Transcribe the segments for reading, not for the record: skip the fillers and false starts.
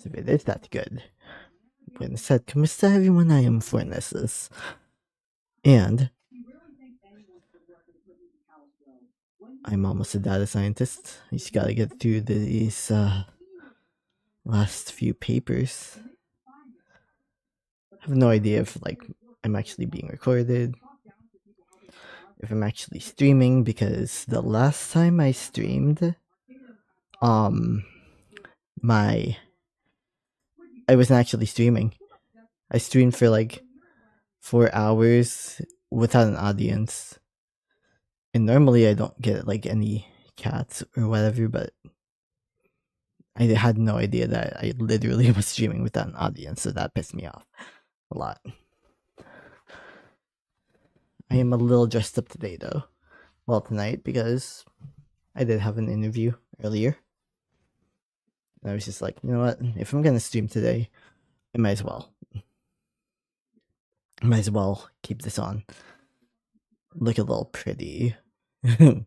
if it is that good. When said, Kamusta everyone, I am Fornesus. And I'm almost a data scientist. I just gotta get through these last few papers. I have no idea if I'm actually being recorded, if I'm actually streaming, because the last time I streamed, I wasn't actually streaming. I streamed for 4 hours without an audience. And normally I don't get any cats or whatever, but I had no idea that I literally was streaming without an audience, so that pissed me off a lot. I am a little dressed up today though. Well, tonight, because I did have an interview earlier. And I was just like, you know what? If I'm gonna stream today, I might as well. Keep this on. Look a little pretty.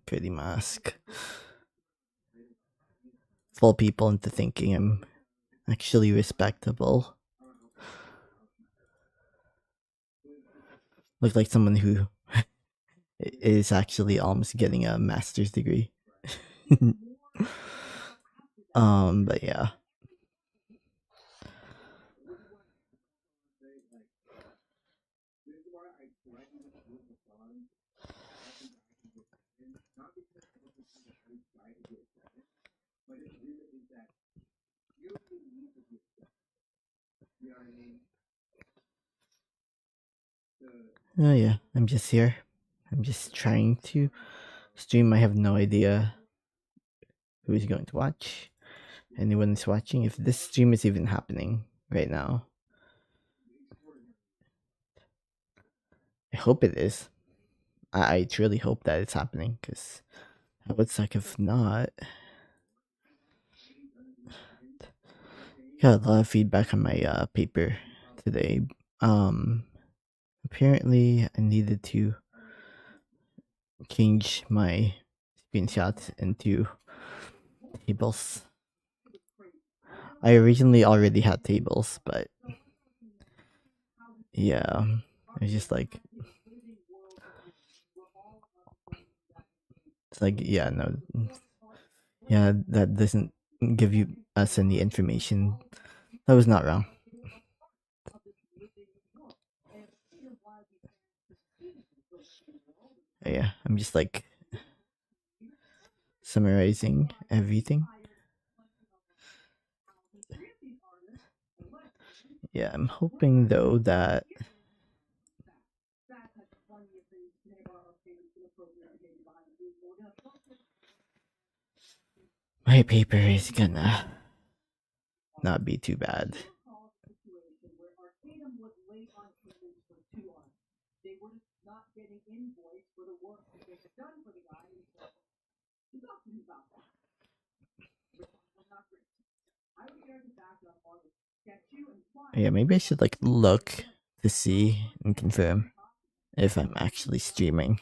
Pretty mask. Fool people into thinking I'm actually respectable. Look like someone who is actually almost getting a master's degree. But yeah. Oh yeah, I'm just here. I'm just trying to stream. I have no idea who is going to watch. Anyone is watching. If this stream is even happening right now. I hope it is. I truly hope that it's happening, because that would suck if not. Got a lot of feedback on my paper today. Apparently I needed to change my screenshots into tables. I originally already had tables, but yeah, it's just yeah, no, yeah, that doesn't give us any information. That was not wrong. Yeah, I'm just summarizing everything. Yeah, I'm hoping though that my paper is gonna not be too bad. Yeah, maybe I should look to see and confirm if I'm actually streaming.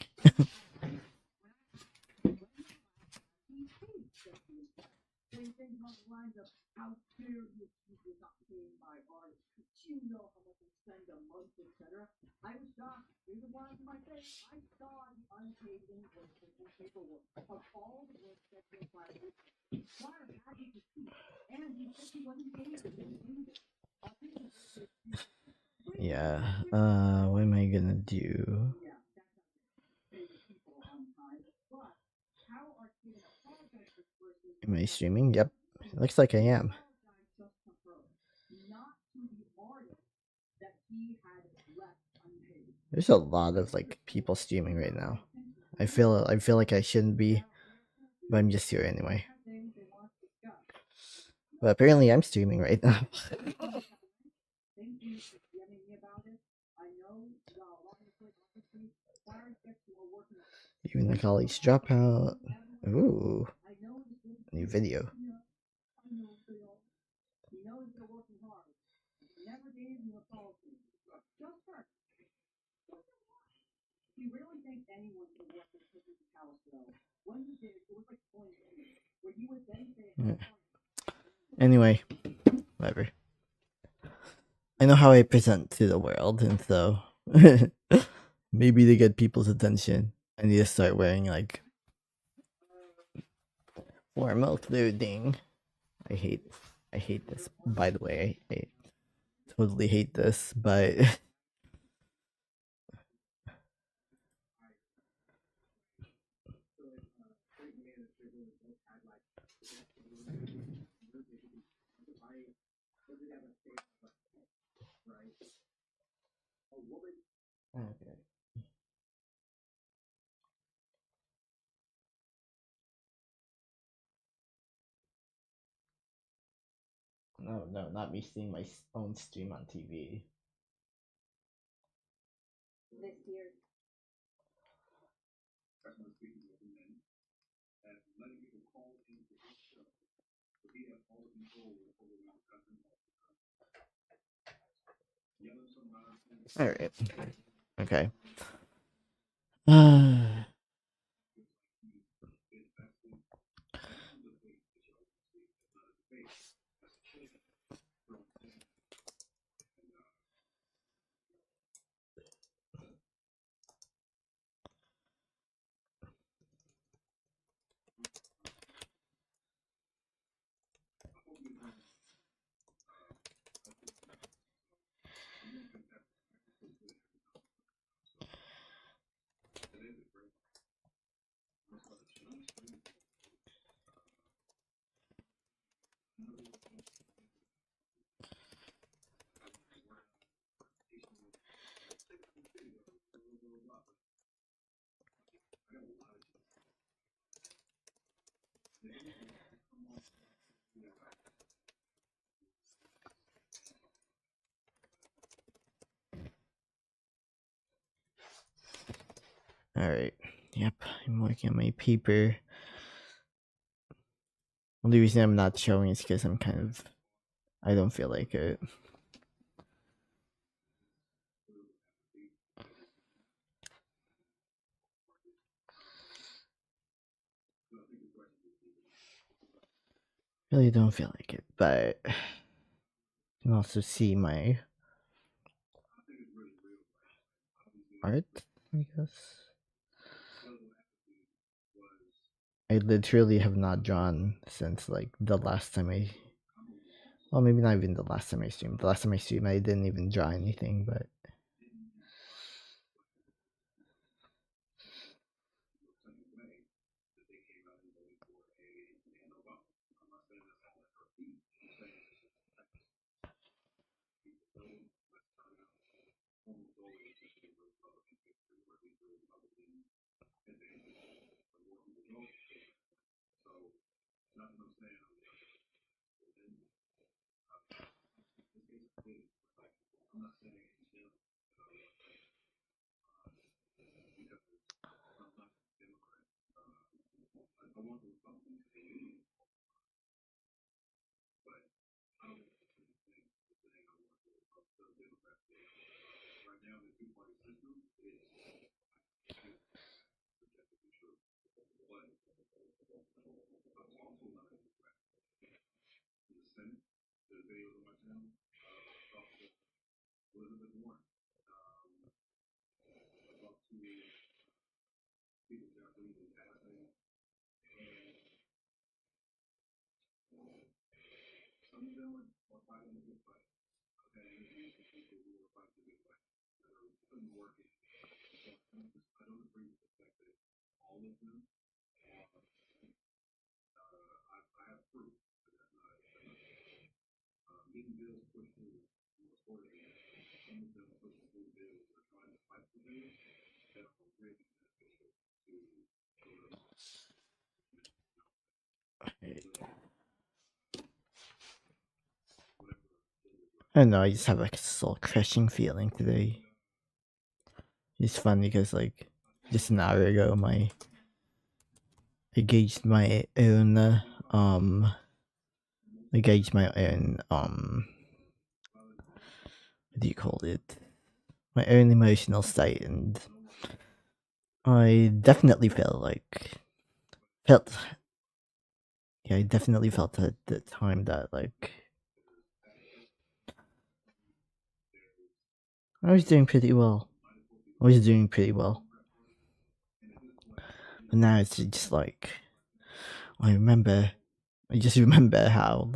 Yeah, what am I gonna do? Am I streaming? Yep, looks like I am. There's a lot of people streaming right now. I feel like I shouldn't be, but I'm just here anyway. But apparently I'm streaming right now. Even the college dropout. Ooh, new video. Yeah. Anyway, whatever. I know how I present to the world, and so maybe to get people's attention, I need to start wearing like formal clothing. I hate, I hate this. By the way, I totally hate this, but okay. No, no, not me seeing my own stream on TV. All right. Okay. All right. Yep. I'm working on my paper. Only reason I'm not showing is because I'm kind of. I don't feel like it. Really don't feel like it, but you can also see my art, I guess. I literally have not drawn since like the last time I. Well, maybe not even the last time I streamed. The last time I streamed, I didn't even draw anything, but. I don't know, I just have like a soul crushing feeling today. It's funny because like just an hour ago I gauged my own I gauged my own what do you call it? My own emotional state, and I definitely felt I definitely felt at the time that like I was doing pretty well. I was doing pretty well. But now it's just like I just remember how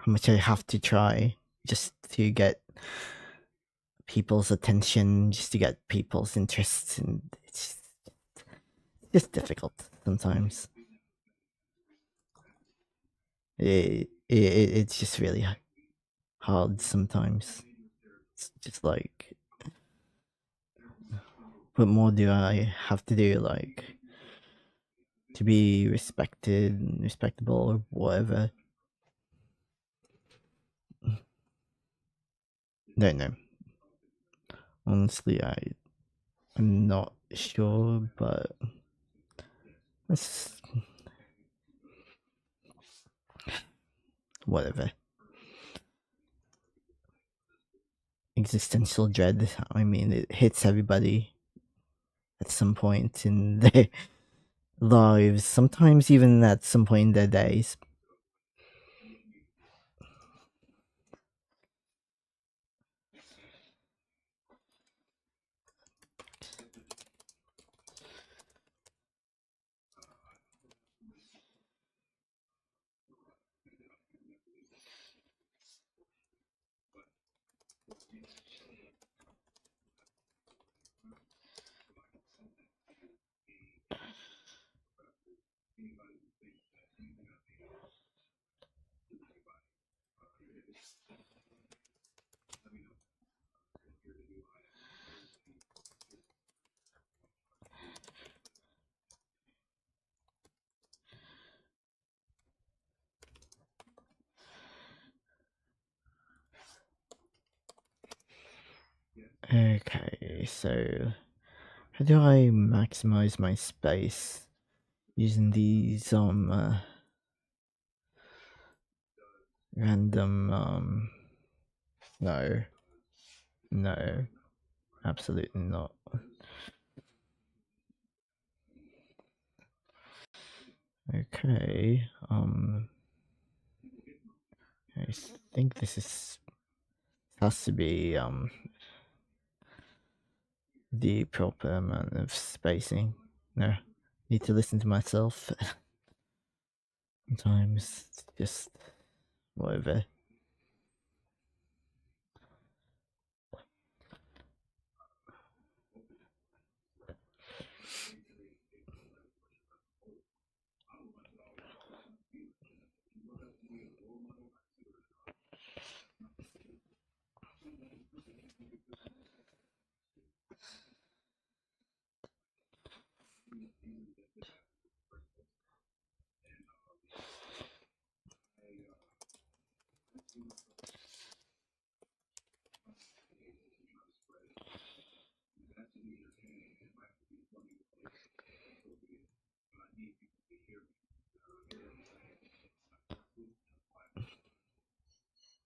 much I have to try just to get people's attention, just to get people's interest, and it's just difficult sometimes. It's just really hard sometimes. It's just like, what more do I have to do, like, to be respected and respectable or whatever? Don't know. Honestly, I'm not sure, but it's whatever. Existential dread. I mean, it hits everybody at some point in their lives, sometimes even at some point in their days. Okay, so how do I maximize my space using these random no, no, absolutely not. Okay, I think this has to be the proper amount of spacing. No, need to listen to myself. Sometimes it's just whatever.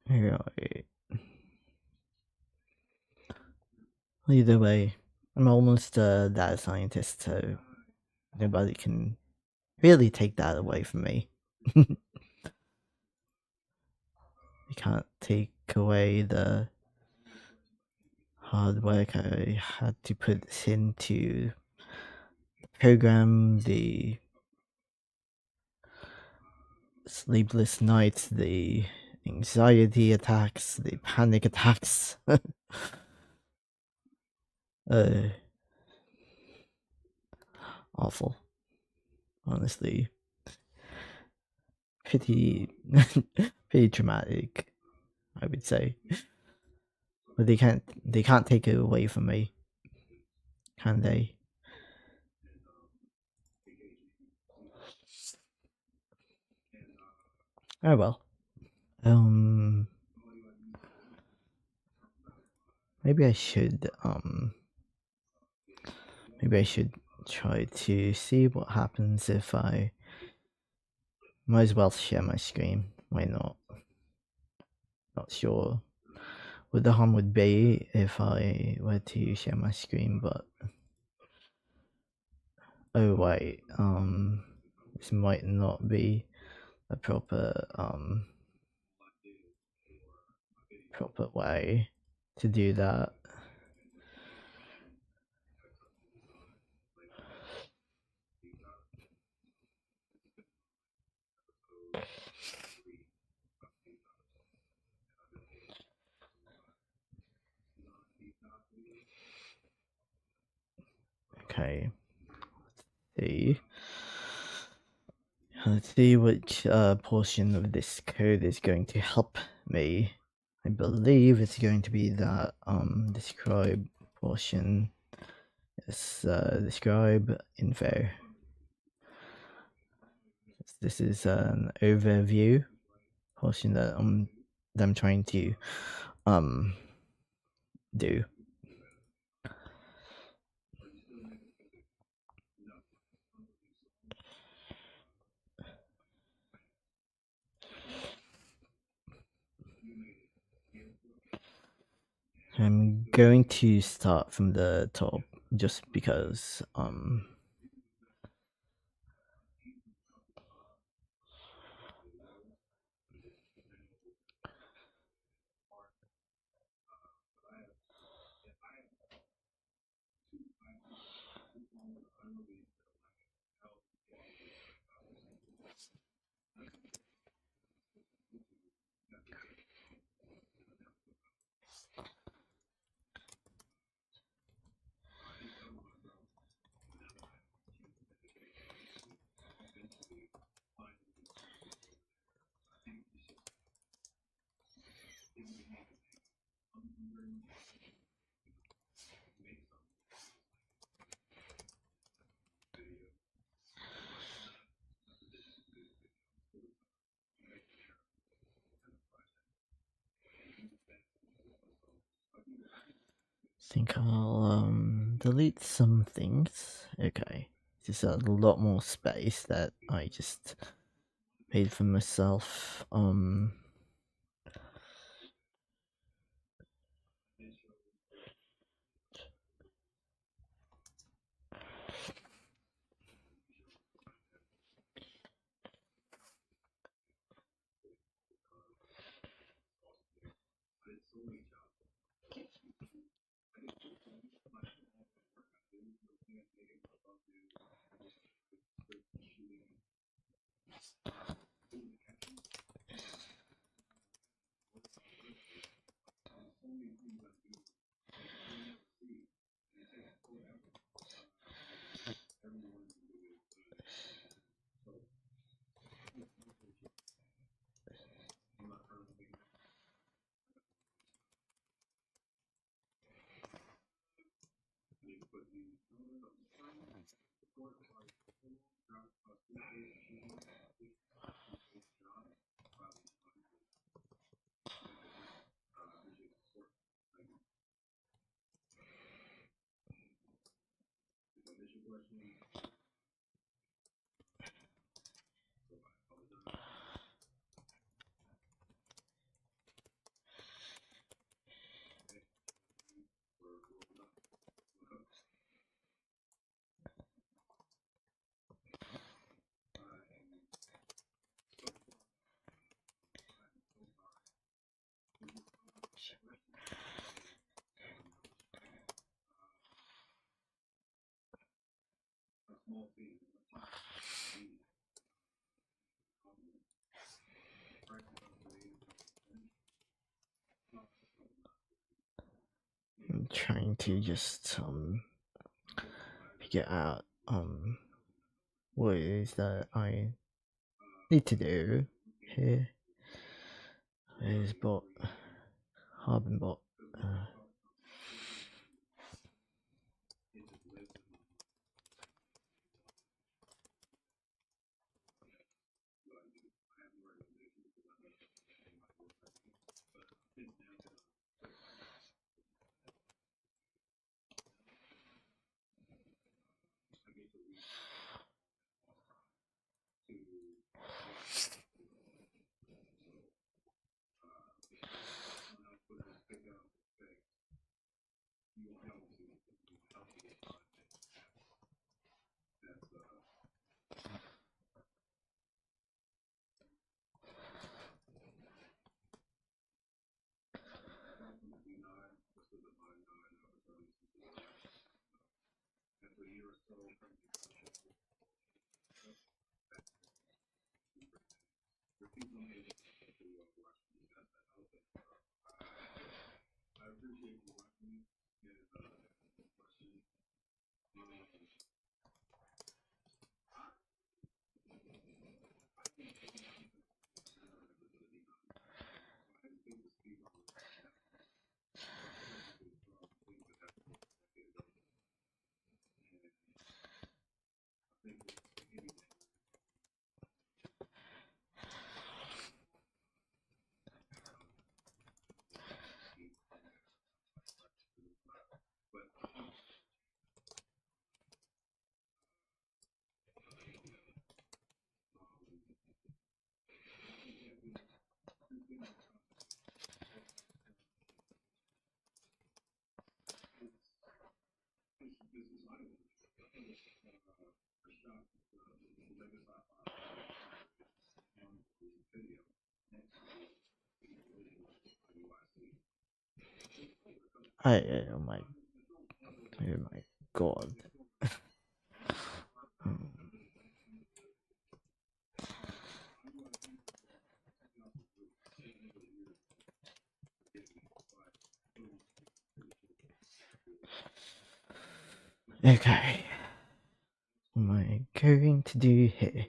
Right. Either way, I'm almost a data scientist, so nobody can really take that away from me. You can't take away the hard work I had to put into the program, the sleepless nights, the anxiety attacks, the panic attacks. uh, Awful. Honestly, pretty, pretty traumatic, I would say. But they can't take it away from me, can they? Oh well. Um, maybe I should maybe I should try to see what happens if I might as well share my screen. Why not? Not sure what the harm would be if I were to share my screen, but oh wait, this might not be a proper way. to do that. Okay. See. Let's see which portion of this code is going to help me. I believe it's going to be that describe portion. Yes, describe info. This is an overview portion that I'm trying to do. I'm going to start from the top just because think I'll delete some things. Okay. Just a lot more space that I just made for myself. I'm trying to just figure out what it is that I need to do here. Where's bot? Harbin bot. Oh my god. Okay. What am I going to do here?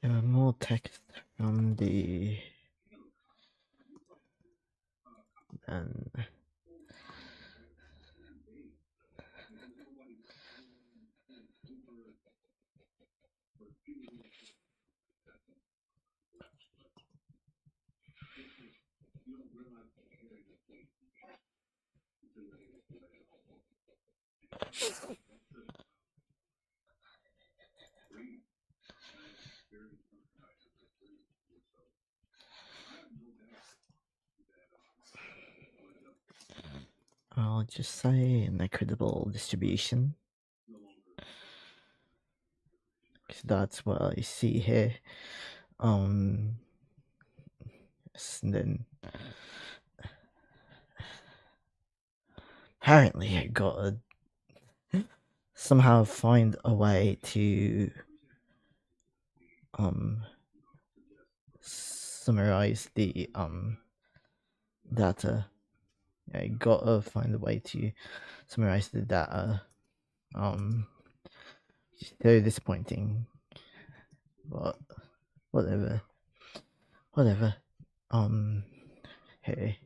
There are more text from the than I'll just say an equitable distribution. Because that's what I see here. Yes, and then apparently I gotta somehow find a way to summarize the data. I gotta find a way to summarize the data. It's very disappointing, but whatever. Hey.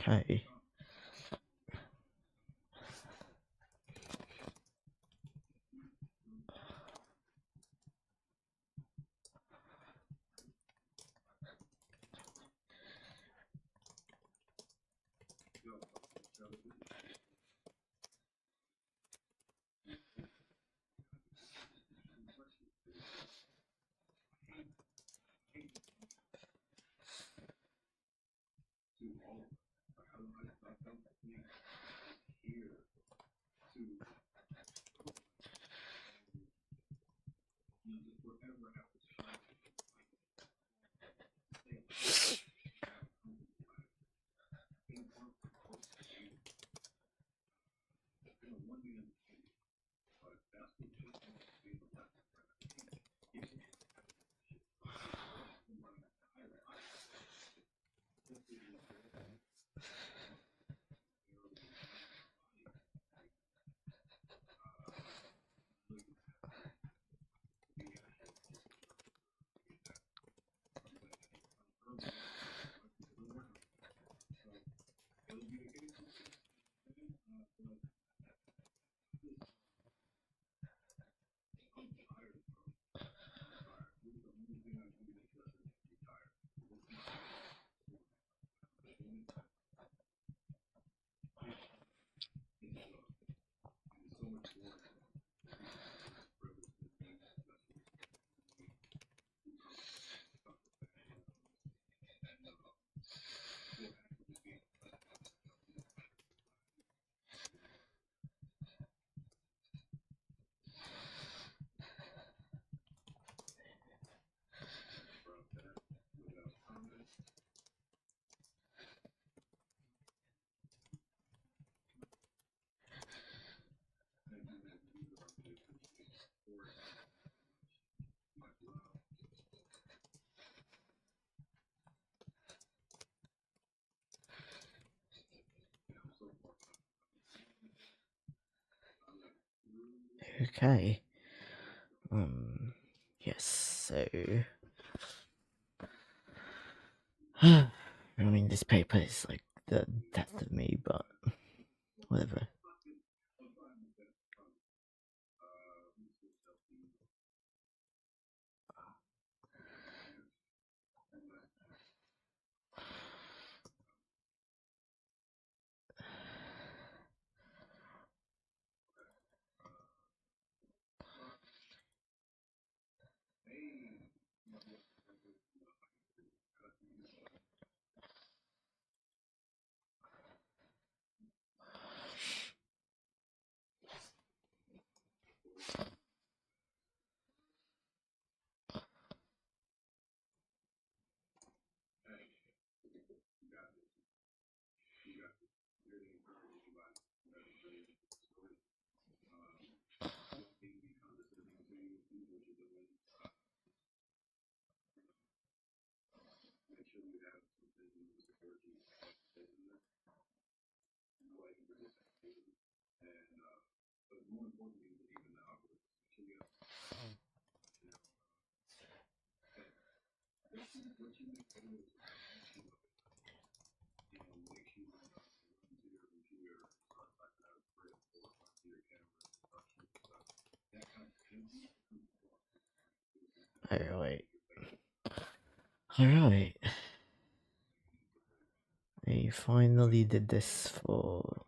Okay. Okay. Yes, so I mean this paper is like the death of me, but whatever. Alright. Alright. I finally did this for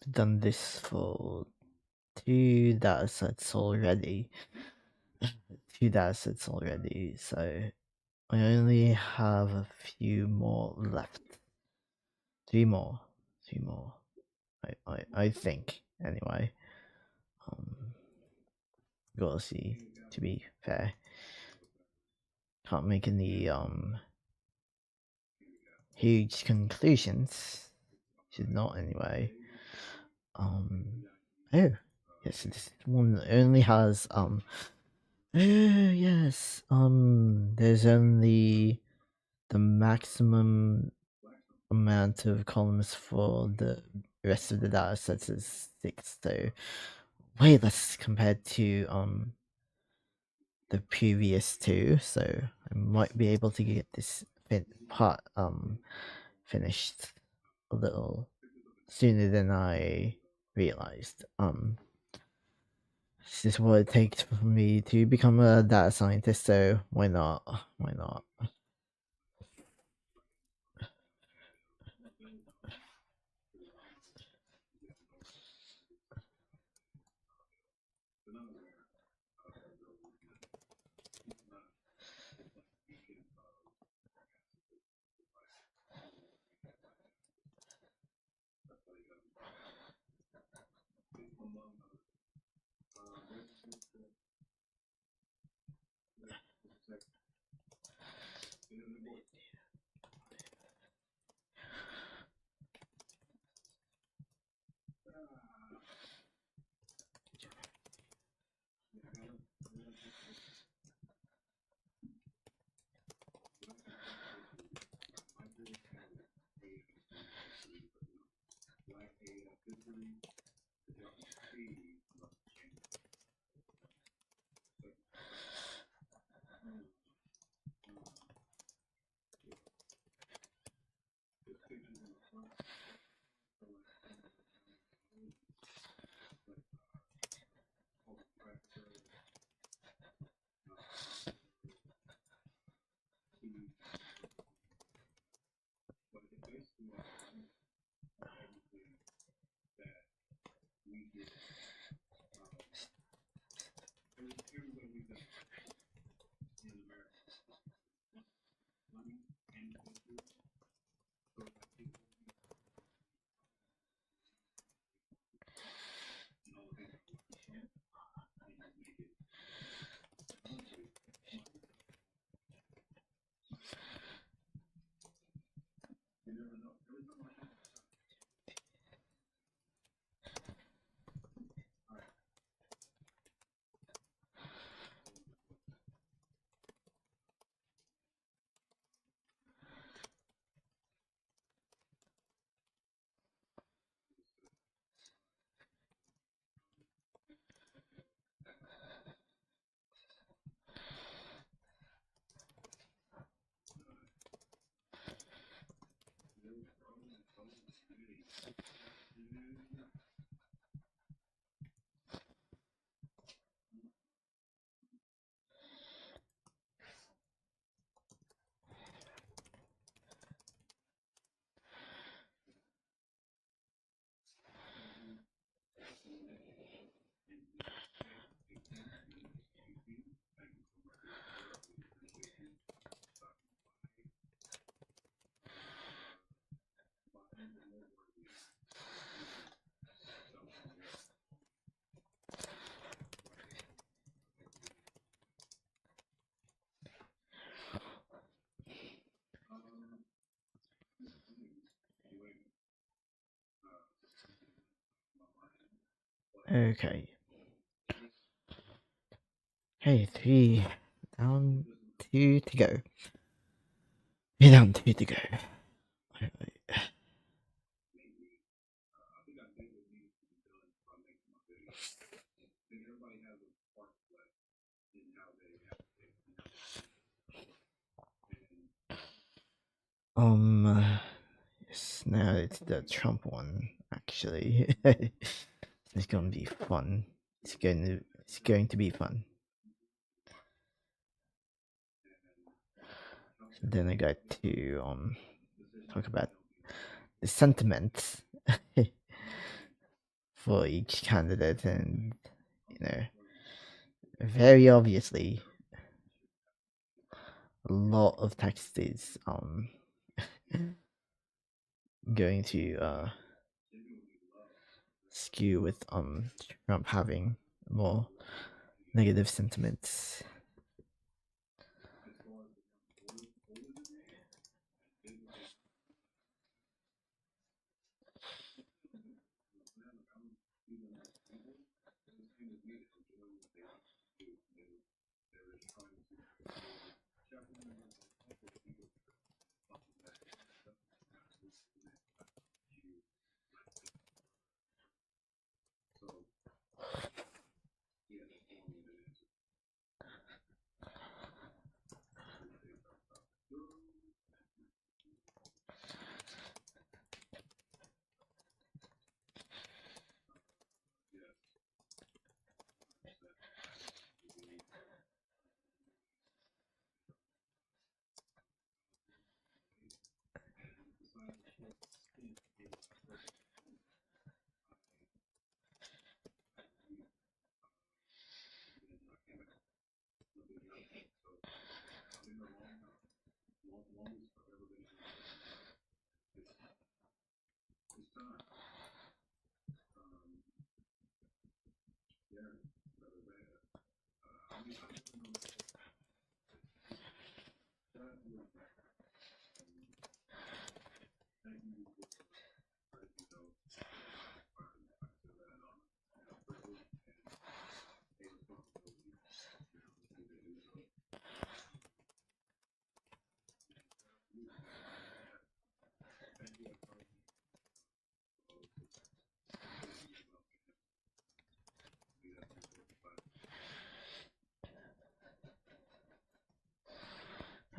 done this for 2 datasets already. 2 datasets already, so I only have a few more left. 3 more. 3 more. I think, anyway. We'll see, to be fair. Can't make any huge conclusions. Should not anyway. Oh yes, this one only has yes, there's only the maximum amount of columns for the rest of the data sets is 6, so way less compared to the previous 2, so I might be able to get this part finished a little sooner than I realized. This is what it takes for me to become a data scientist, so why not? Why not? Okay. Hey, 3 down, 2 to go. 3 down, 2 to go. Wait. Yes, now it's the Trump one, actually. It's gonna be fun. It's going to be fun. Then I got to talk about the sentiments for each candidate, and you know, very obviously, a lot of text is going to skew with Trump having more negative sentiments.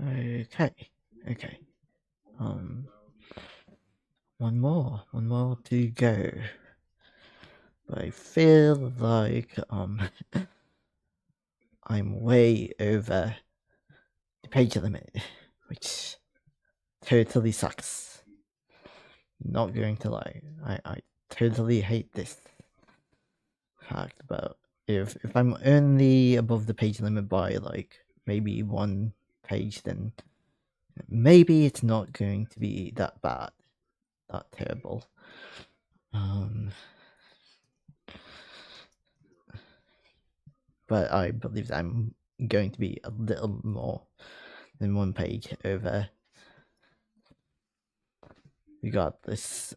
Okay. Okay. One more to go. But I feel like I'm way over the page limit, which totally sucks. Not going to lie, I totally hate this fact. But if I'm only above the page limit by like maybe one page, then maybe it's not going to be that bad, that terrible. But I believe that I'm going to be a little more than one page over. We got this.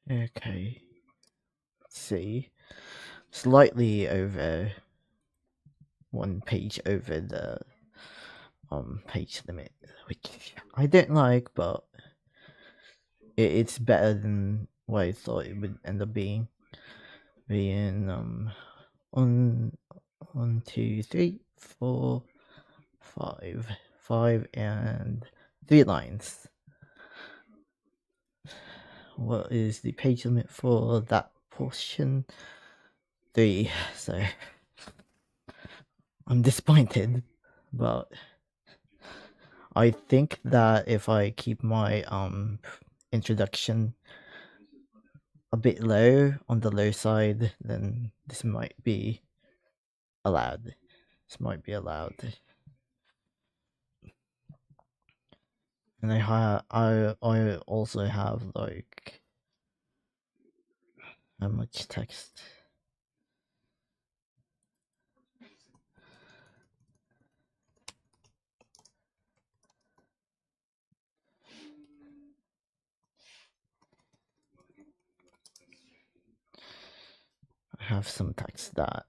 Okay. Let's see. Slightly over one page over the page limit, which I don't like, but it's better than what I thought it would end up being. Being one, two, three, four, five and 3 lines. What is the page limit for that portion? 3. So I'm disappointed, but I think that if I keep my introduction a bit low on the low side, then this might be allowed. And I also have like how much text? have some text that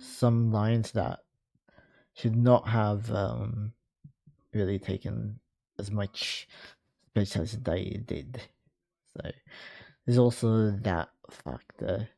some lines that should not have really taken as much space as they did. So there's also that factor.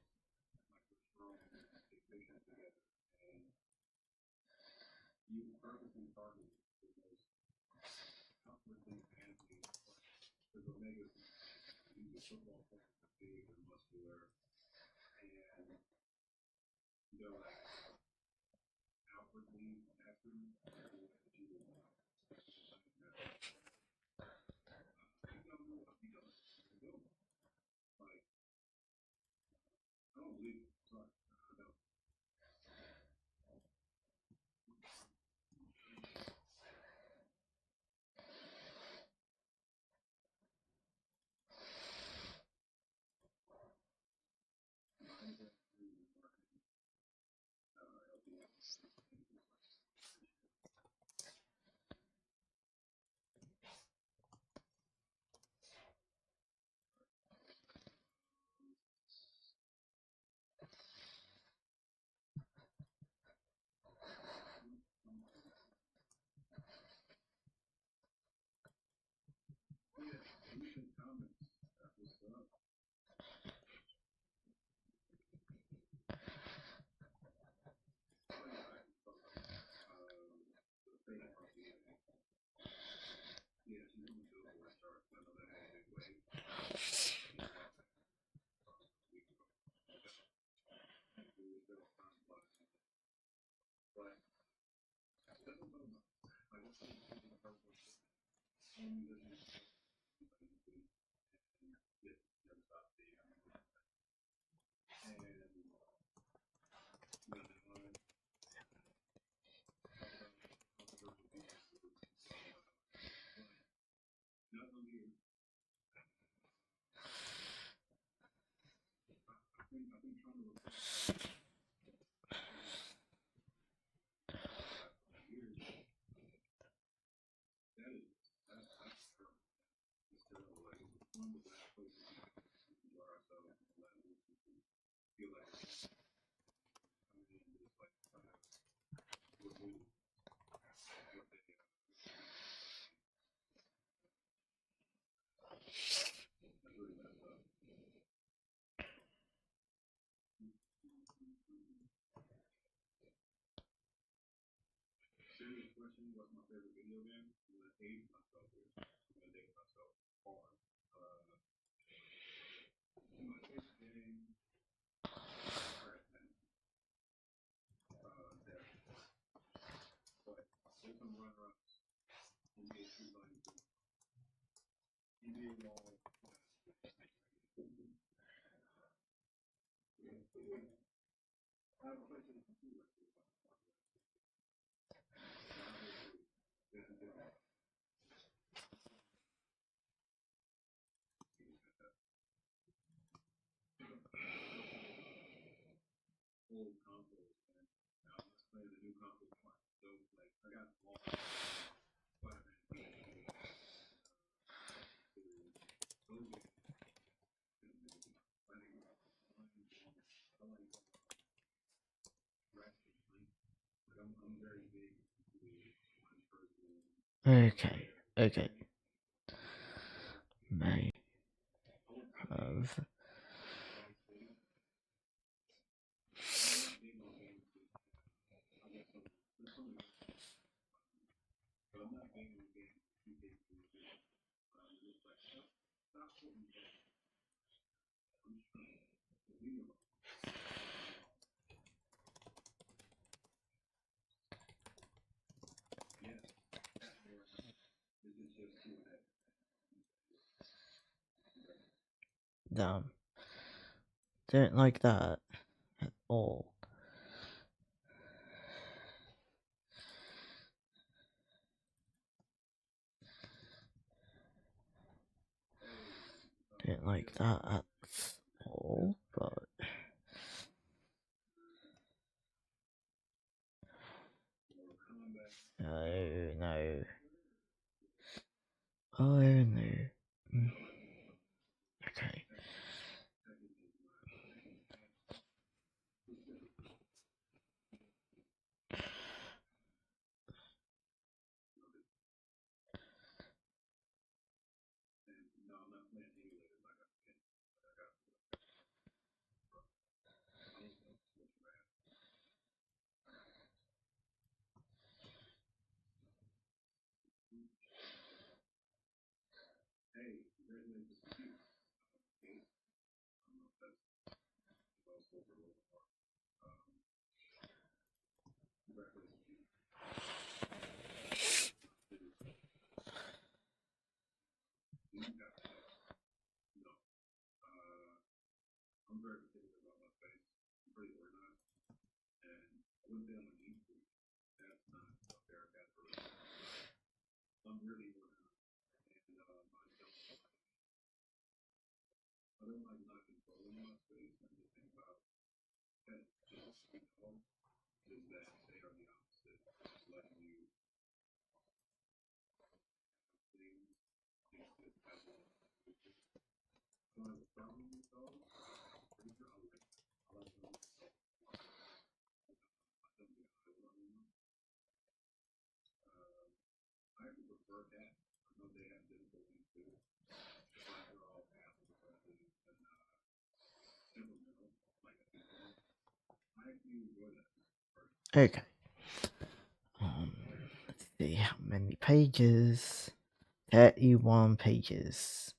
Okay, okay. May have damn. Don't like that at all. Don't like that at all, but no, no. Oh no. Okay. Okay. Let's see how many pages. 31 pages.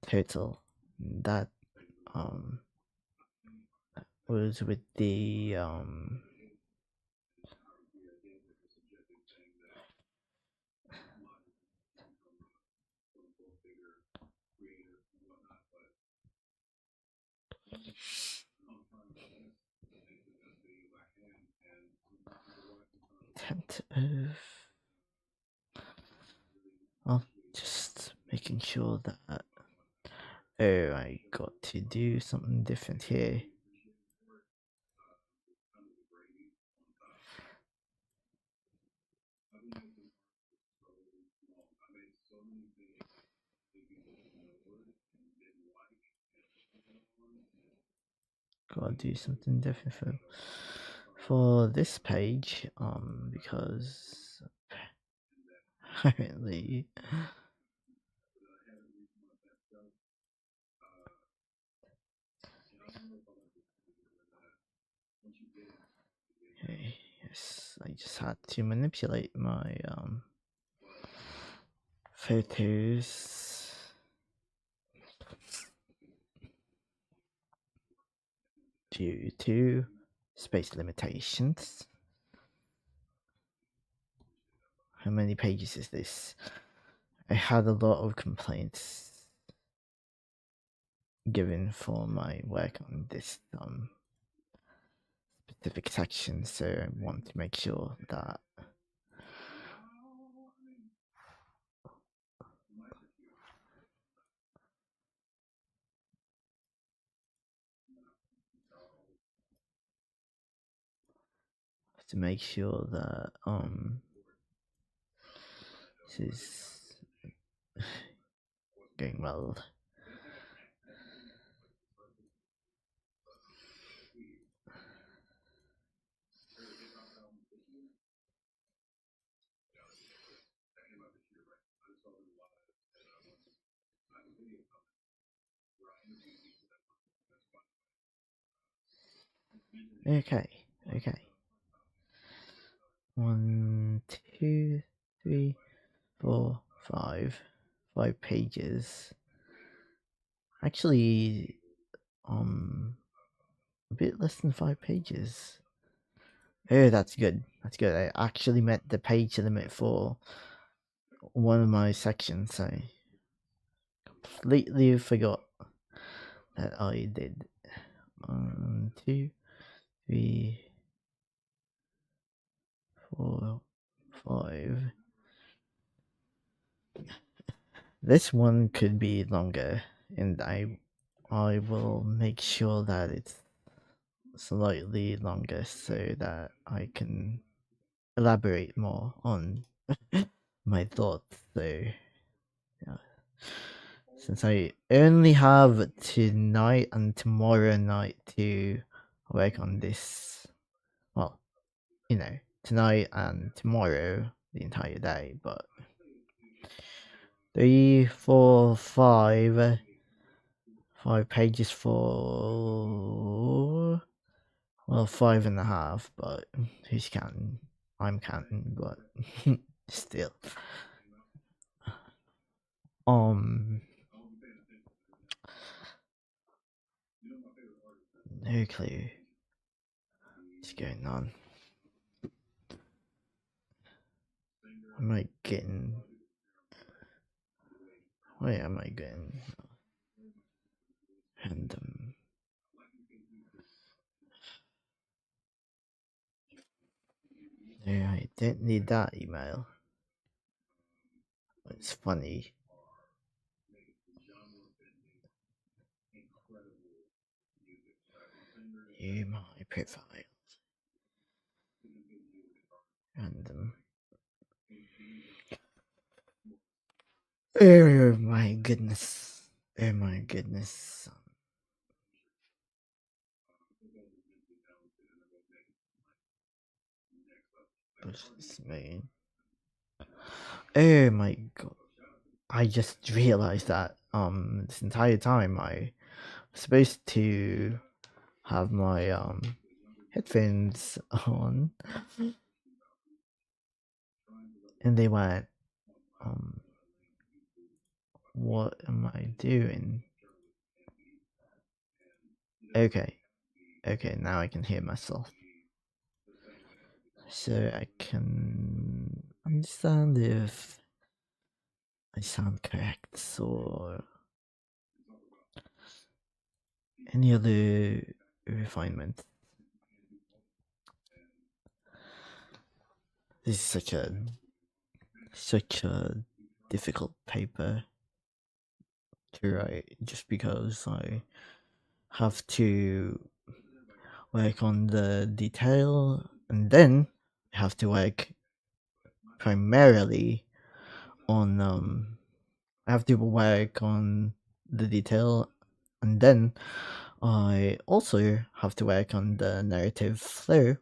Total. That um was with the tentative. Well, just making sure that. Oh, I got to do something different here. Gotta do something different for this page, because apparently okay, yes, I just had to manipulate my photos due to space limitations. How many pages is this? I had a lot of complaints given for my work on this specific section, so I want to make sure that this is going well. Okay. 1, 2, 3, 4, 5. 5 pages. Actually, a bit less than 5 pages. Oh, that's good. I actually met the page limit for one of my sections. I completely forgot that I did. 1, 2, 3, 4, 5. This one could be longer, and I will make sure that it's slightly longer so that I can elaborate more on my thoughts. So, yeah. Since I only have tonight and tomorrow night to work on this, well, tonight and tomorrow, the entire day, but 3, 4, 5 pages for, well, 5.5, but who's counting? I'm counting, but still. Um, no clue what's going on. Am I getting? Why am I getting random? No, I don't need that email. It's funny. View my profile. Random. Oh my goodness. Oh my goodness. What's this mean? Oh my god. I just realized that this entire time I was supposed to have my headphones on and they went what am I doing? Okay. Okay, now I can hear myself. So I can understand if I sound correct or any other refinement. This is such a difficult paper to write just because I have to work on the detail and then I have to work primarily on I have to work on the detail and then I also have to work on the narrative flow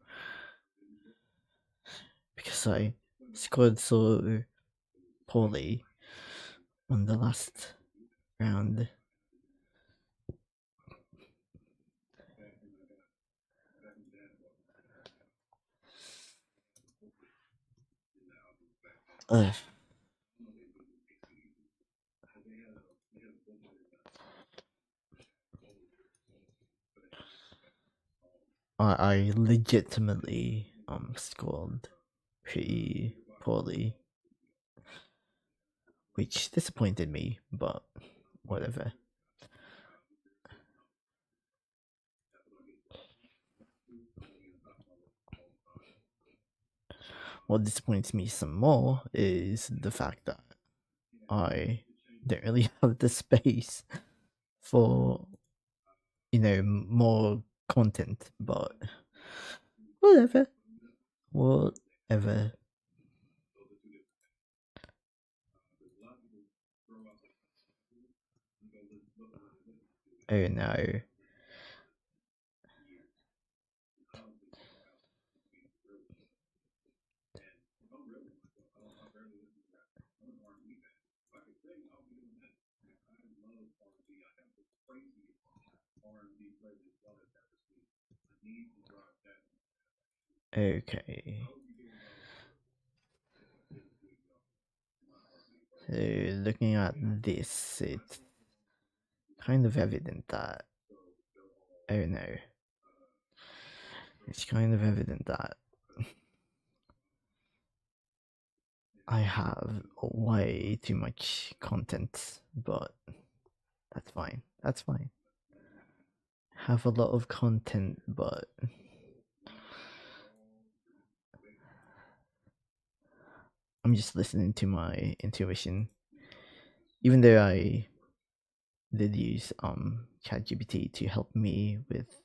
because I scored so poorly on the last round. Ugh. I legitimately scored pretty poorly, which disappointed me, but whatever. What disappoints me some more is the fact that I don't really have the space for more content, but whatever. Whatever. Oh no. Okay. So looking at this, it's kind of evident that oh no. It's kind of evident that I have way too much content, but that's fine. That's fine. Have a lot of content, but I'm just listening to my intuition. Even though I did use ChatGPT to help me with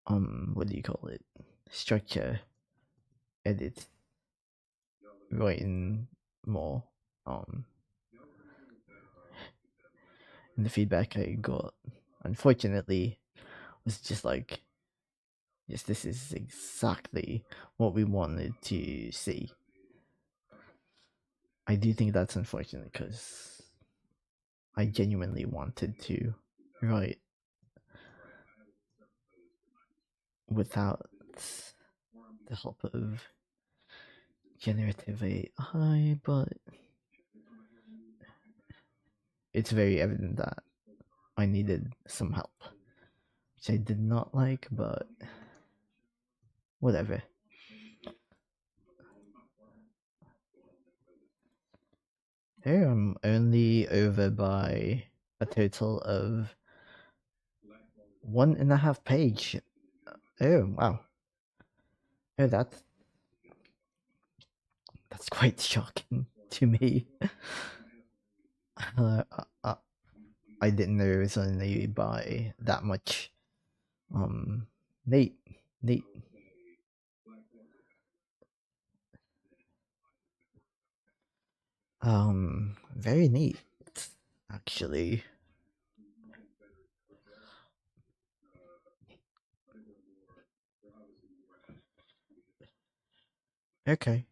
what do you call it? Structure, edit, writing more. Um and the feedback I got, unfortunately, was just like, yes, this is exactly what we wanted to see. I do think that's unfortunate because I genuinely wanted to write without the help of generative AI, but it's very evident that I needed some help, which I did not like, but whatever. Here I'm only over by a total of 1.5 page. Oh wow. Oh, that's quite shocking to me. uh, uh, I didn't know it was only by that much. Neat, neat. Very neat, actually. Okay.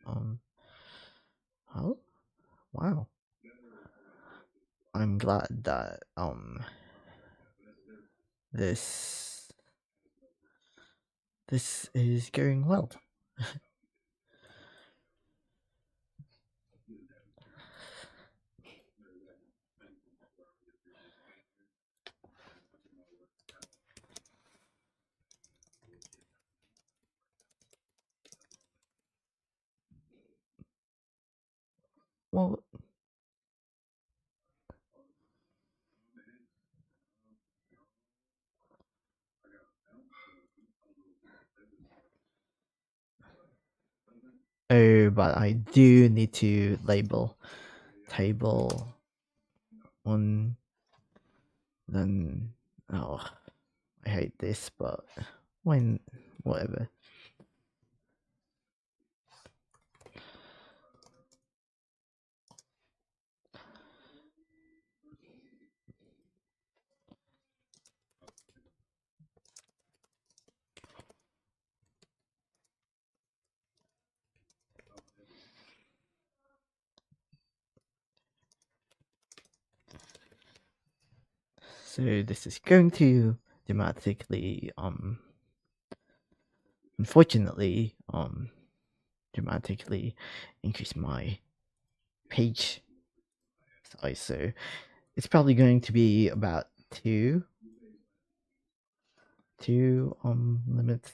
Um. Oh, wow. I'm glad that this this is going well. Well, oh, but I do need to label table one. Then oh, I hate this, but when whatever. So this is going to dramatically, unfortunately, dramatically increase my page size. So it's probably going to be about two limits.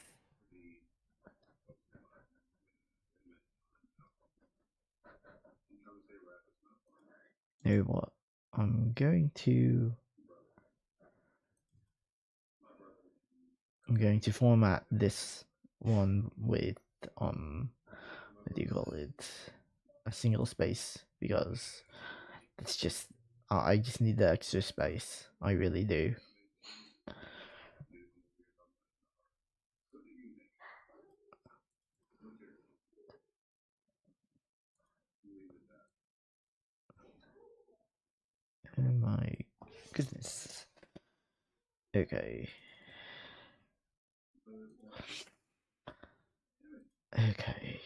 Know what? I'm going to format this one with what do you call it? A single space, because it's just I just need the extra space. I really do. Oh my goodness. Okay. Okay.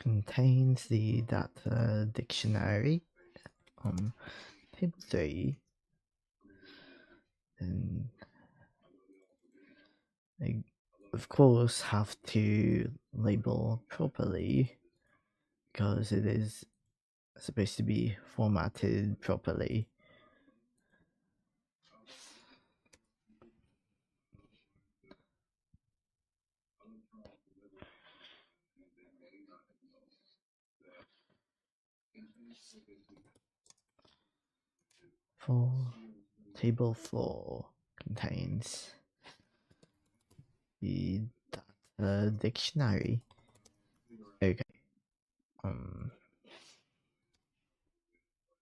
Contains the data dictionary. Table 3. And I, of course, have to label properly because it is supposed to be formatted properly. For table 4 contains the data dictionary. Okay. Um.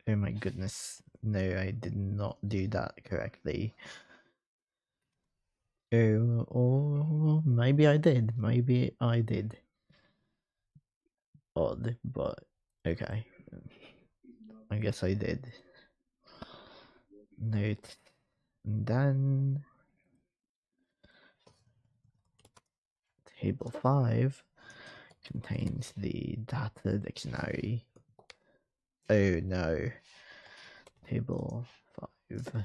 Oh my goodness. No, I did not do that correctly. Oh, or maybe I did. Maybe I did. Odd, but okay. I guess I did. Note. And then table 5 contains the data dictionary. Oh no. Table 5.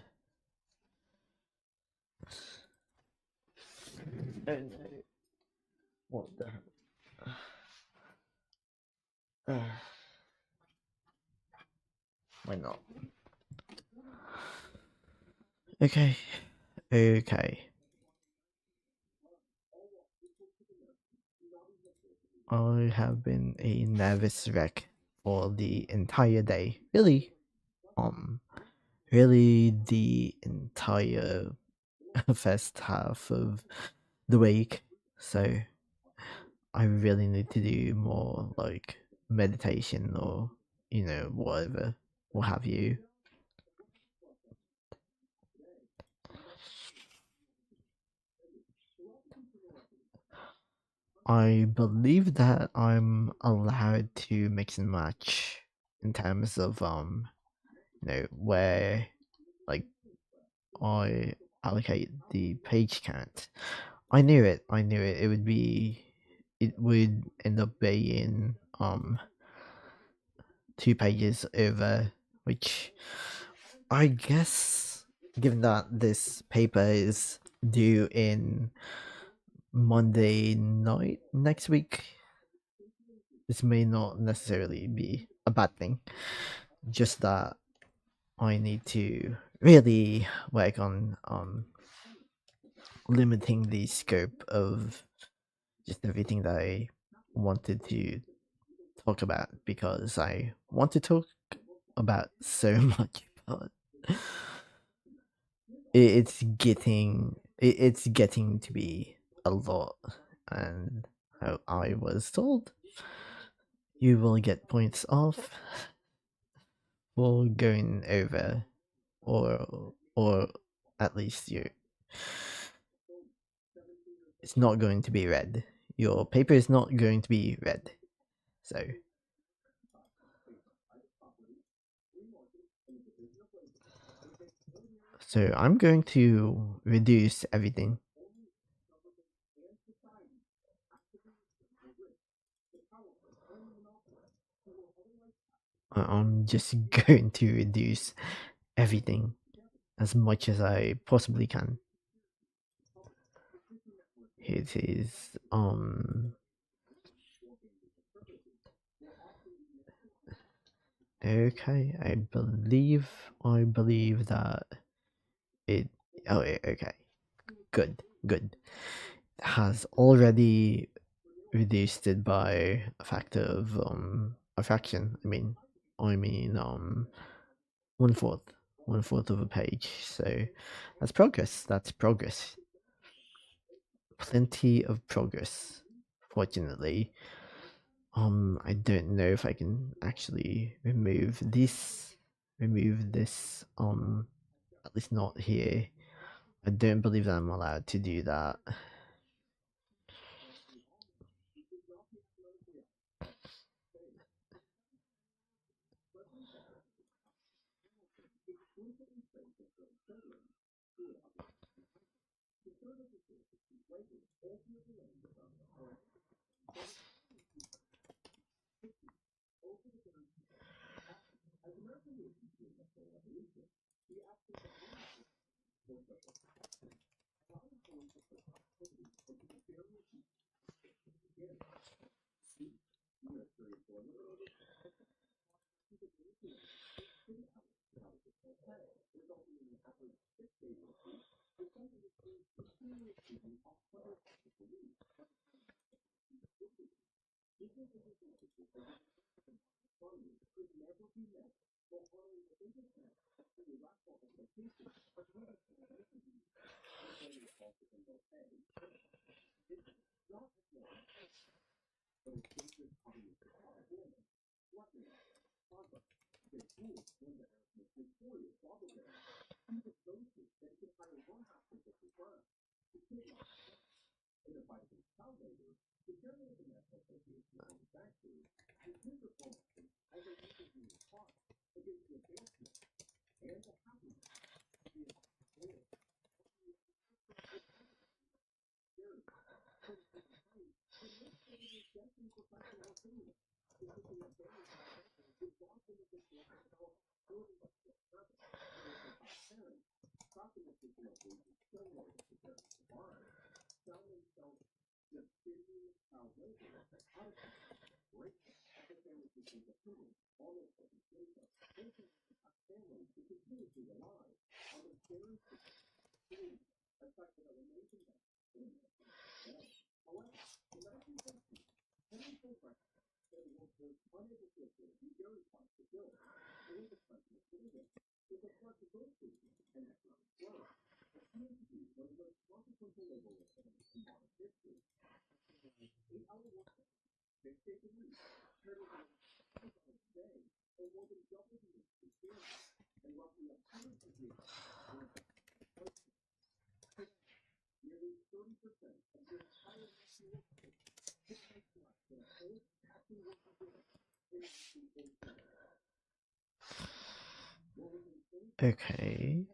Oh no. What the? Why not? Okay. Okay. I have been a nervous wreck for the entire day. Um, really the entire first half of the week. So I really need to do more like meditation or whatever, what have you. I believe that I'm allowed to mix and match in terms of where like I allocate the page count. I knew it. I knew it. It would end up being 2 pages over, which I guess, given that this paper is due in Monday night next week, this may not necessarily be a bad thing. Just that I need to really work on limiting the scope of just everything that I wanted to talk about, because I want to talk about so much, but it's getting to be a lot, and I was told you will get points off for going over, or at least you it's not going to be read. Your paper is not going to be read. So I'm going to reduce everything. I'm just going to reduce everything as much as I possibly can. It is okay. I believe that it okay. Good. Has already reduced it by a factor of a fraction. I mean 1/4. 1/4 of a page. So that's progress. That's progress. Plenty of progress. Fortunately, I don't know if I can actually remove this. Remove this. At least not here. I don't believe that I'm allowed to do that. Okay.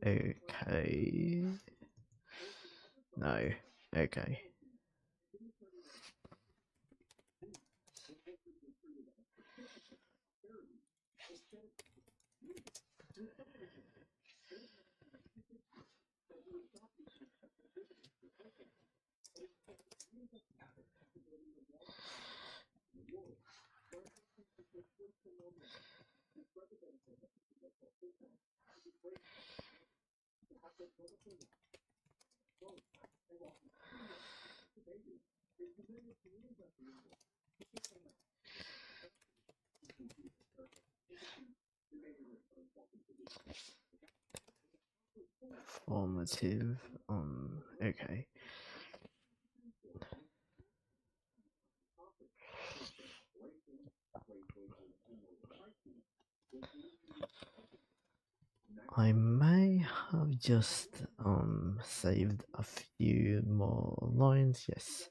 Okay. No. Okay. Formative. Okay. I may have just saved a few more lines. Yes.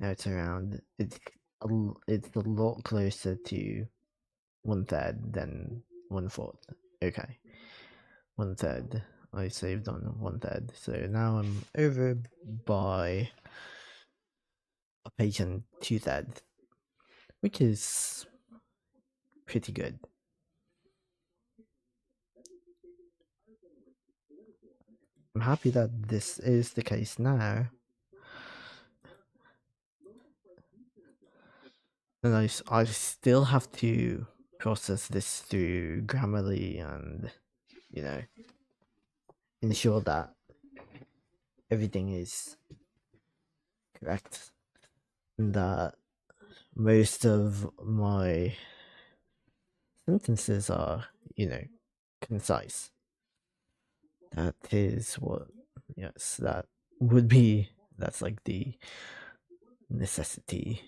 Now it's around. It's a lot closer to 1/3 than 1/4. Okay. 1/3. I saved on 1/3. So now I'm over by a page and 2/3, which is pretty good. I'm happy that this is the case now. And I still have to process this through Grammarly and, you know, ensure that everything is correct and that most of my sentences are, you know, concise. That is what, yes, that would be, that's like the necessity.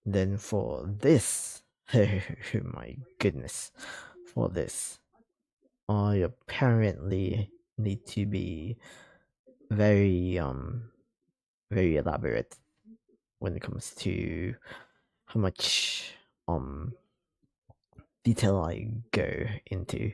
Then for this, oh my goodness, for this, I apparently need to be very very elaborate when it comes to how much detail I go into.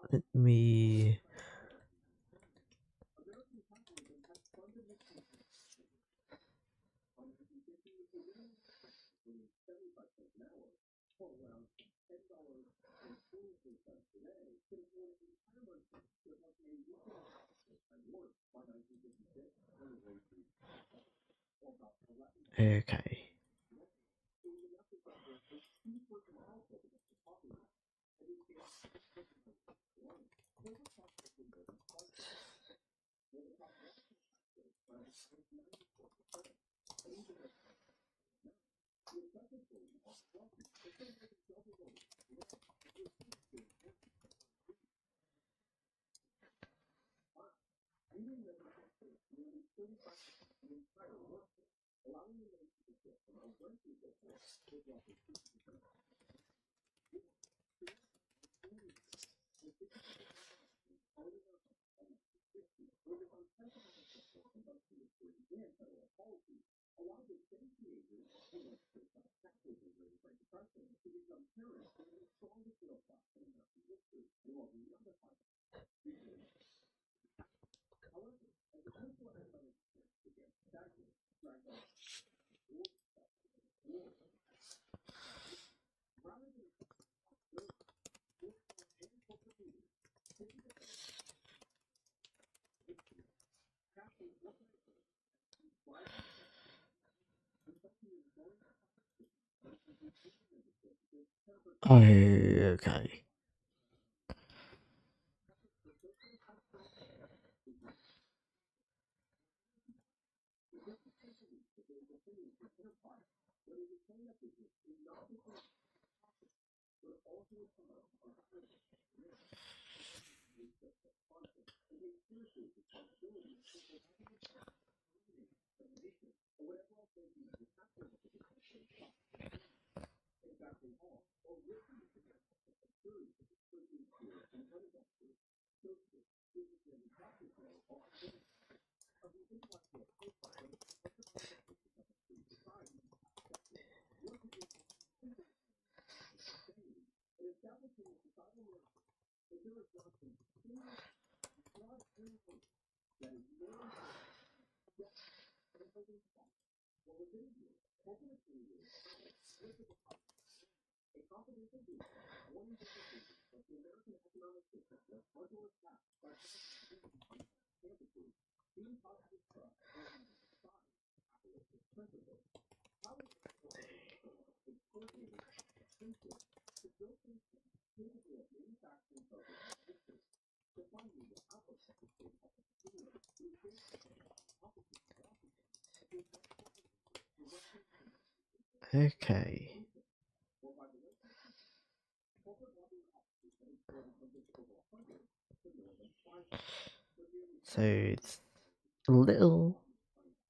Let me okay. Oh, okay. Okay. So it's a little.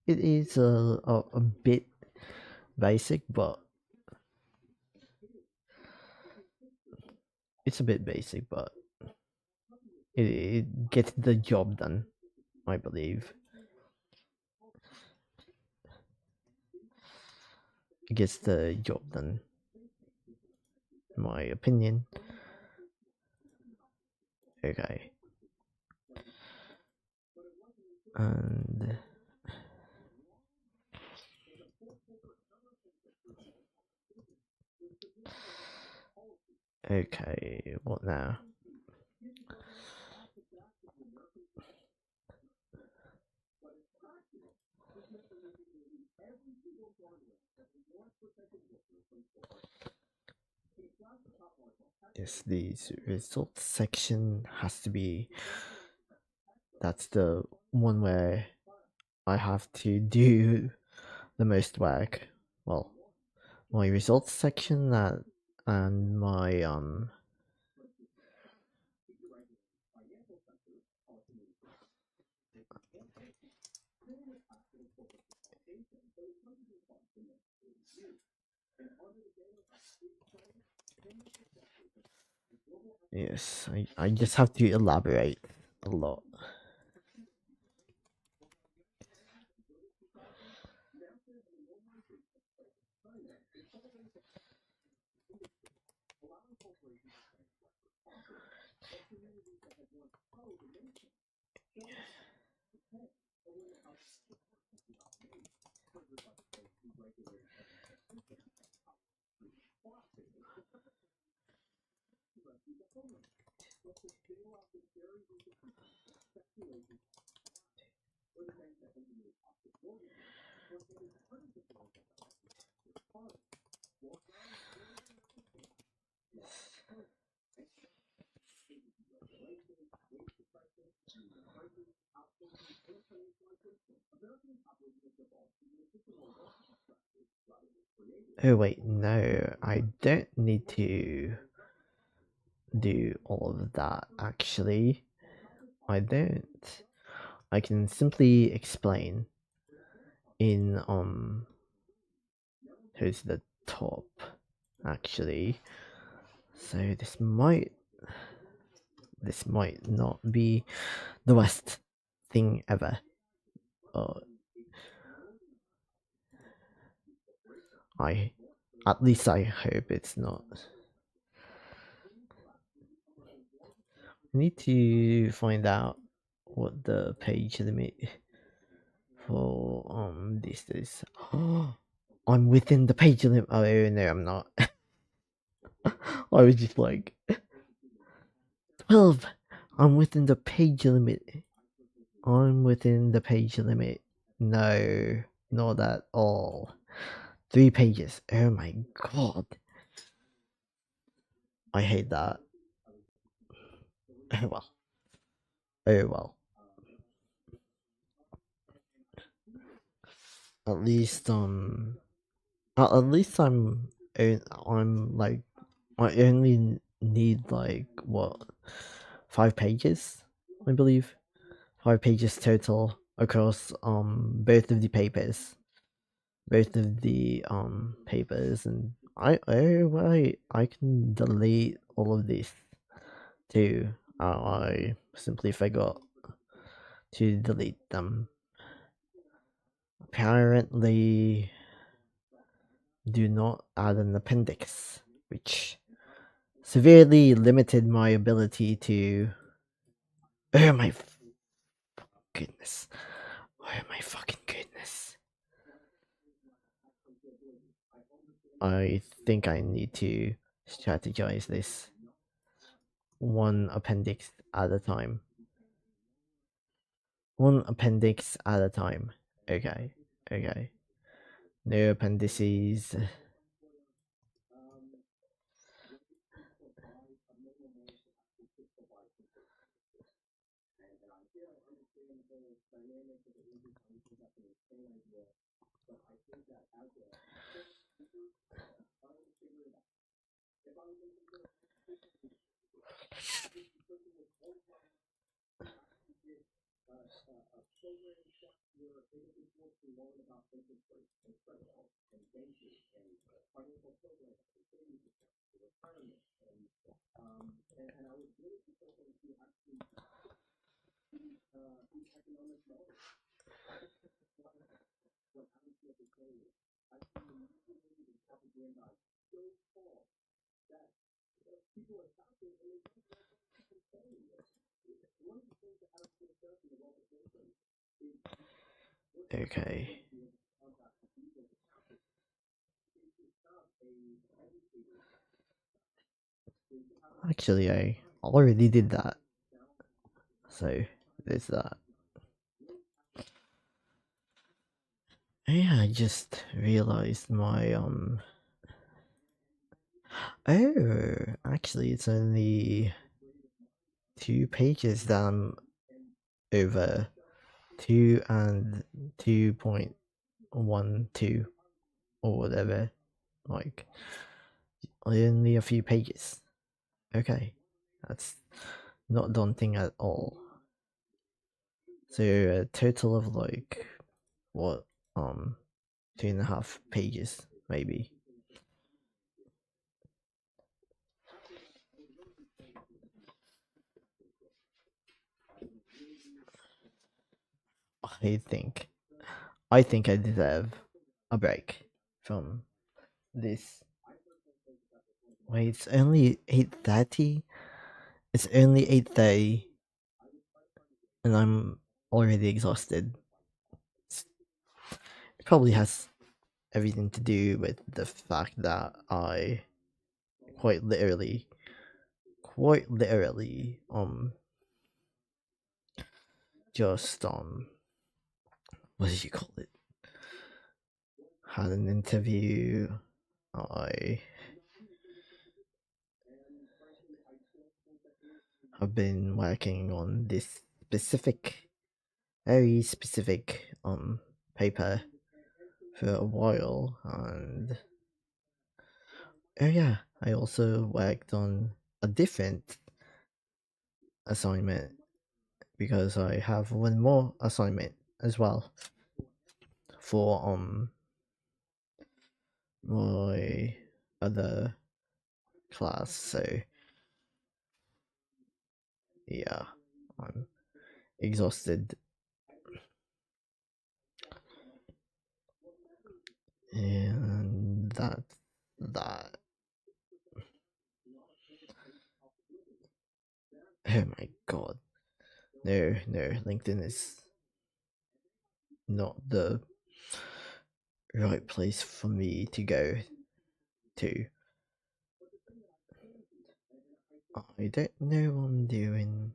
It is a bit basic, but it's a bit basic, but it gets the job done, I believe. It gets the job done, in my opinion. Okay. And okay, what now? Yes, the results section has to be. That's the one where I have to do the most work. Well, my results section and my yes, I just have to elaborate a lot. Oh wait, no, I don't need to do all of that actually. I don't. I can simply explain in here's the top actually. So this might not be the worst thing ever. Uh, I at least I hope it's not. I need to find out what the page limit for this is. I'm within the page limit. Oh no, I'm not. I was just like 12. I'm within the page limit. I'm within the page limit. No, not at all. 3 pages. Oh my god. I hate that. Oh well. Oh well. At least at least I'm like I only need like what 5 pages, I believe. 5 pages total across both of the papers. Both of the papers, and I can delete all of this too. I simply forgot to delete them. Apparently do not add an appendix, which severely limited my ability to. Oh my goodness. Oh my fucking goodness. I think I need to strategize this one appendix at a time. One appendix at a time. Okay, okay. No appendices. Okay. Actually, I already did that. So, there's that. Yeah, I just realized my oh, actually it's only 2 pages that I'm over. 2 and 2.12 or whatever. Like only a few pages. Okay. That's not daunting at all. So a total of like what 2.5 pages maybe. I think I think I deserve a break from this. Wait, it's only 8:30. It's only 8:30, and I'm already exhausted. It probably has everything to do with the fact that I quite literally, just what did you call it? Had an interview. I have been working on this very specific paper for a while, and Oh yeah, I also worked on a different assignment because I have one more assignment as well for my other class. So yeah, I'm exhausted, and that. Oh my god, no, LinkedIn is not the right place for me to go to. I don't know what I'm doing.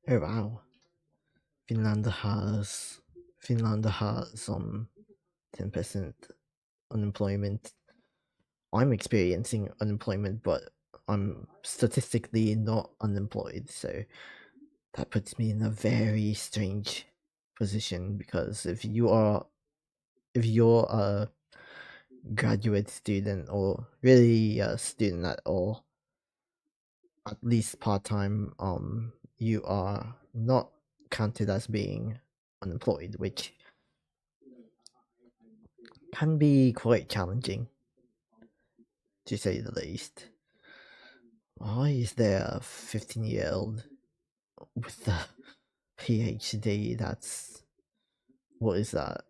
Oh wow, Finland has Finland has 10% unemployment. I'm experiencing unemployment, but I'm statistically not unemployed, so that puts me in a very strange position because if you're a graduate student or really a student at all, at least part time, you are not counted as being unemployed, which can be quite challenging to say the least. Why is there a 15-year-old with a PhD? That's what is that?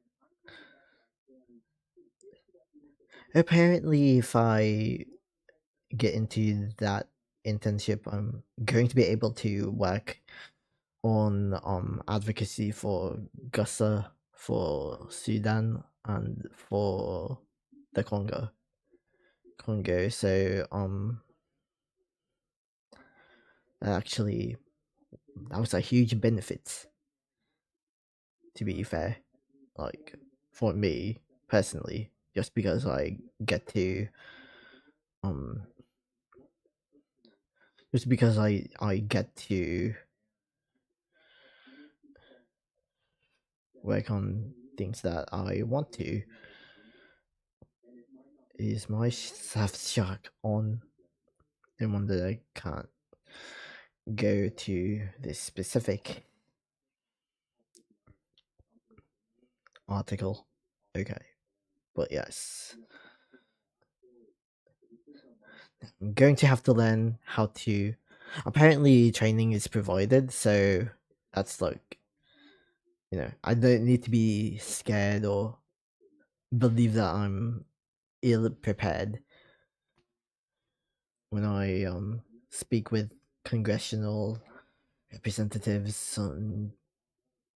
Apparently, if I get into that internship, I'm going to be able to work on advocacy for Gaza, for Sudan, and for the Congo. So actually, that was a huge benefit. To be fair, like for me personally, just because I get to um just because I get to work on things that I want to. Is my Surfshark on? The one that I can't go to this specific article. Okay, but yes, I'm going to have to learn how to. Apparently, training is provided, so that's like, I don't need to be scared or believe that I'm ill prepared when I speak with congressional representatives and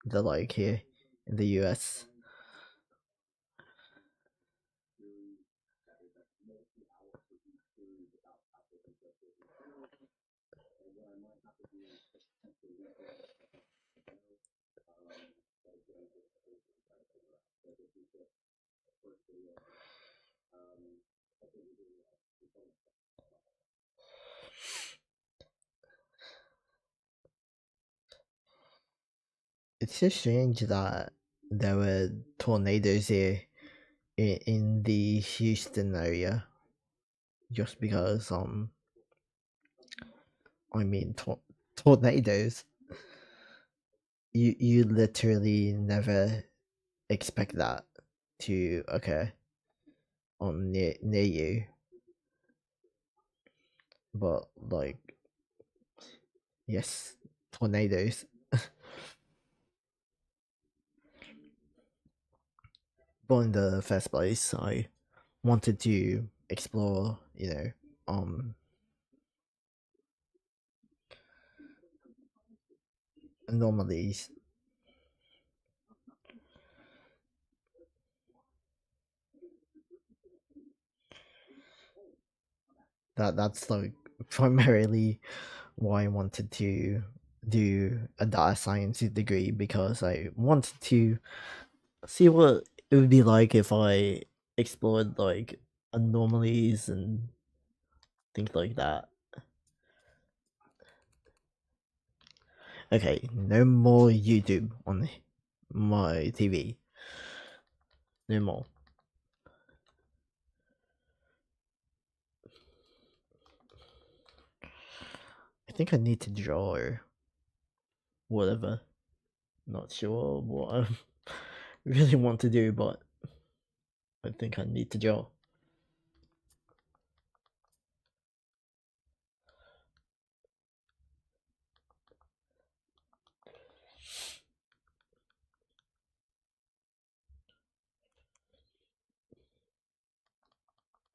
the like here in the US. It's just strange that there were tornadoes here in the Houston area, just because I mean tornadoes. You literally never expect that to occur on near you, but like, yes, tornadoes. But in the first place, I wanted to explore, anomalies. That's like primarily why I wanted to do a data science degree because I wanted to see what it would be like if I explored like anomalies and things like that. Okay, no more YouTube on my TV. No more. I think I need to draw or whatever. Not sure what I really want to do, but I think I need to draw.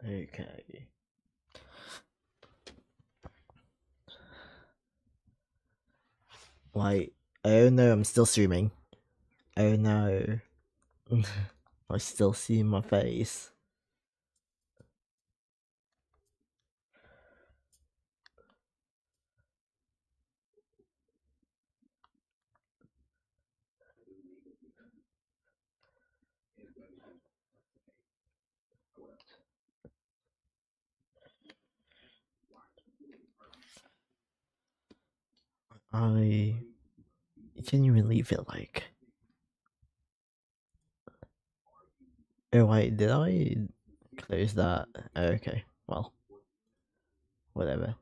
Okay. Wait. Oh no, I'm still streaming. Oh no. I still see my face. I genuinely feel like. Oh wait, did I close that? Oh, okay, well, whatever.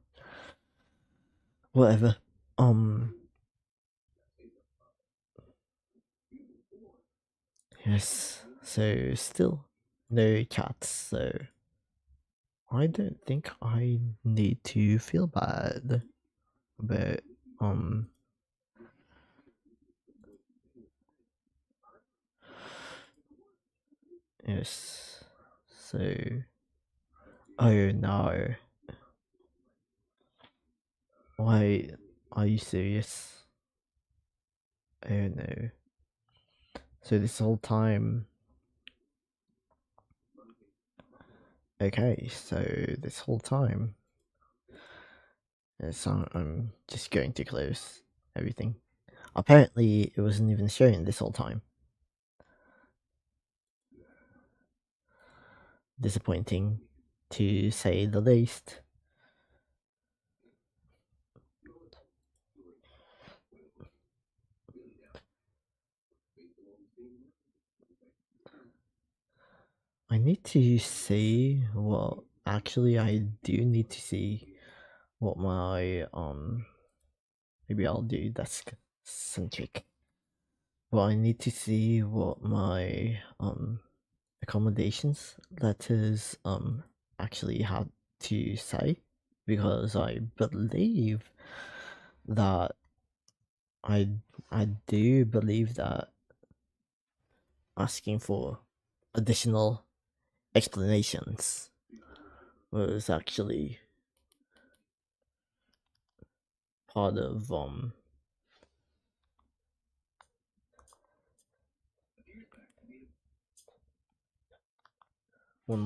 Whatever. Um, yes, so still no cats, so I don't think I need to feel bad about, um, yes, so, oh no, why, are you serious? Oh no. So this whole time, okay, so this whole time, yes, I'm just going to close everything. Apparently, it wasn't even showing this whole time. Disappointing, to say the least. I need to see what. Actually, I do need to see what my maybe I'll do desk centric. Well, I need to see what my accommodations letters actually had to say, because I believe that I I do believe that asking for additional explanations was actually part of one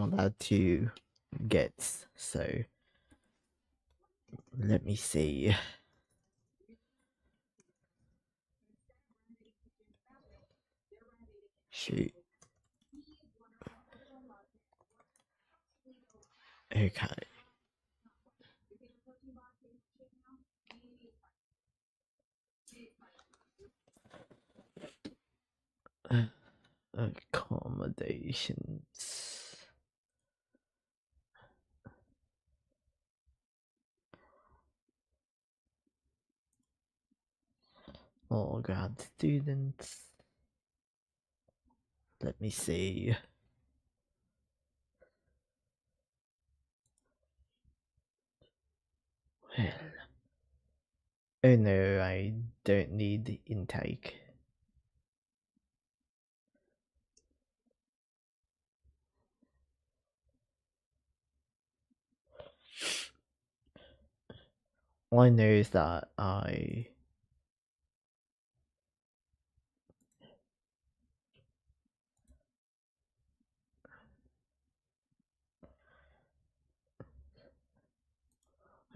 allowed to get. So let me see. Shoot. Okay. Accommodations. Oh god, students. Let me see. Well, oh no, I don't need intake. All I know is that I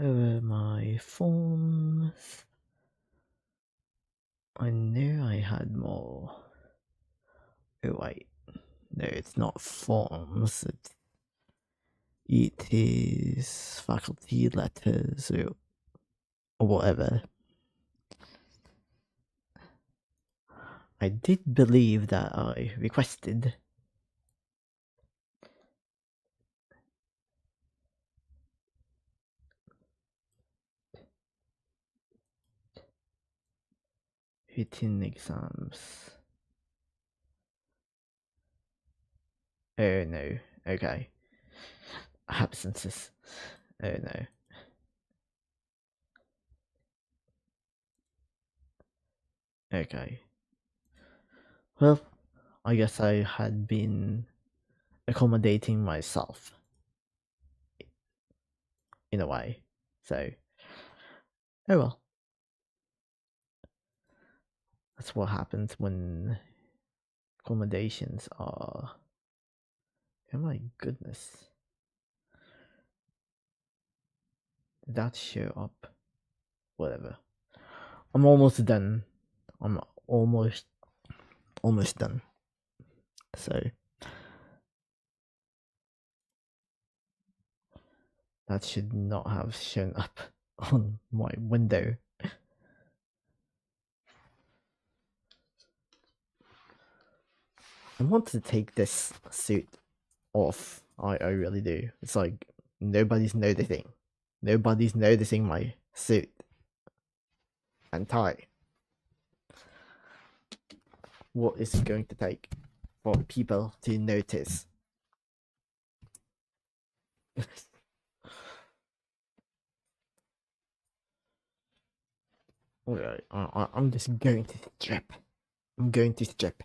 over my forms. I knew I had more. Oh wait, no, it's not forms. It is faculty letters or whatever. I did believe that I requested. Written exams. Oh no. Okay. Absences. Oh no. Okay. Well, I guess I had been accommodating myself in a way. So, oh well. That's what happens when accommodations are. Oh my goodness. Did that show up? Whatever. I'm almost done. I'm almost done. So that should not have shown up on my window. I want to take this suit off. I really do. It's like nobody's noticing. Nobody's noticing my suit and tie. What is it going to take for people to notice? Alright, I'm just going to strip. I'm going to strip.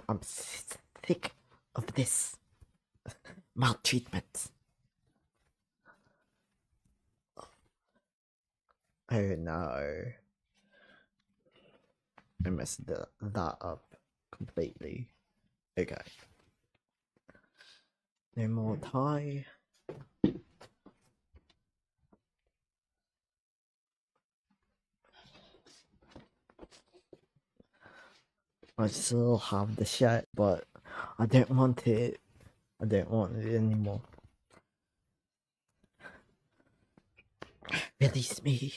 I'm sick of this maltreatment. Oh no. I messed that up completely. Okay. No more tie. I still have the shirt, but I don't want it. I don't want it anymore. Release me.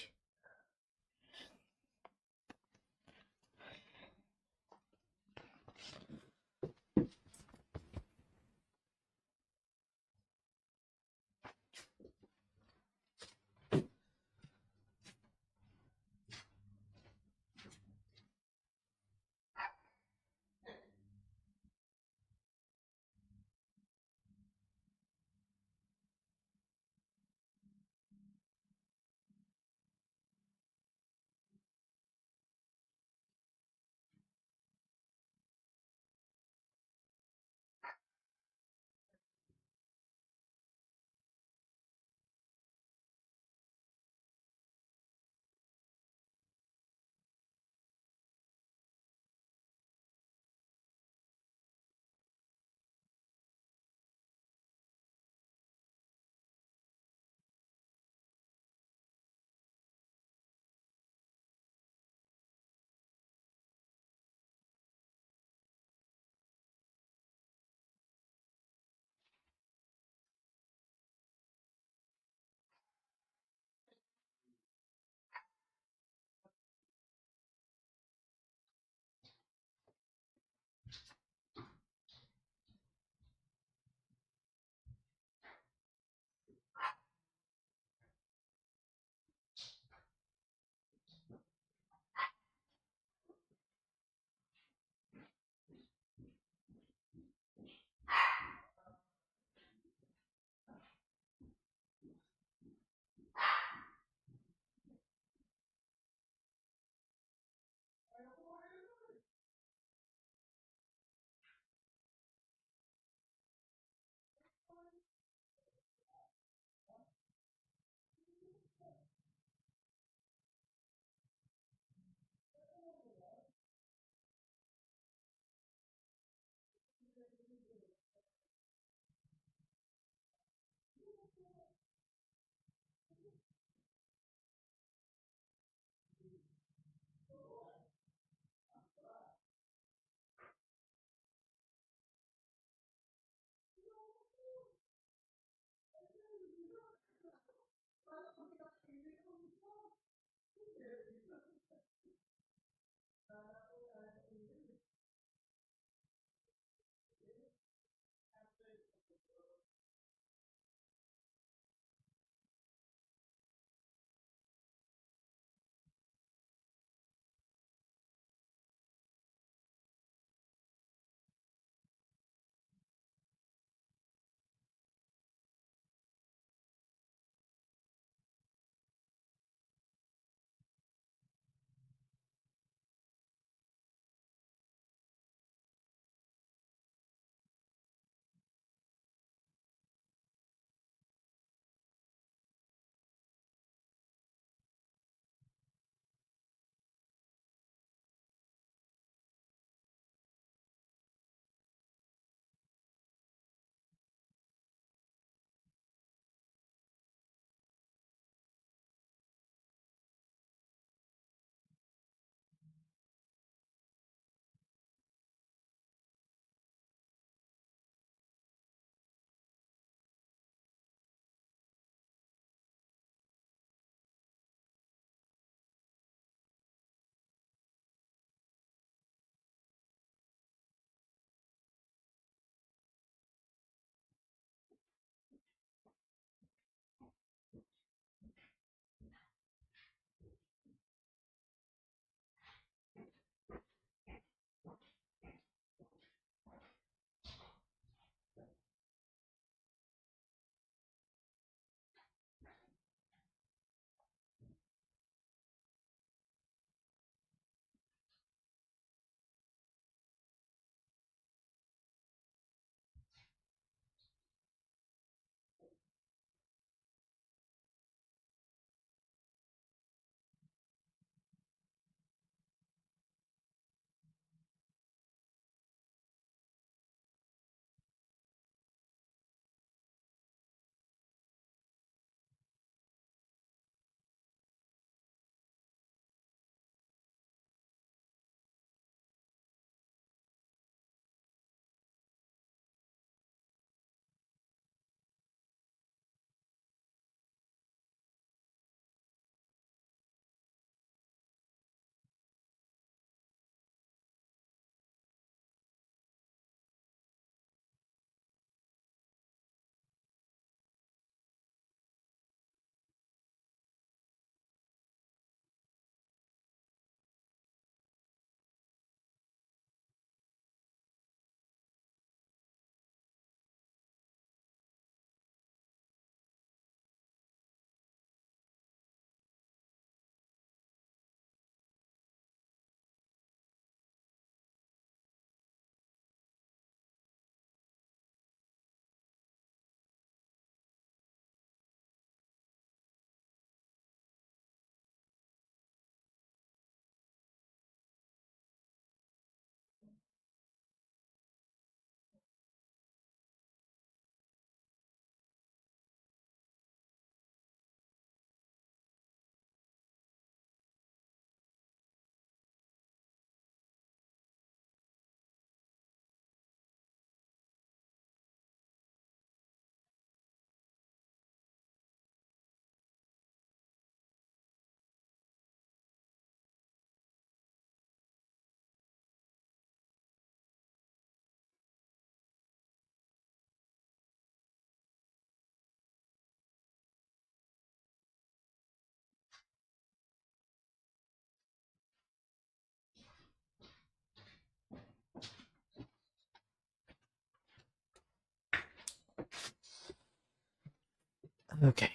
Okay.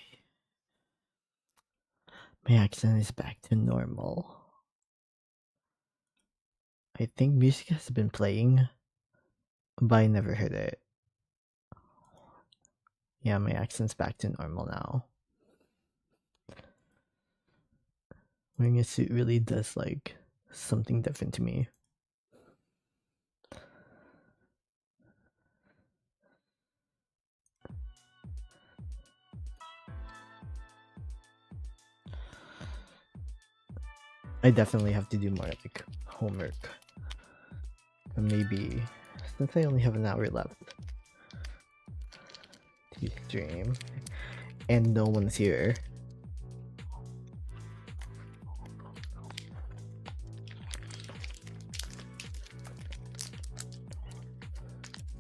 My accent is back to normal. I think music has been playing, but I never heard it. Yeah, my accent's back to normal now. Wearing a suit really does like something different to me. I definitely have to do more like homework. But maybe since I only have an hour left to stream and no one's here.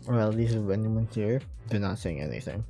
Or at least if anyone's here, they're not saying anything.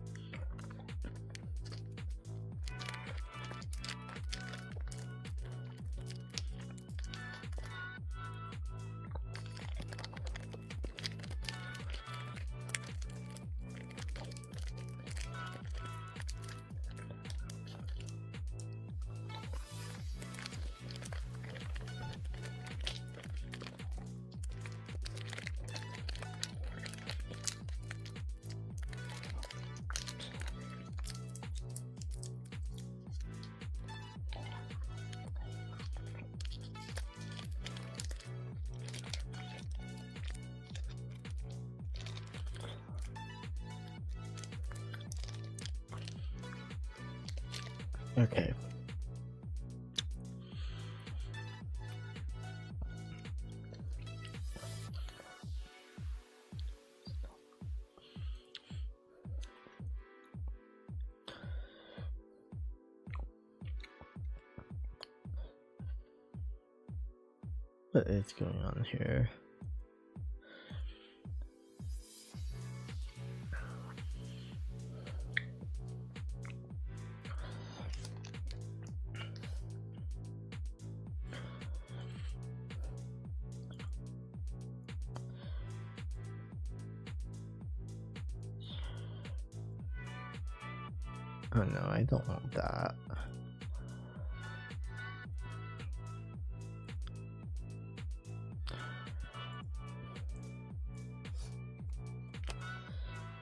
Okay. What is going on here? Oh no, I don't want that.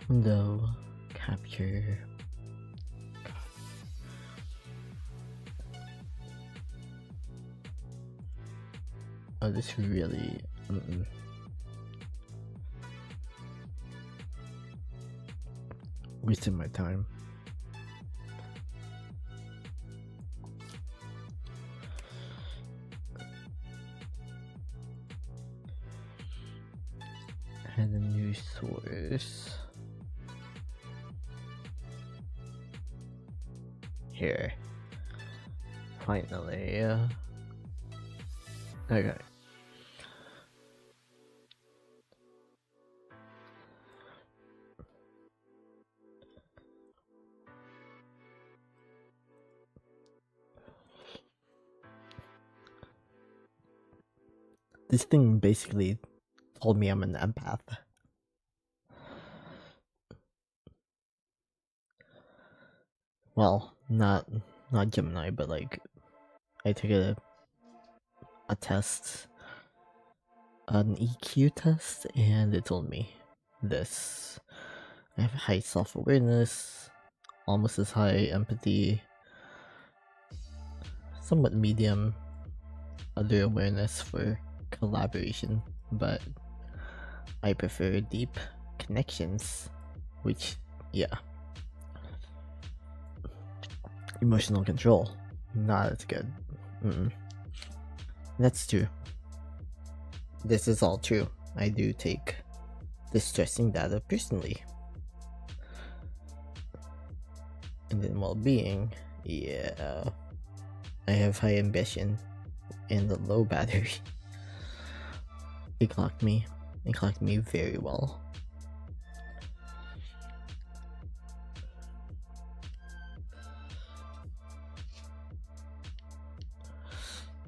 Window capture. Oh, this really. Wasting my time. And a new source. Here. Finally. Okay. This thing basically told me I'm an empath. Well, not Gemini, but like I took a test, an EQ test, and it told me this. I have high self-awareness, almost as high empathy, somewhat medium other awareness for collaboration, but I prefer deep connections, which, yeah. Emotional control, not as good. That's true. This is all true. I do take distressing data personally. And then well-being, yeah. I have high ambition and a low battery. It clocked me very well.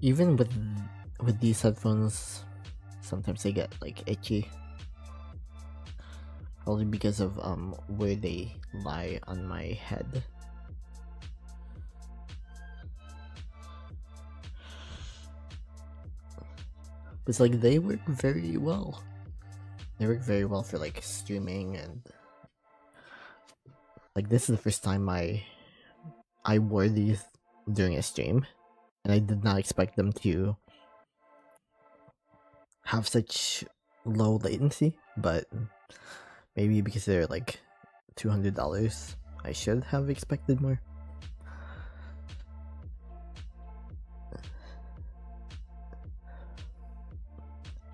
Even with these headphones, sometimes they get like itchy. Probably because of where they lie on my head. It's like they work very well. They work very well for like streaming, and like this is the first time I wore these during a stream, and I did not expect them to have such low latency, but maybe because they're like $200, I should have expected more.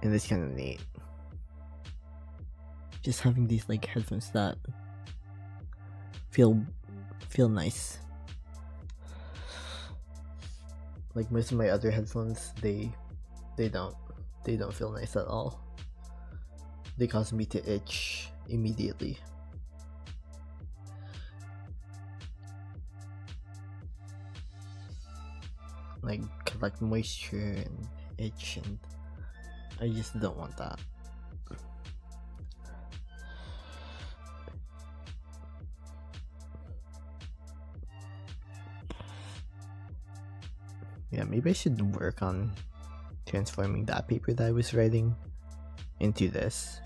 And it's kind of neat. Just having these like headphones that feel nice. Like most of my other headphones, they don't feel nice at all. They cause me to itch immediately. Like collect moisture and itch, and I just don't want that. Yeah, maybe I should work on transforming that paper that I was writing into this.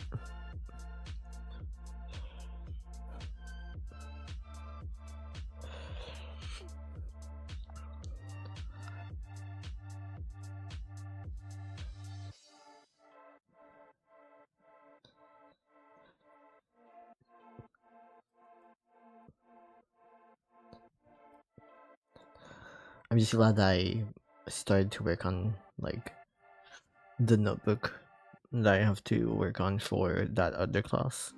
I'm just glad that I started to work on like the notebook that I have to work on for that other class.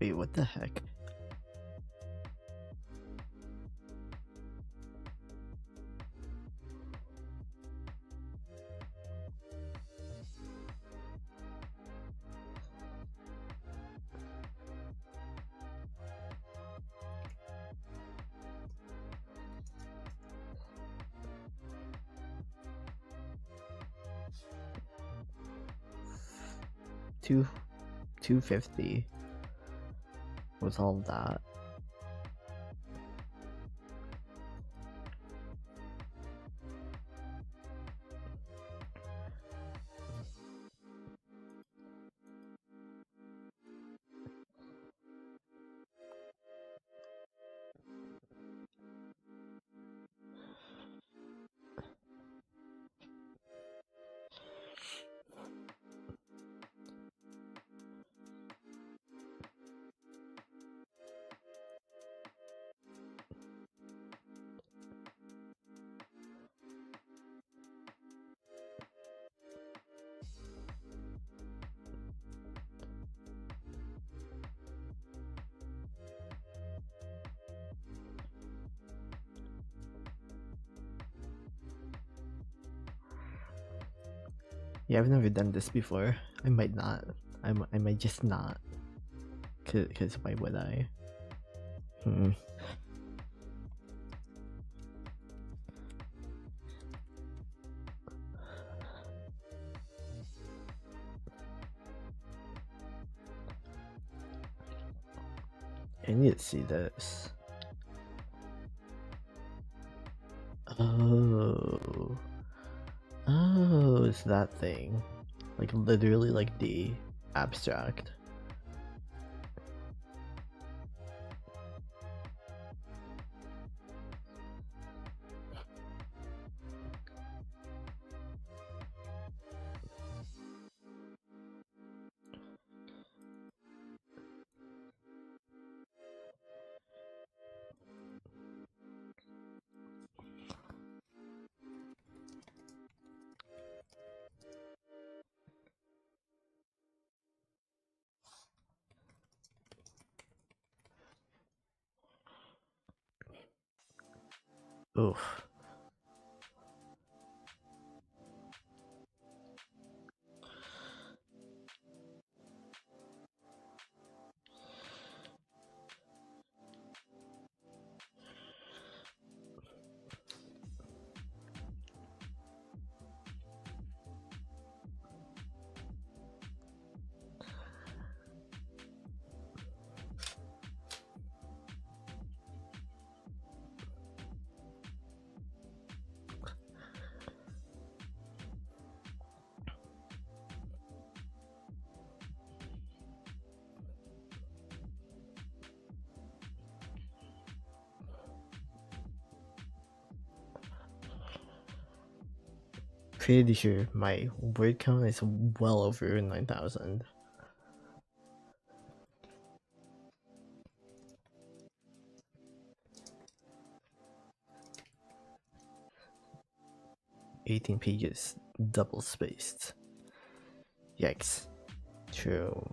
Wait, what the heck? $250 with all that. Yeah, I've never done this before. I might not. I might just not. Cause why would I? I need to see this. Oh. Oh, it's that thing. Like literally like the abstract. Oof. Pretty sure my word count is well over 9,000. "18 pages, double spaced." Yikes. True.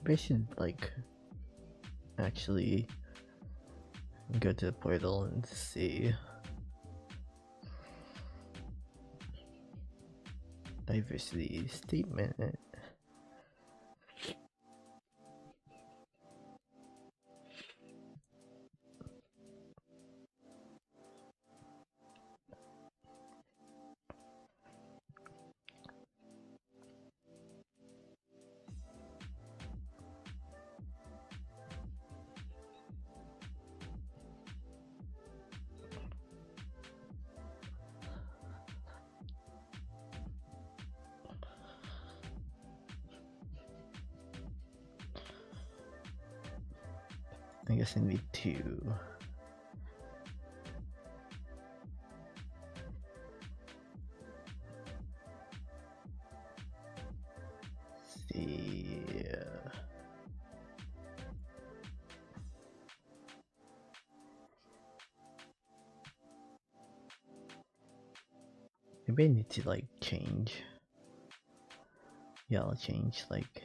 Maybe I should like actually go to the portal and see diversity statement. I guess I need to see. Maybe I need to like change. Yeah, I'll change like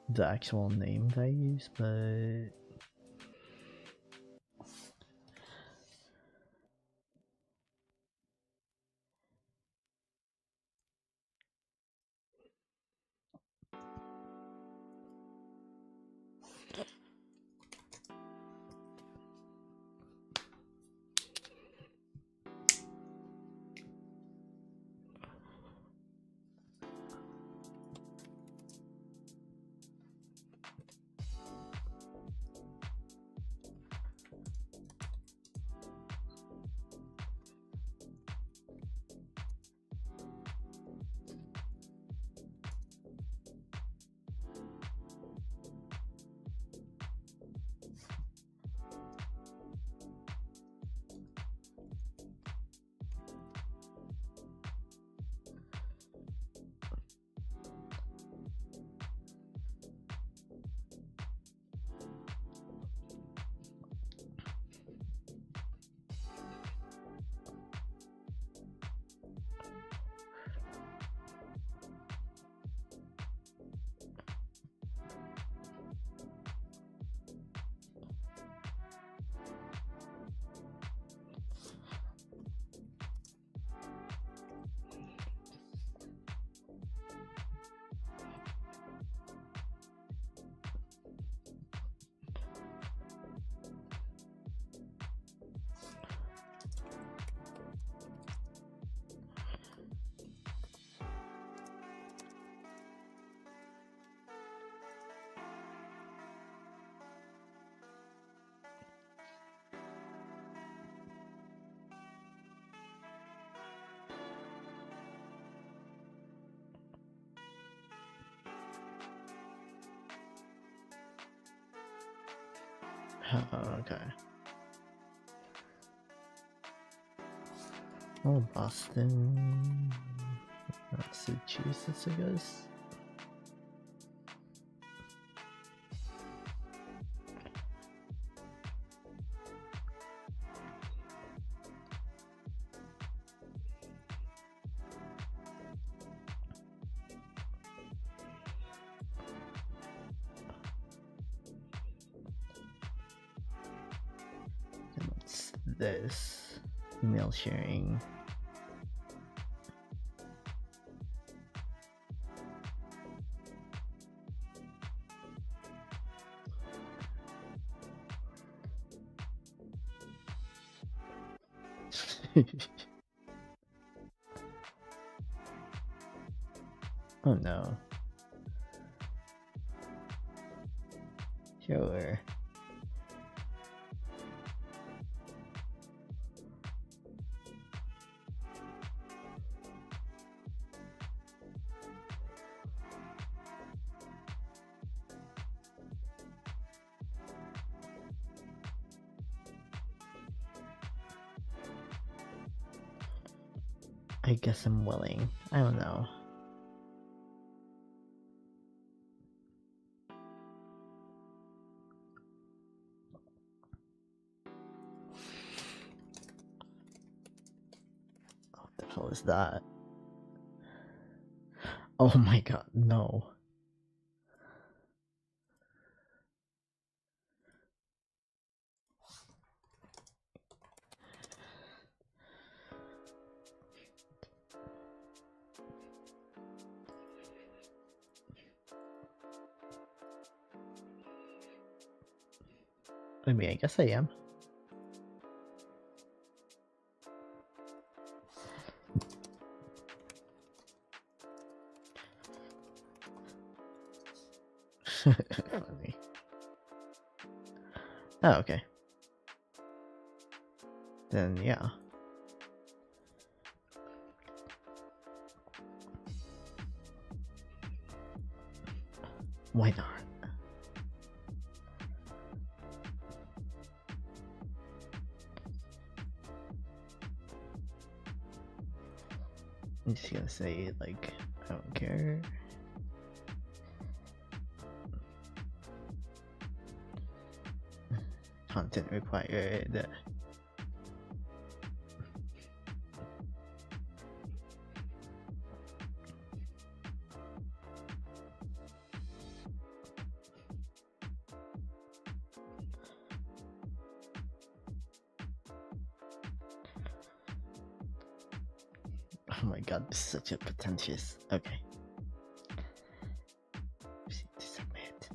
the actual name that I use, but Okay. Oh, Boston. Massachusetts, I guess. And what's this? Email sharing. Oh no. Sure. I guess I'm willing. I don't know. What the hell is that? Oh my god, no. I mean, I guess I am. Funny. Oh, okay. Then, yeah. Why not? I'm just gonna say, like, I don't care. Content required. Oh my god, this is such a pretentious. Okay. Proceed to submit.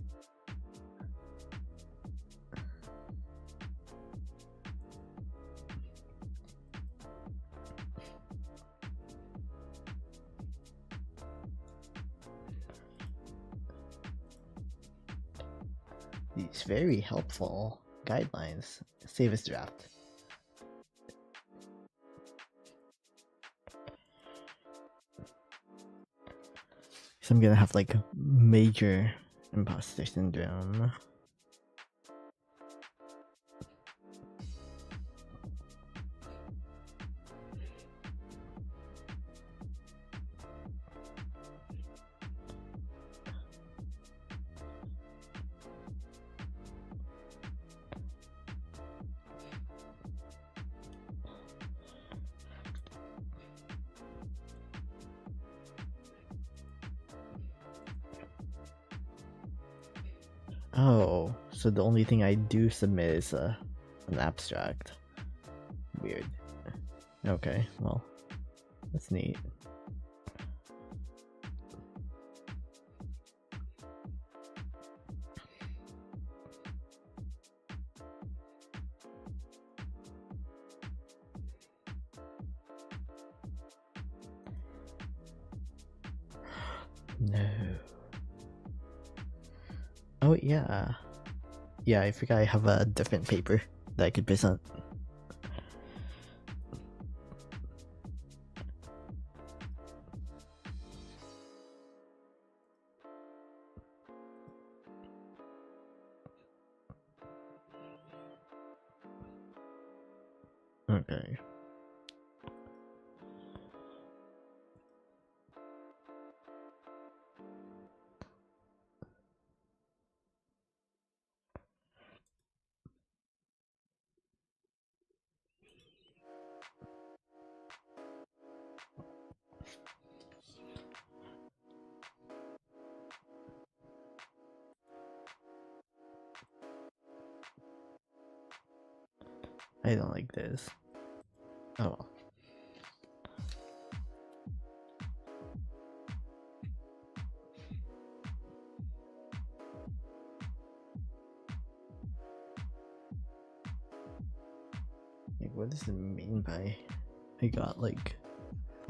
These very helpful guidelines. Save as draft. So I'm gonna have like major imposter syndrome. Oh, so the only thing I do submit is an abstract. Weird. Okay, well, that's neat. No. Oh yeah. Yeah, I forgot I have a different paper that I could present. I don't like this. Oh well. Like, what does it mean by I got like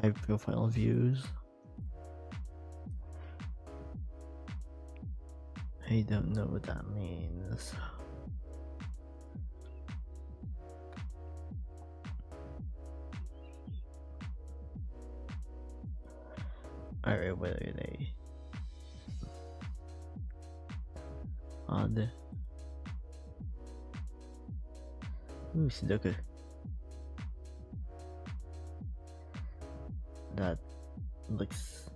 5 profile views? I don't know what that means. Alright, what are they? Odd. Ooh, Sudoku. That looks...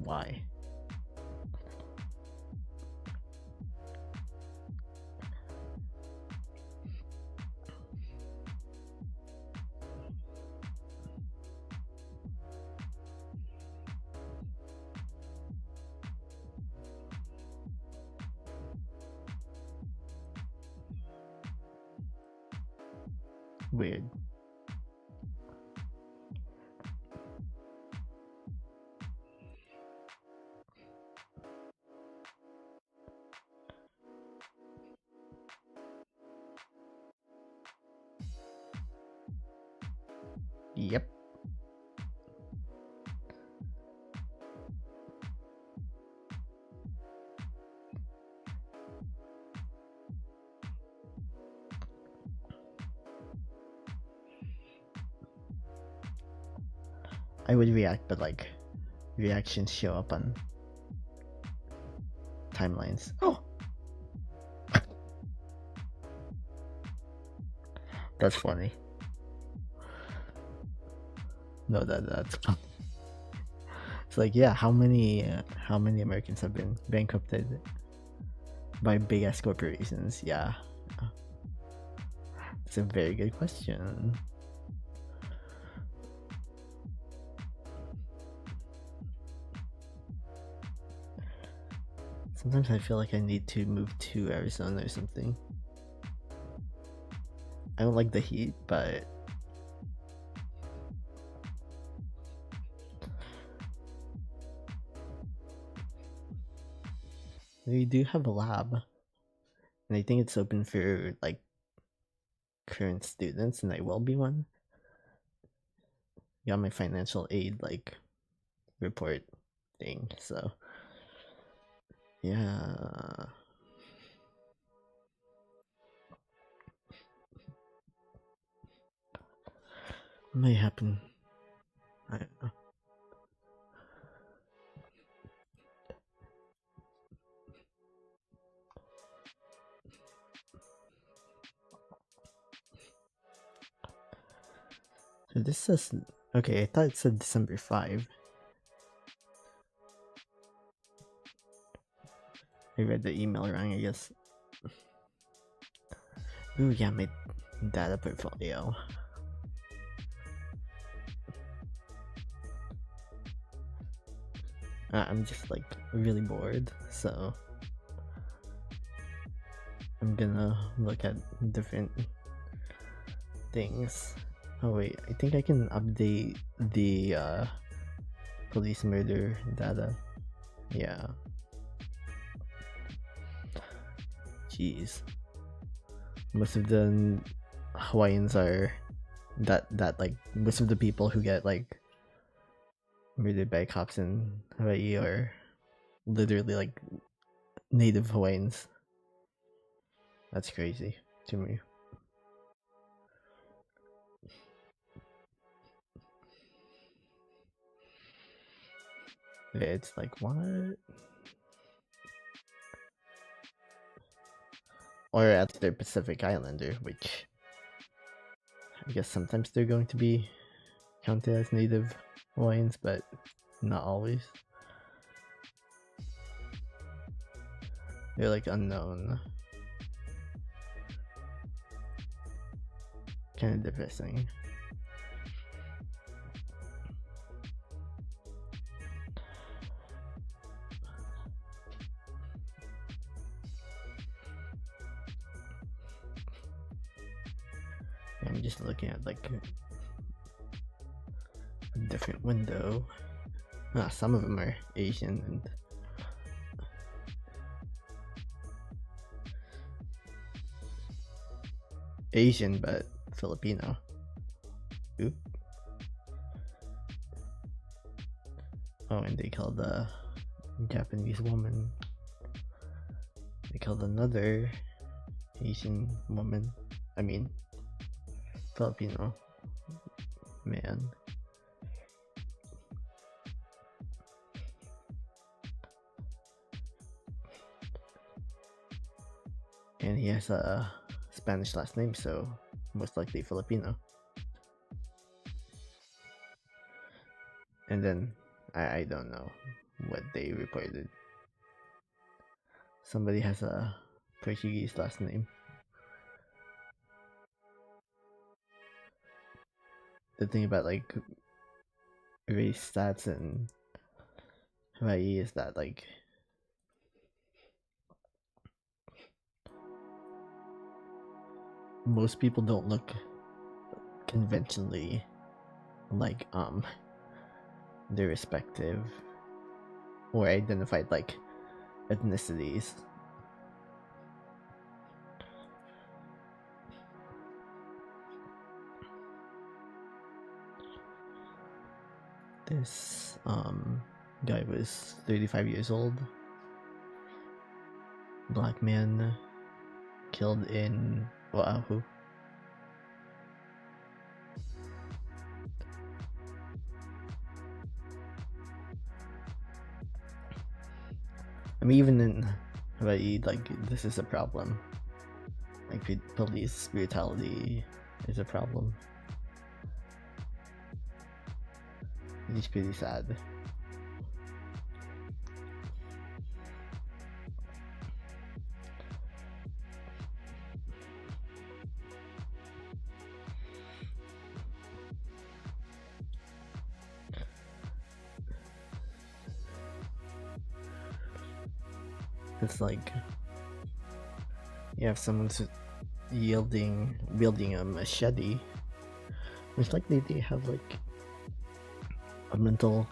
Why? Weird. Yep. I would react, but like reactions show up on timelines. Oh, that's funny. No, that's funny. It's like, yeah, how many Americans have been bankrupted by big ass corporations? Yeah, it's a very good question. Sometimes I feel like I need to move to Arizona or something. I don't like the heat, but we do have a lab, and I think it's open for like current students, and I will be one. Got my financial aid like report thing, so yeah. May happen. I don't know. So this says, okay, I thought it said December 5. I read the email wrong, I guess. Ooh, yeah, my data portfolio. I'm just like really bored, so I'm gonna look at different things. Oh wait, I think I can update the police murder data. Yeah. Jeez. Most of the Hawaiians are that like most of the people who get like murdered by cops in Hawaii are literally like native Hawaiians. That's crazy to me. It's like, what? Or at their Pacific Islander, which I guess sometimes they're going to be counted as native Hawaiians, but not always. They're like unknown. Kind of depressing. I'm just looking at like a different window. Some of them are Asian and but Filipino. Oop. Oh, and they called a Japanese woman. They killed another Asian woman. I mean, Filipino man. And he has a Spanish last name, so most likely Filipino. And then I don't know what they reported. Somebody has a Portuguese last name. The thing about like race stats in Hawaii is that like most people don't look conventionally like their respective or identified like ethnicities. This guy was 35 years old. Black man killed in Oahu. I mean, even in Hawaii, like, this is a problem. Like, police brutality is a problem. It's pretty sad. It's like you have someone wielding a machete. It's like they have like a mental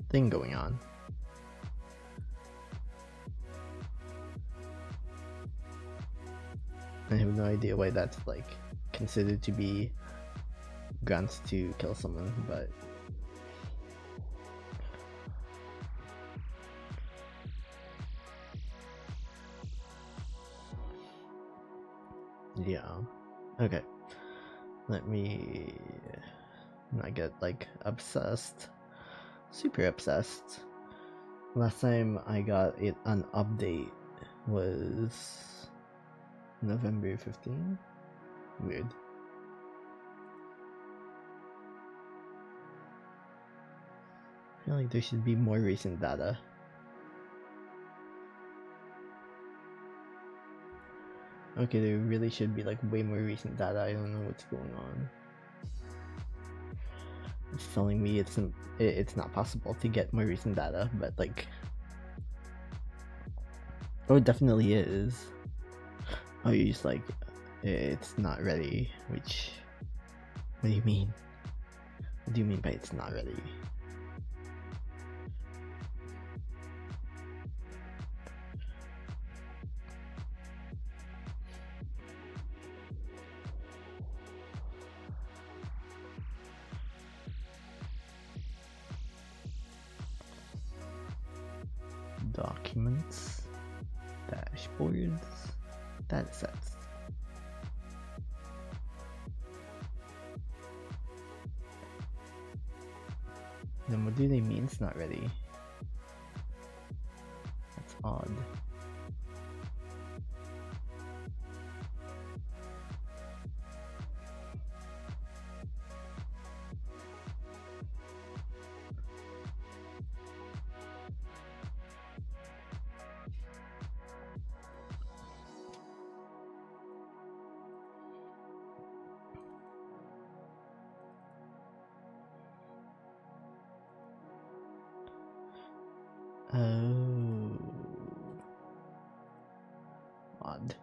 thing going on. I have no idea why that's like considered to be grounds to kill someone, but yeah. Okay. Let me not get like obsessed. Super obsessed. Last time I got it an update was November 15? Weird. I feel like there should be more recent data. Okay, there really should be like way more recent data. I don't know what's going on. It's telling me it's not possible to get more recent data, but like, oh, it definitely is. Oh, you just like, it's not ready. Which, what do you mean? What do you mean by it's not ready? Documents, dashboards, datasets. Then what do they mean it's not ready? That's odd. Oh, odd.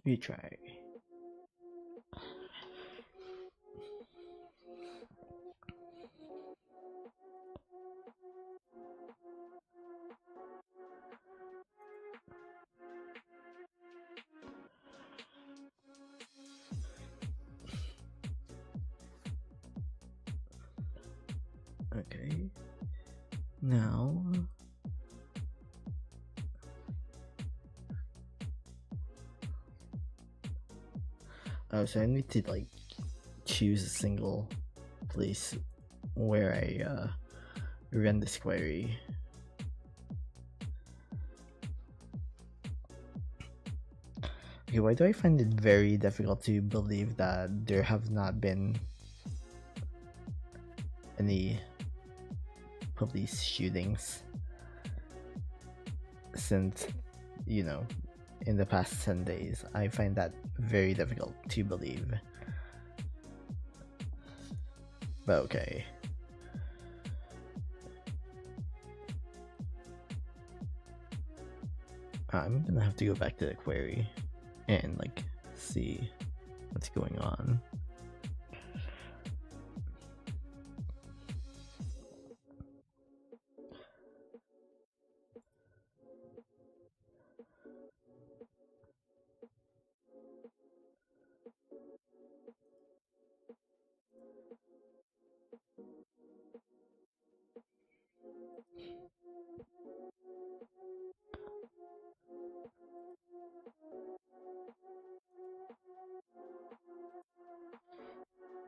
Retry. Okay. Now. Oh, so I need to like choose a single place where I run this query. Okay, why do I find it very difficult to believe that there have not been any police shootings since, you know, in the past 10 days? I find that very difficult to believe. But okay. I'm gonna have to go back to the query and like see what's going on.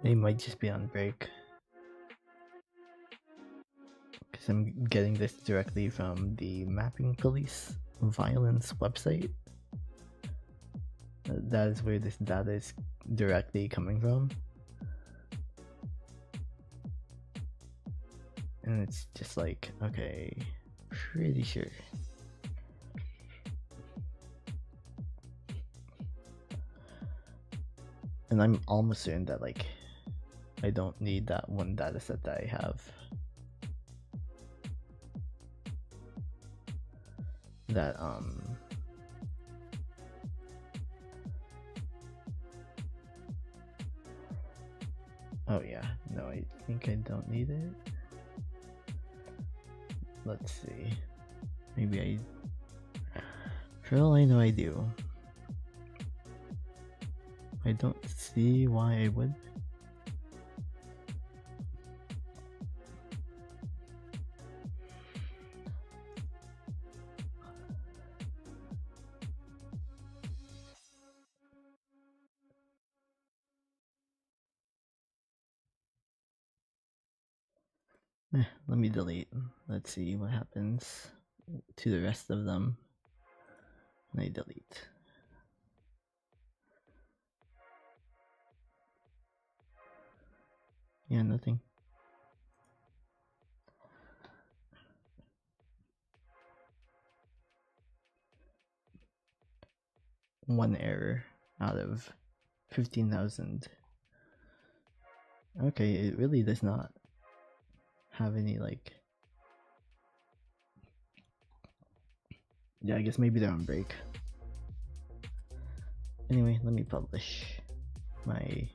They might just be on break. Because I'm getting this directly from the Mapping Police Violence website. That is where this data is directly coming from. And it's just like, okay, pretty sure. And I'm almost certain that like I don't need that one data set that I have. That oh yeah, no, I think I don't need it. Let's see. Maybe I, for all I know, I do. I don't see why I would. Let me delete. Let's see what happens to the rest of them. And I delete. Yeah, nothing. One error out of 15,000. Okay, it really does not have any like. Yeah, I guess maybe they're on break. Anyway, let me publish my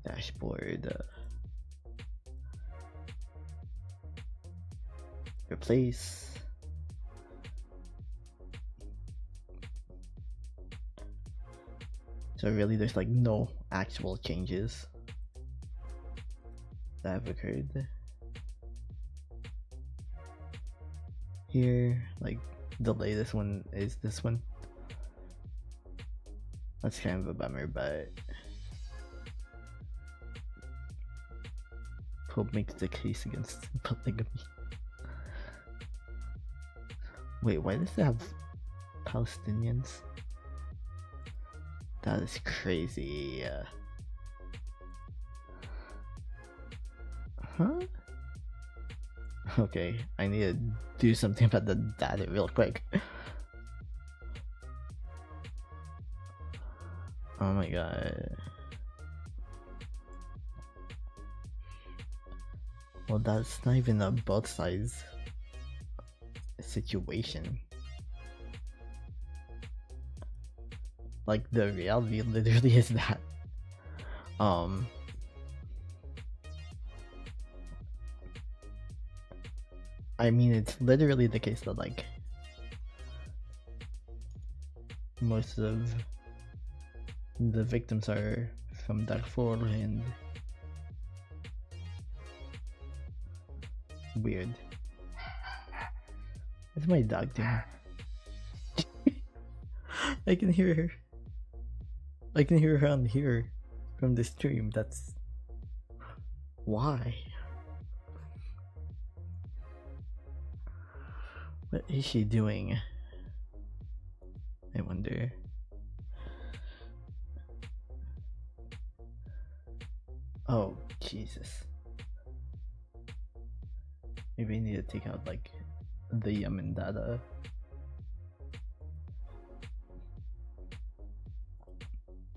dashboard. Replace. So really there's like no actual changes that have occurred. Here, like the latest one is this one. That's kind of a bummer, but Pope makes the case against polygamy. Wait, why does it have Palestinians? That is crazy. Huh? Okay, I need to do something about the data real quick. Oh my god. Well, that's not even a both sides situation. Like the reality literally is that. I mean, it's literally the case that like most of the victims are from Darfur and weird. What's my dog doing? I can hear her. I can hear her on here from the stream. That's why. What is she doing? I wonder. Oh, Jesus. Maybe I need to take out like the Yemen data.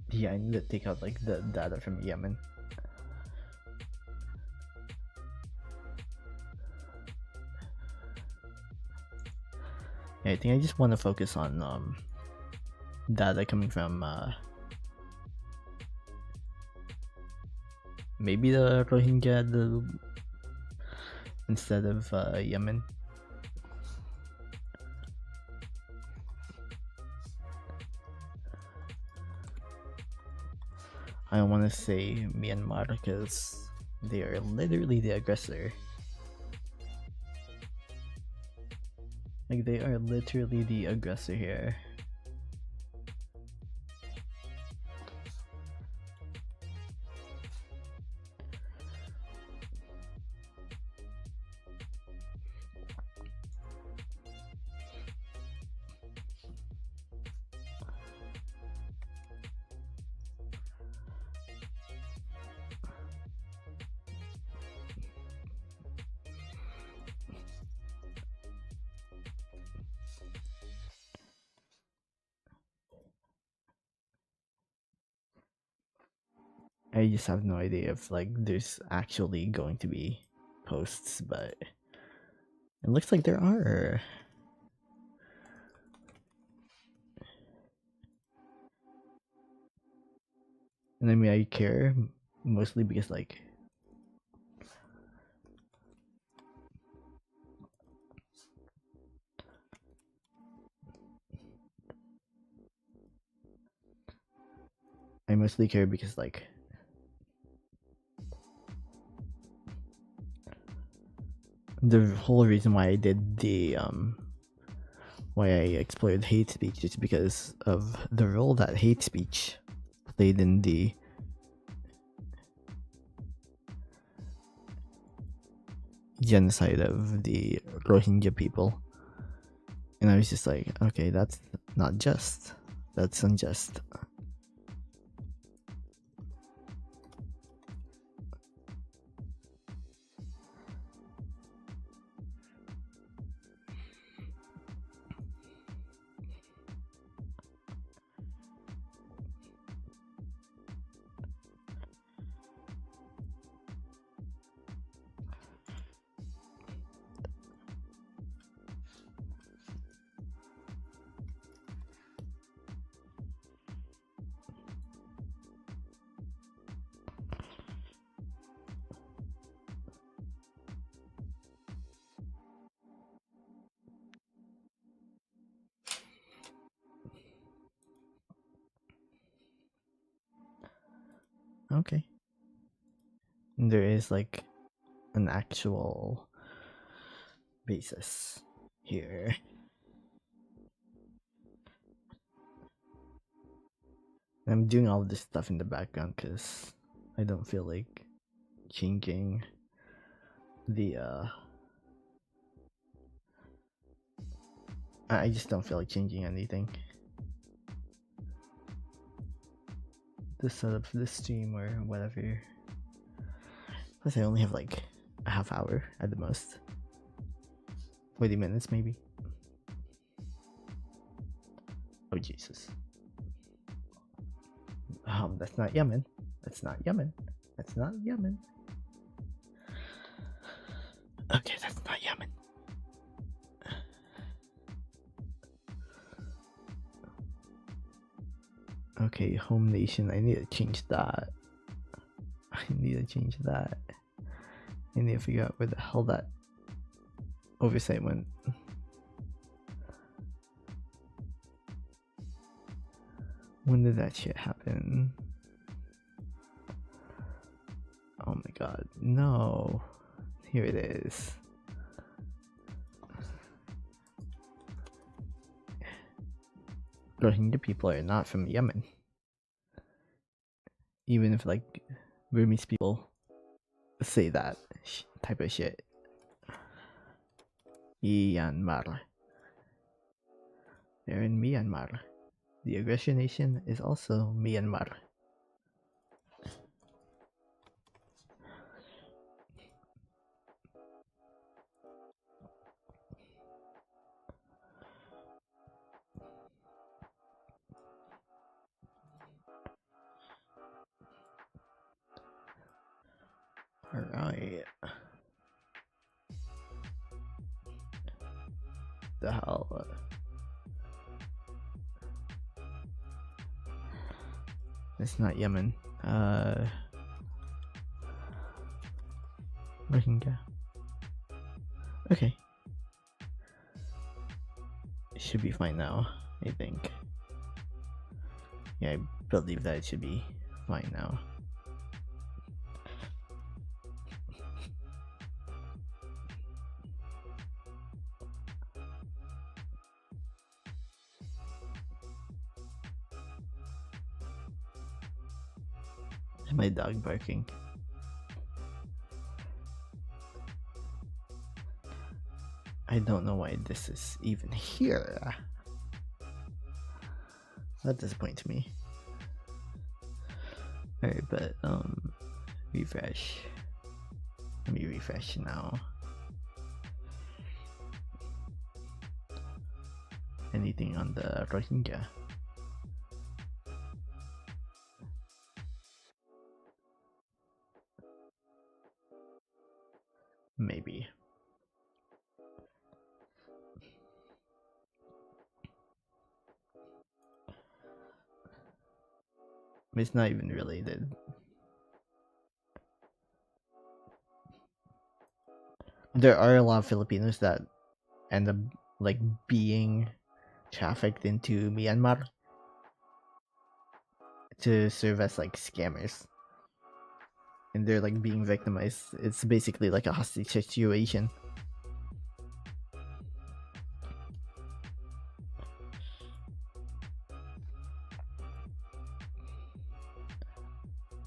Yeah, I need to take out like the data from Yemen. Yeah, I think I just want to focus on data coming from maybe the Rohingya instead of Yemen. I don't want to say Myanmar because they are literally the aggressor. Like, they are literally the aggressor here. I just have no idea if like there's actually going to be posts, but it looks like there are. And I mean, I care mostly because like I mostly care because like the whole reason why I did the why I explored hate speech is because of the role that hate speech played in the genocide of the Rohingya people. And I was just like, okay, that's not just. That's unjust. Okay. And there is like an actual basis here. I'm doing all this stuff in the background because I don't feel like changing the I just don't feel like changing anything. The setup for the stream or whatever. Plus I only have like a half hour at the most. 40 minutes maybe. Oh Jesus. That's not Yemen. That's not Yemen. That's not Yemen. Okay, that's not Yemen. Okay, home nation. I need to change that. I need to figure out where the hell that oversight went. When did that shit happen? Oh my god, no. Here it is. Rohingya people are not from Yemen. Even if like Burmese people say that type of shit. Myanmar. They're in Myanmar. The aggression nation is also Myanmar. Alright. The hell? It's not Yemen. Rohingya. Okay. It should be fine now, I think. Yeah, I believe that it should be fine now. My dog barking. I don't know why this is even here. That disappoints me. Alright, but refresh. Let me refresh now. Anything on the Rohingya? Maybe. It's not even related. There are a lot of Filipinos that end up like being trafficked into Myanmar to serve as like scammers, and they're like being victimized. It's basically like a hostage situation.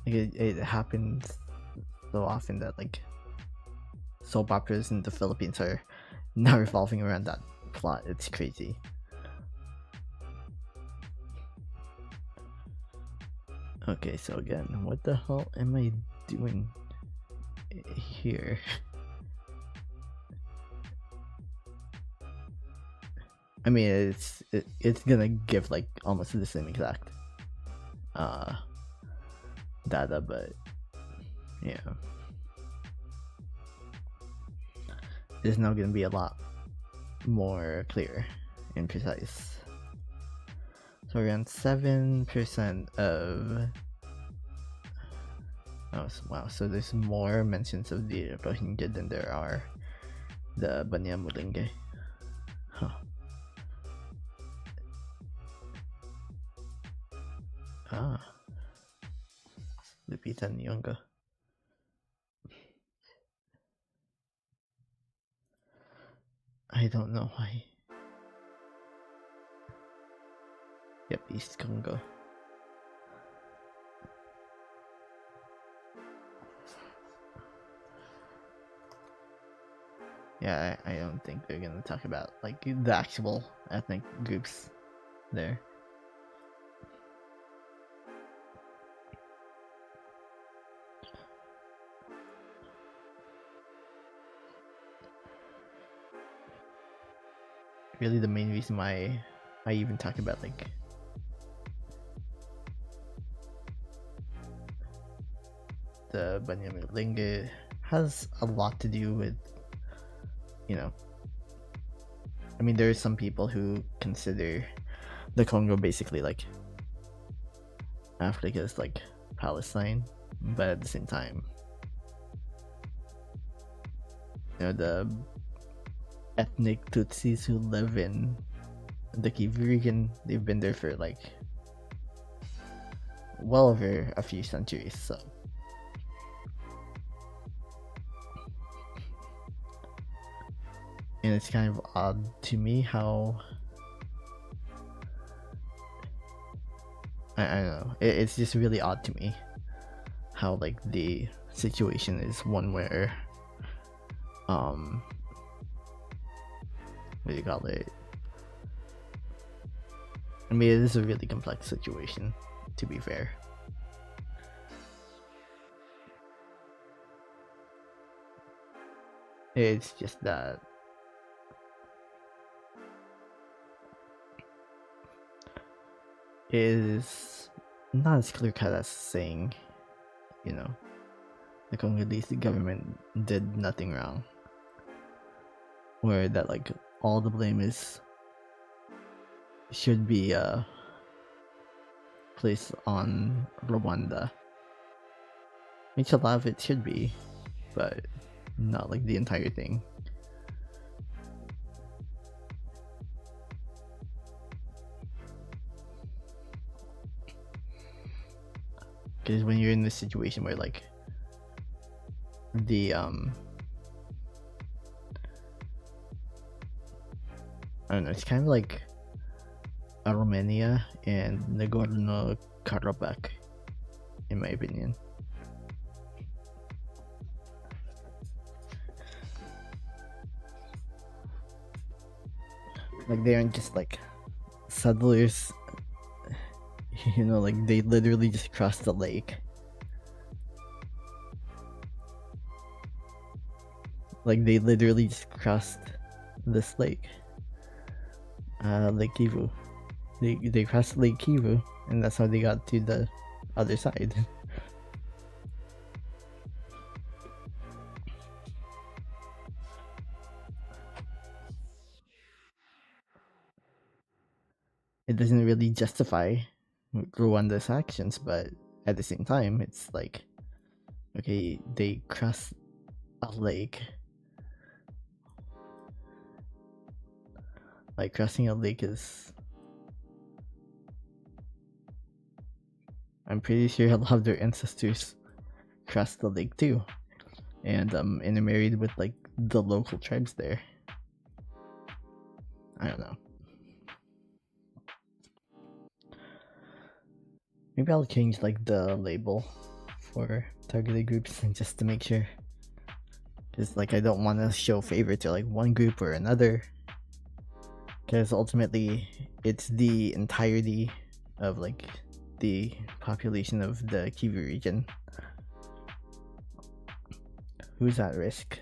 Like it happens so often that like soap operas in the Philippines are now revolving around that plot. It's crazy. Okay, so again, what the hell am I doing here? I mean, it's gonna give like almost the same exact data, but yeah, it's now gonna be a lot more clear and precise. So around 7% of wow, so there's more mentions of the Rohingya than there are the Banyamulinge. Huh. Ah. Lupita Nyong'o. I don't know why. Yep, East Congo. Yeah, I don't think they're gonna talk about like the actual ethnic groups there. Really, the main reason why I even talk about like the Banyamulinge has a lot to do with, you know, I mean, there are some people who consider the Congo basically like Africa is like Palestine, but at the same time, the ethnic Tutsis who live in the Kivu region, they've been there for like well over a few centuries, so and it's kind of odd to me how I don't know, it's just really odd to me how like the situation is one where what do you call it, I mean, it is a really complex situation, to be fair. It's just that it is not as clear cut as saying, the Congolese government did nothing wrong, or that like all the blame should be placed on Rwanda, which a lot of it should be, but not like the entire thing. Because when you're in this situation where like the I don't know, it's kind of like Armenia and Nagorno-Karabakh, in my opinion. Like they aren't just like settlers, like they literally just crossed the lake. Like they literally just crossed this lake, Lake Kivu. They crossed Lake Kivu, and that's how they got to the other side. It doesn't really justify Rwanda's actions, but at the same time, it's like, okay, they crossed a lake. Like crossing a lake is, I'm pretty sure a lot of their ancestors crossed the lake too, and intermarried with like the local tribes there. I don't know. Maybe I'll change like the label for targeted groups, and just to make sure, because like I don't want to show favor to like one group or another, because ultimately it's the entirety of like the population of the Kivu region who's at risk.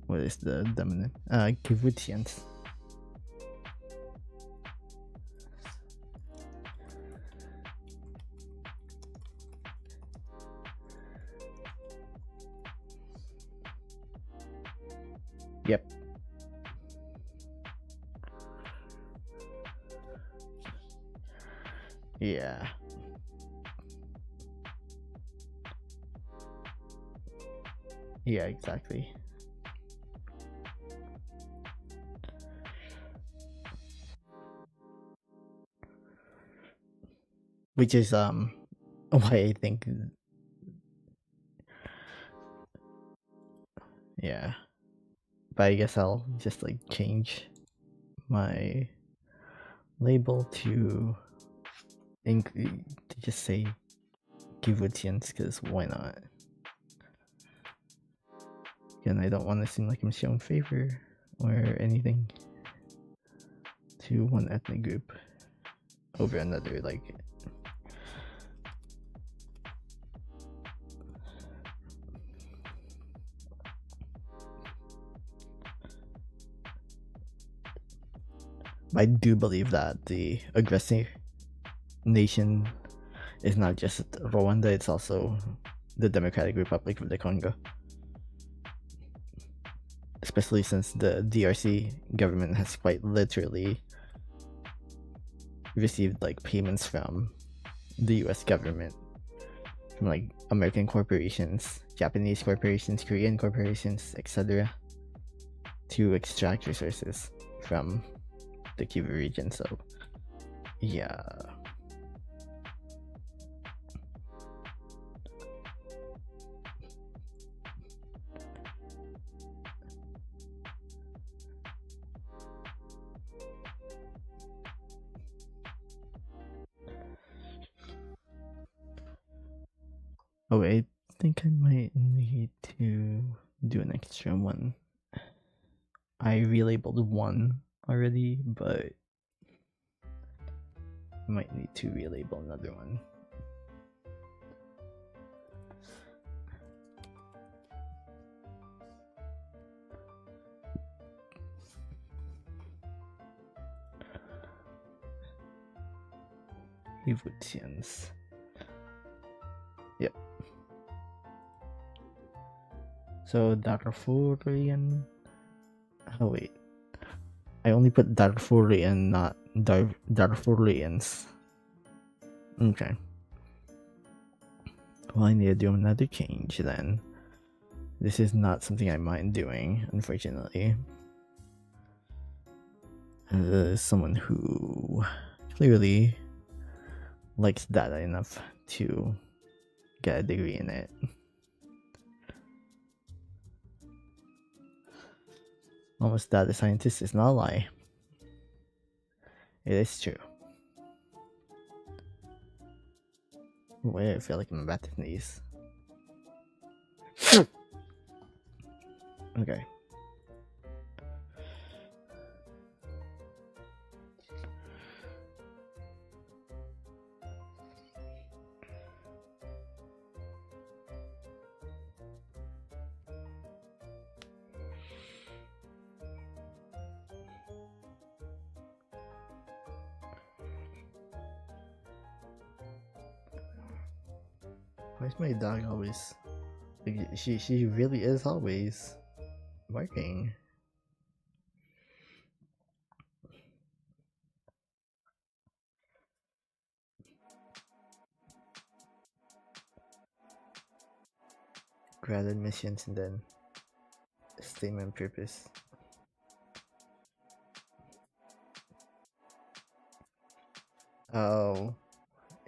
What is the dominant? Kivutians. Yep. Yeah. Yeah, exactly. Which is why I think, yeah. But I guess I'll just like change my label to just say Kivutians, because why not? Again, I don't want to seem like I'm showing favor or anything to one ethnic group over another. Like, I do believe that the aggressor nation is not just Rwanda, it's also the Democratic Republic of the Congo. especially since the DRC government has quite literally received like payments from the US government, from like American corporations, Japanese corporations, Korean corporations, etc., to extract resources from the Kivu region. So yeah. Oh, I think I might need to do an extra one. I relabeled one already, but I might need to relabel another one. Hivutians. Yep. So Darfurian. Oh wait, I only put Darfurian, not Darfurians. Okay. Well, I need to do another change then. This is not something I mind doing, unfortunately. As someone who clearly likes data enough to get a degree in it. Almost data scientist is not a lie. It is true. Wait, I feel like I'm about to sneeze. Okay. Why is my dog always... Like, she really is always barking. Grad admissions and then statement purpose. Oh,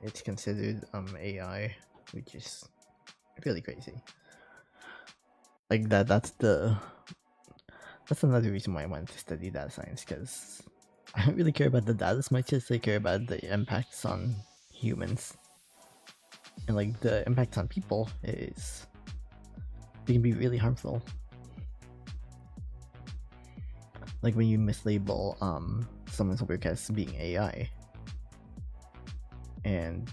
it's considered AI, which is really crazy. Like that's another reason why I wanted to study data science, because I don't really care about the data as much as I care about the impacts on humans. And like the impacts on people is, they can be really harmful. Like when you mislabel someone's work as being AI, and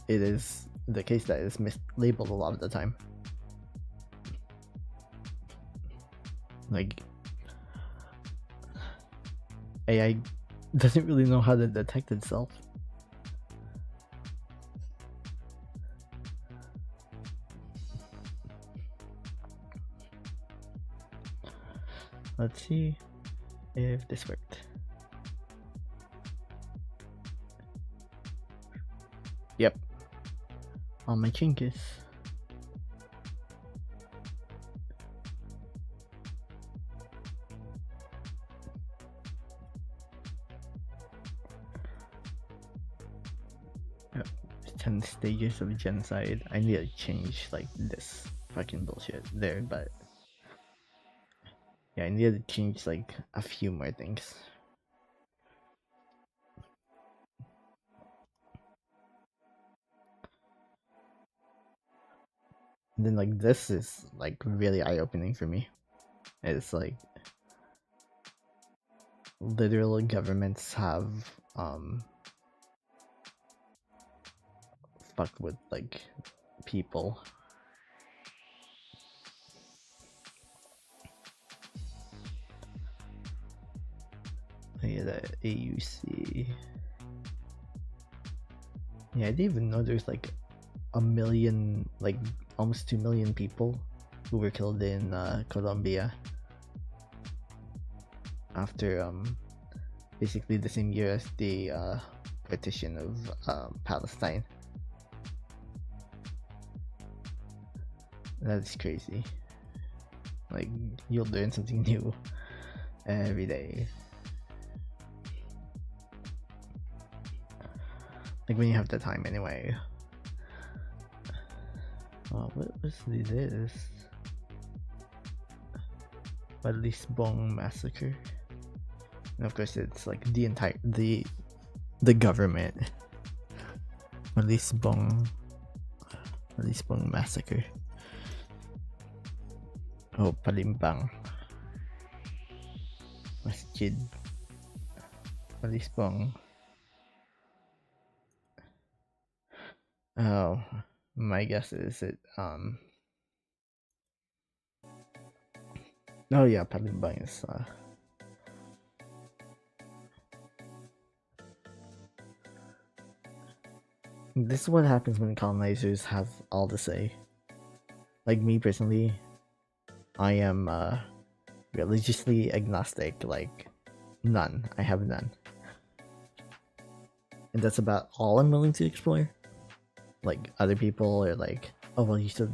it is the case that it's mislabeled a lot of the time. Like AI doesn't really know how to detect itself. Let's see if this worked. Yep. On my changes. Yep. 10 stages of genocide. I need to change like this fucking bullshit there, but yeah, I need to change like a few more things. And then like this is like really eye-opening for me. It's like literal governments have fucked with like people. Yeah, the AUC. Yeah, I didn't even know there's like a million, like almost 2 million people who were killed in Colombia after basically the same year as the partition of Palestine. That's crazy. Like, you'll learn something new every day. Like, when you have the time anyway. Oh, what was this? Lisbon massacre. And of course it's like the government. Lisbon massacre. Oh, Palimbang Masjid. Lisbon. Oh, my guess is it oh yeah, Palimbang is this is what happens when colonizers have all to say. Like me personally, I am religiously agnostic, like none. I have none. And that's about all I'm willing to explore. Like other people are like, oh well, you should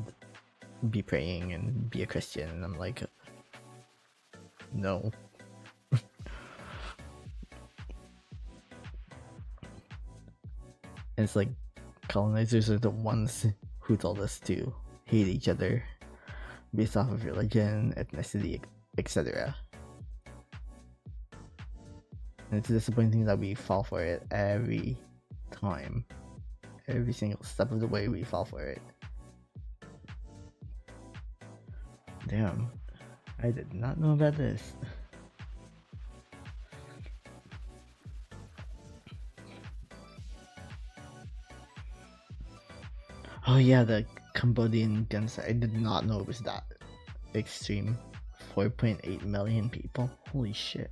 be praying and be a Christian, and I'm like, no. And it's like colonizers are the ones who told us to hate each other based off of religion, ethnicity, etc. And it's disappointing that we fall for it every time. Every single step of the way we fall for it. Damn, I did not know about this. Oh yeah, the Cambodian genocide. I did not know it was that extreme. 4.8 million people. Holy shit.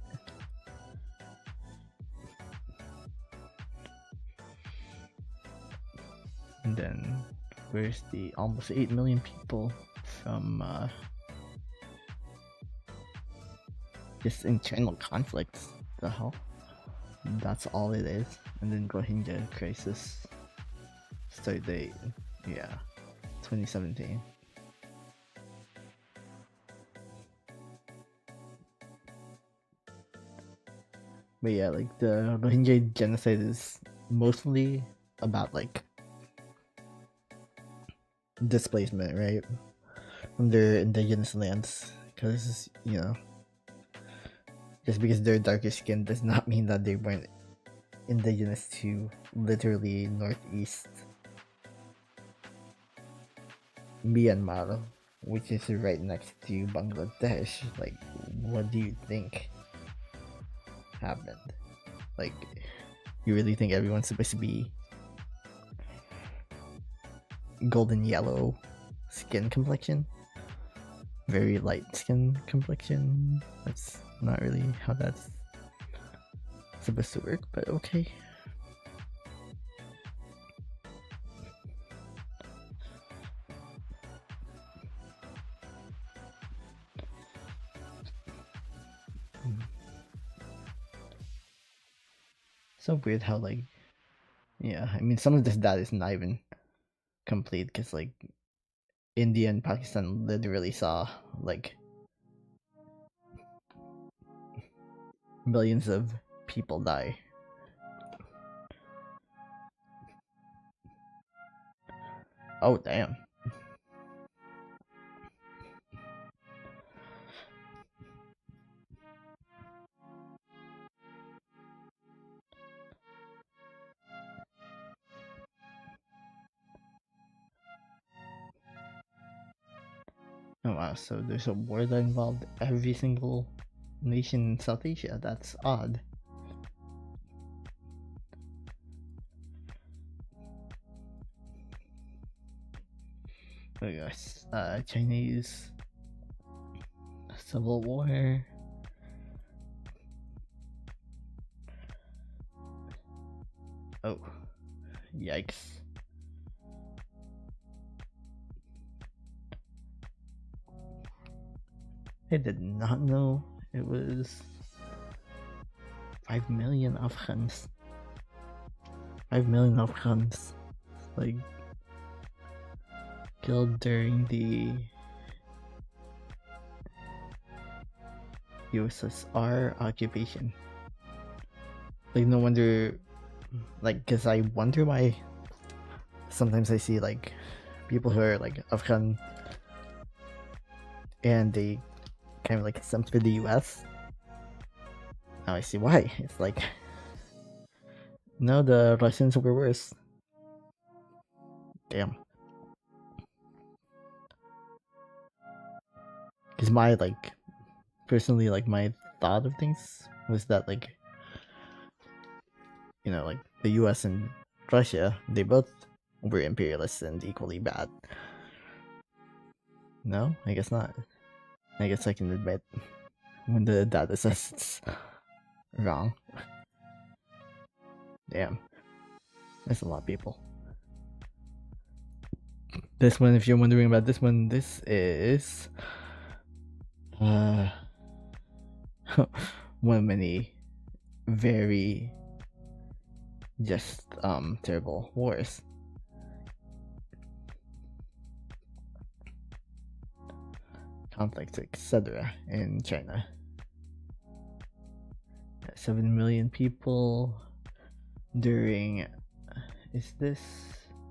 And then where's the almost 8 million people from just internal conflicts? The hell? That's all it is. And then Rohingya crisis. Start date, yeah, 2017. But yeah, like the Rohingya genocide is mostly about like displacement, right? From their indigenous lands. Because, you know, just because they're darker skinned does not mean that they weren't indigenous to literally northeast Myanmar, which is right next to Bangladesh. Like, what do you think happened? Like, you really think everyone's supposed to be golden yellow skin complexion? Very light skin complexion? That's not really how that's supposed to work, but okay. So weird how, like, yeah, I mean, some of this data is not even complete because, like, India and Pakistan literally saw, like, millions of people die. Oh, damn. Oh wow, so there's a war that involved every single nation in South Asia. That's odd. Oh yes, Chinese Civil War. Oh, yikes. I did not know it was 5 million Afghans. 5 million Afghans, like, killed during the USSR occupation. Like, no wonder, like, cause I wonder why sometimes I see, like, people who are, like, Afghan and they kind of, like, sent to the US. Now I see why. It's like, no, the Russians were worse. Damn. Cause my, like, personally, like, my thought of things was that, like, you know, like, the US and Russia, they both were imperialists and equally bad. No? I guess not. I guess I can admit when the data says it's wrong. Damn. That's a lot of people. This one, if you're wondering about this one, this is one of many very just terrible wars. Conflicts, etc. in China. 7 million people during, is this,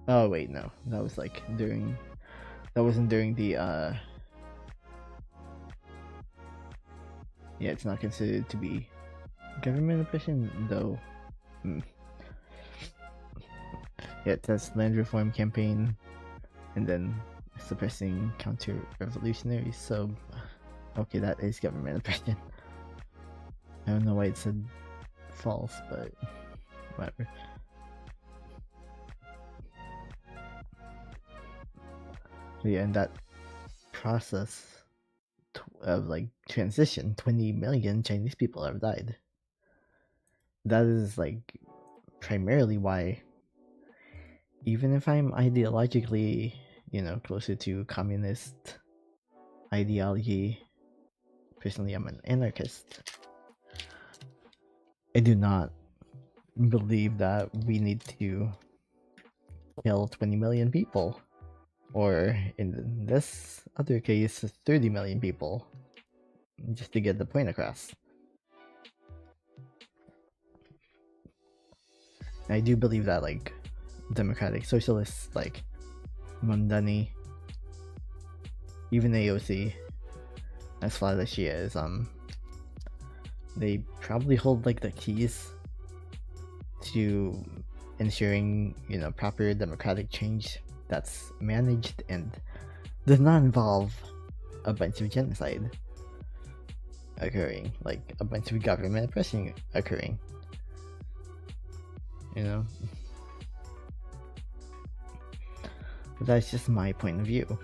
oh wait, no, that was like during, that wasn't during the yeah, it's not considered to be government oppression though. Yeah, it says land reform campaign and then suppressing counter-revolutionaries, so okay, that is government oppression. I don't know why it said false, but whatever. Yeah, and that process of like transition, 20 million Chinese people have died. That is like primarily why, even if I'm ideologically, you know, closer to communist ideology, personally I'm an anarchist, I do not believe that we need to kill 20 million people, or in this other case 30 million people, just to get the point across. I do believe that like democratic socialists like Mandani, even AOC, as flawed as she is, they probably hold like the keys to ensuring, you know, proper democratic change that's managed and does not involve a bunch of genocide occurring, like a bunch of government oppression occurring, you know. But that's just my point of view.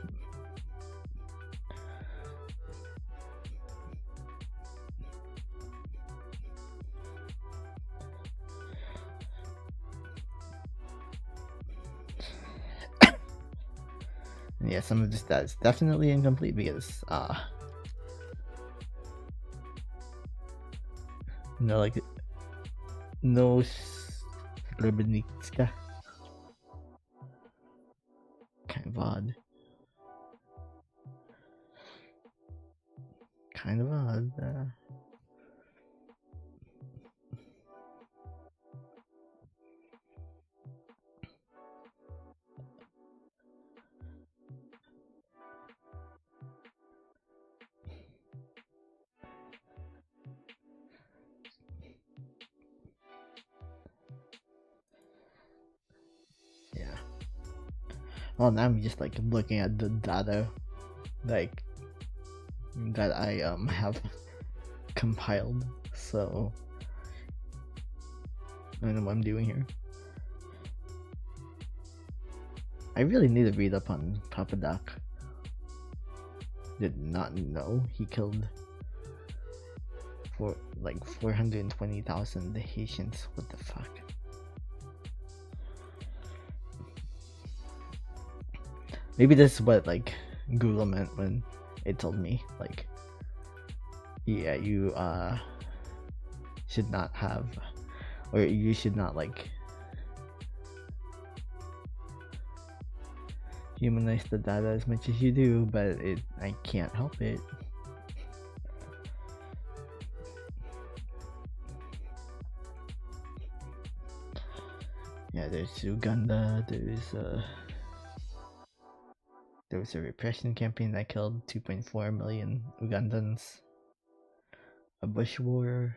And yeah, some of this data is definitely incomplete because no, like, no Srebrenica. Kind of odd. Kind of odd. Yeah. Well, now I'm just like looking at the data, like, that I have compiled, so I don't know what I'm doing here. I really need to read up on Papa Doc. Did not know he killed for like 420,000 Haitians. What the fuck? Maybe this is what like Google meant when it told me like, yeah, you should not have, or you should not like humanize the data as much as you do, but I can't help it. Yeah, there's Uganda, there was a repression campaign that killed 2.4 million Ugandans. A bush war,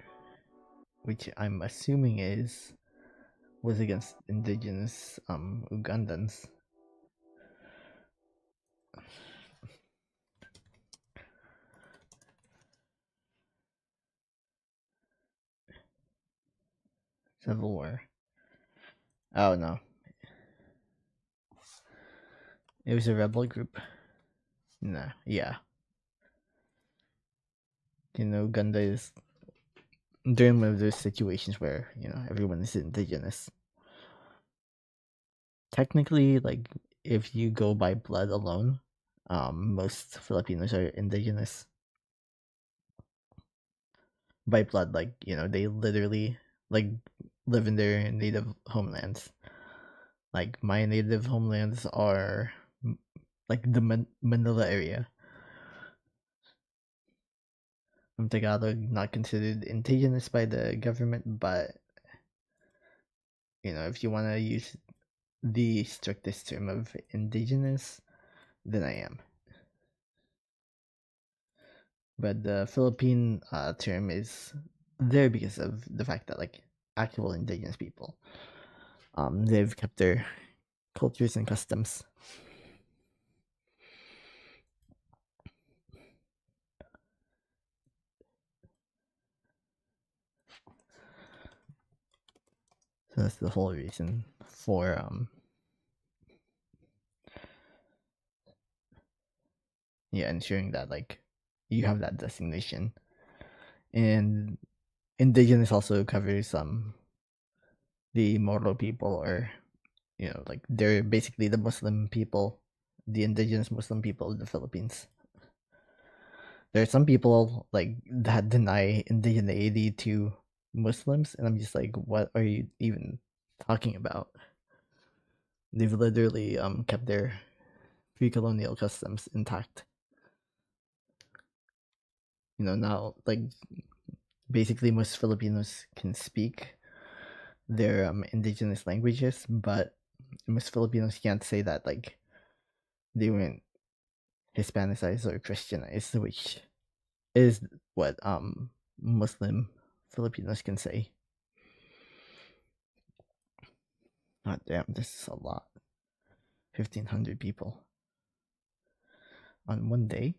which I'm assuming was against indigenous Ugandans. Civil War. Oh no, it was a rebel group. Nah, yeah. Uganda is during one of those situations where everyone is indigenous. Technically, like if you go by blood alone, most Filipinos are indigenous by blood. Like they literally like live in their native homelands. Like my native homelands are like the Manila area. Tagalog not considered indigenous by the government, but if you want to use the strictest term of indigenous, then I am. But the Philippine term is there because of the fact that like actual indigenous people, they've kept their cultures and customs. So that's the whole reason for ensuring that like you have that designation. And indigenous also covers the Moro people, or like they're basically the Muslim people, the indigenous Muslim people of the Philippines. There are some people like that deny indigeneity to Muslims, and I'm just like, what are you even talking about? They've literally kept their pre-colonial customs intact. Now like basically most Filipinos can speak their indigenous languages, but most Filipinos can't say that like they weren't Hispanicized or Christianized, which is what Muslim Filipinos can say. Oh damn, this is a lot. 1,500 people on one day.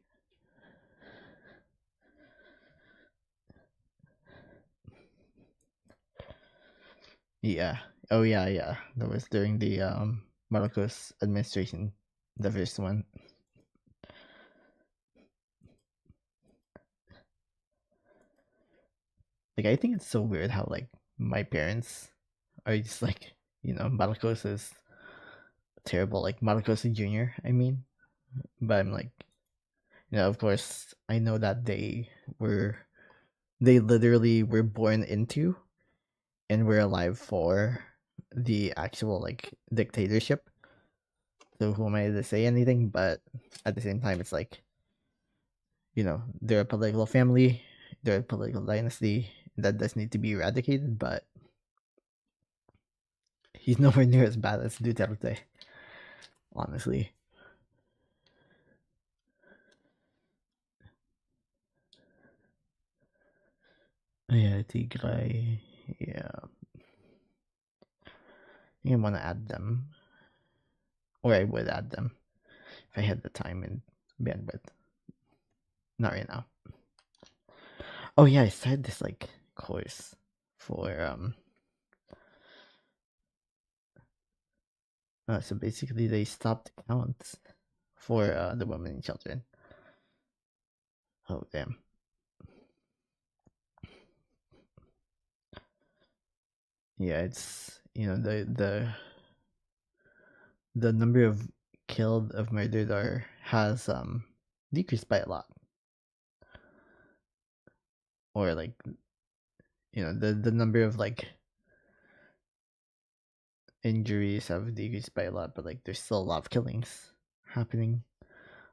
Yeah. Oh yeah. That was during the Marcos administration, the first one. Like I think it's so weird how like my parents are just like Marcos is terrible, like Marcos Jr. I mean, but I'm like, of course I know that they literally were born into and were alive for the actual like dictatorship. So who am I to say anything? But at the same time, it's like they're a political family, they're a political dynasty that does need to be eradicated, but he's nowhere near as bad as Duterte, honestly. Yeah, Tigray. Yeah. I think I want to add them. Or I would add them if I had the time and bandwidth. Not right now. Oh yeah, I started this like course for so basically they stopped counts for the women and children. Oh damn. Yeah, it's the number of killed of murdered are has decreased by a lot. Or like the number of like injuries have decreased by a lot, but like there's still a lot of killings happening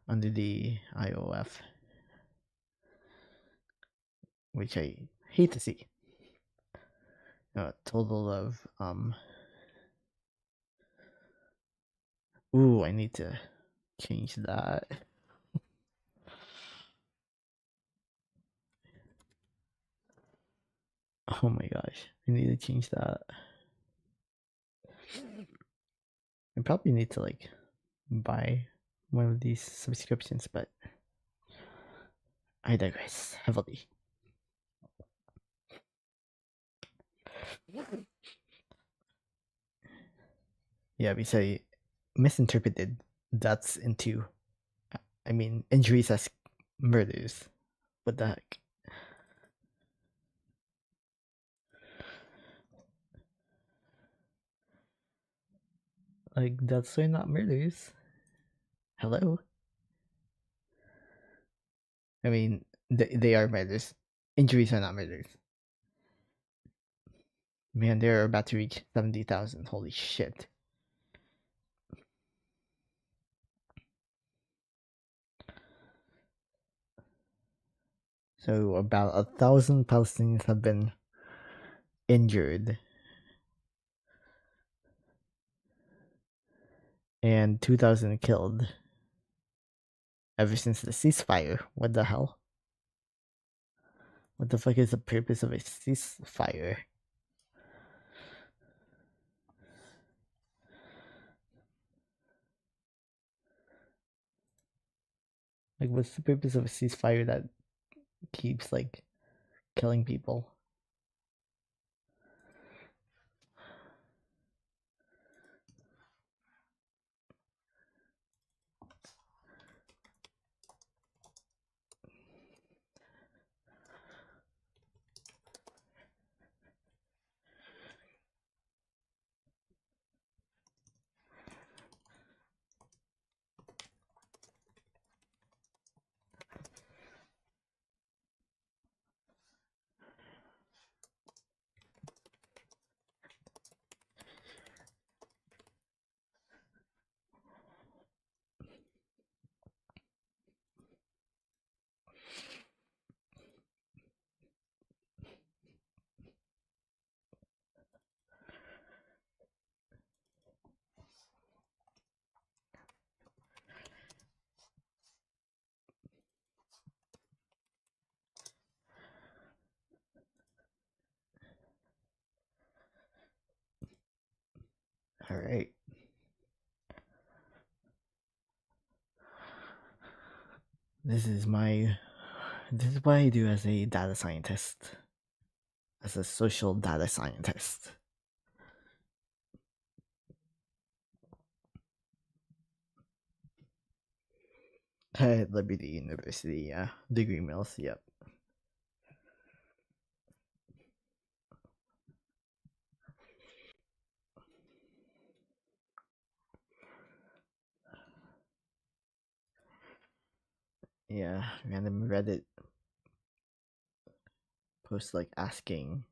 under the IOF, which I hate to see. A total of ooh, I need to change that. Oh my gosh, I need to change that. I probably need to like buy one of these subscriptions, but I digress heavily. Yeah, because I misinterpreted deaths into, I mean, injuries as murders. What the heck? Like, deaths are not murders. Hello? I mean, they are murders. Injuries are not murders. Man, they're about to reach 70,000. Holy shit. So, about 1,000 Palestinians have been injured, and 2,000 killed ever since the ceasefire. What the hell? What the fuck is the purpose of a ceasefire? Like, what's the purpose of a ceasefire that keeps, like, killing people? Alright. This is what I do as a data scientist. As a social data scientist. At Liberty University, yeah. Degree mills, yep. Yeah, random Reddit post like asking.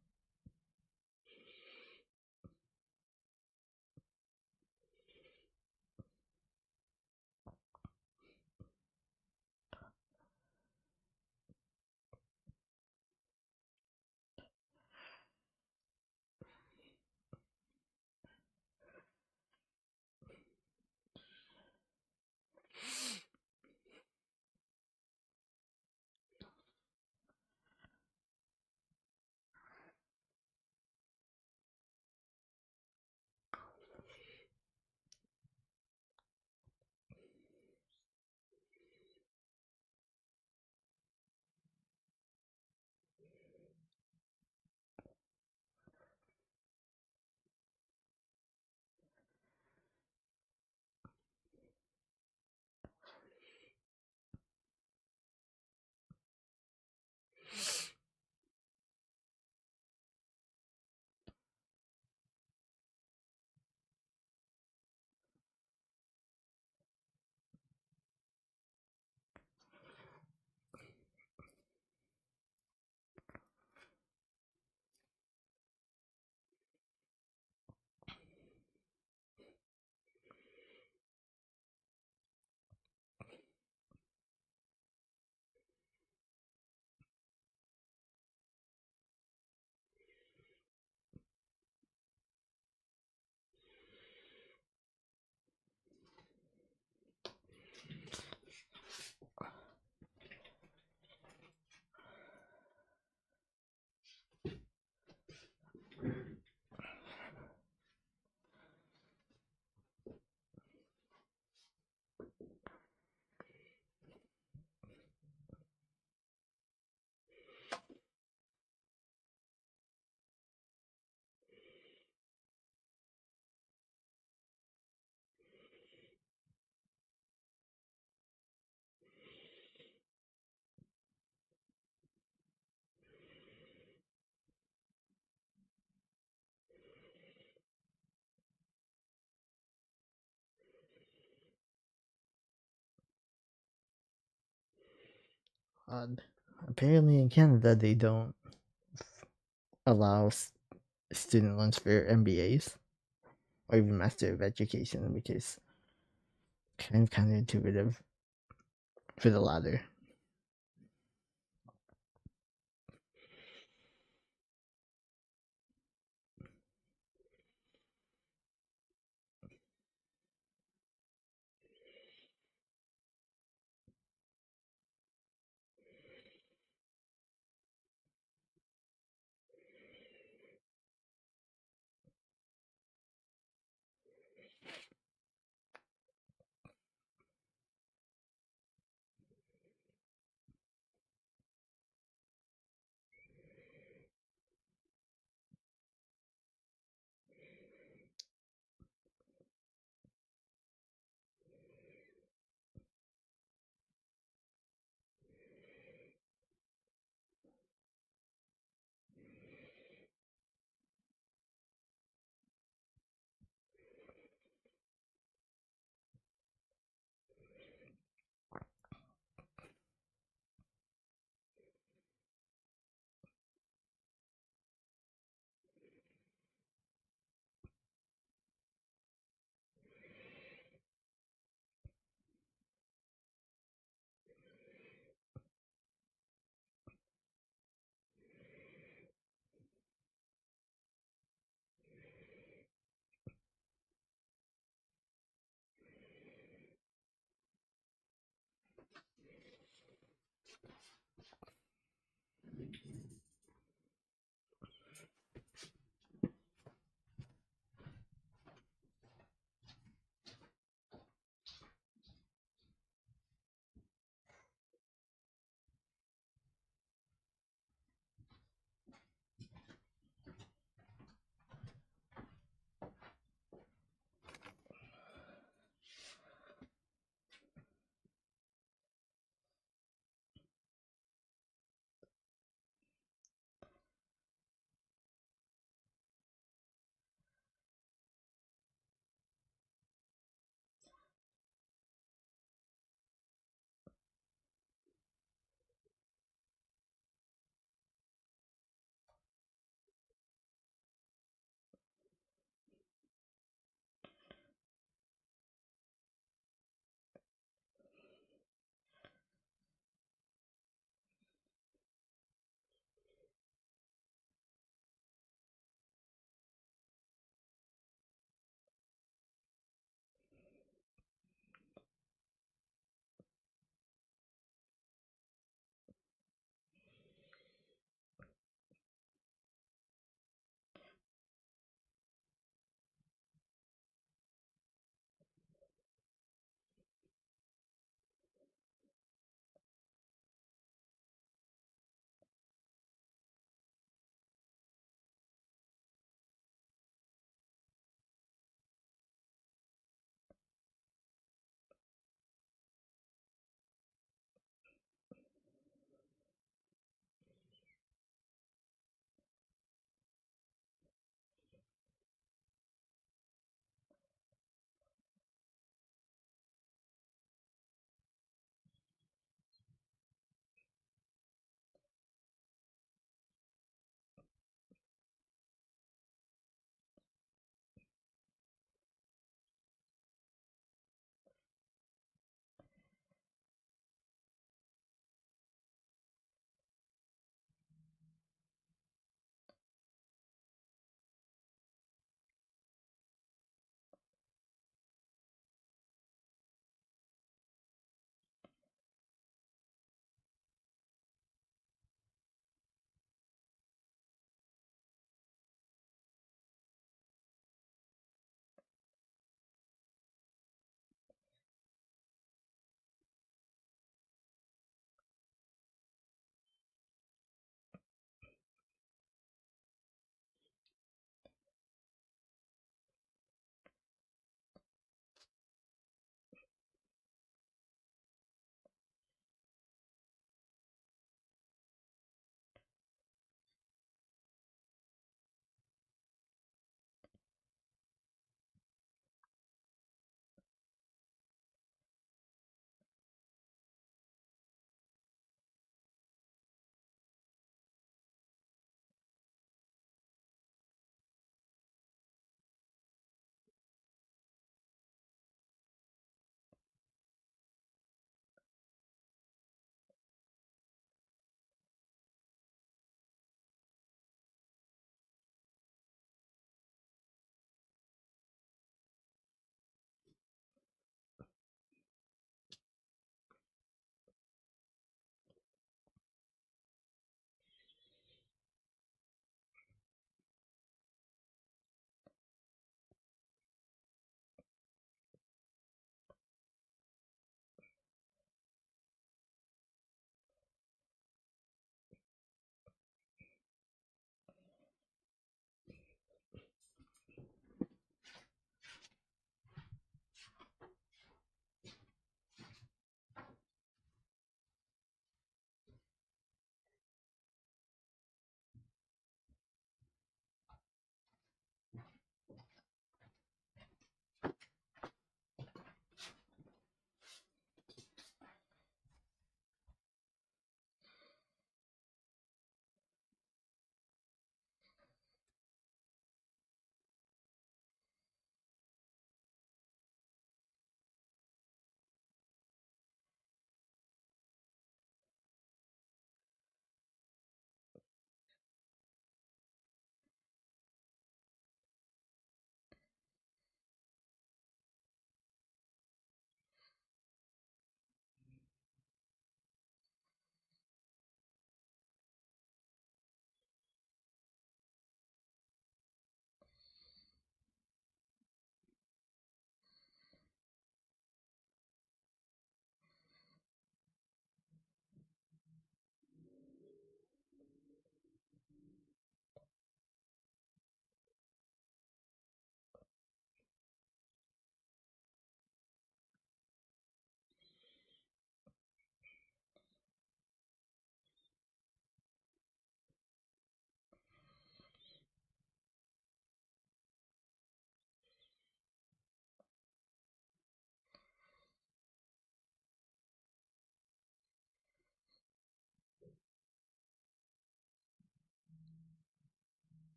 Odd. Apparently, in Canada, they don't allow student loans for MBAs or even Master of Education, which is kind of counterintuitive for the latter.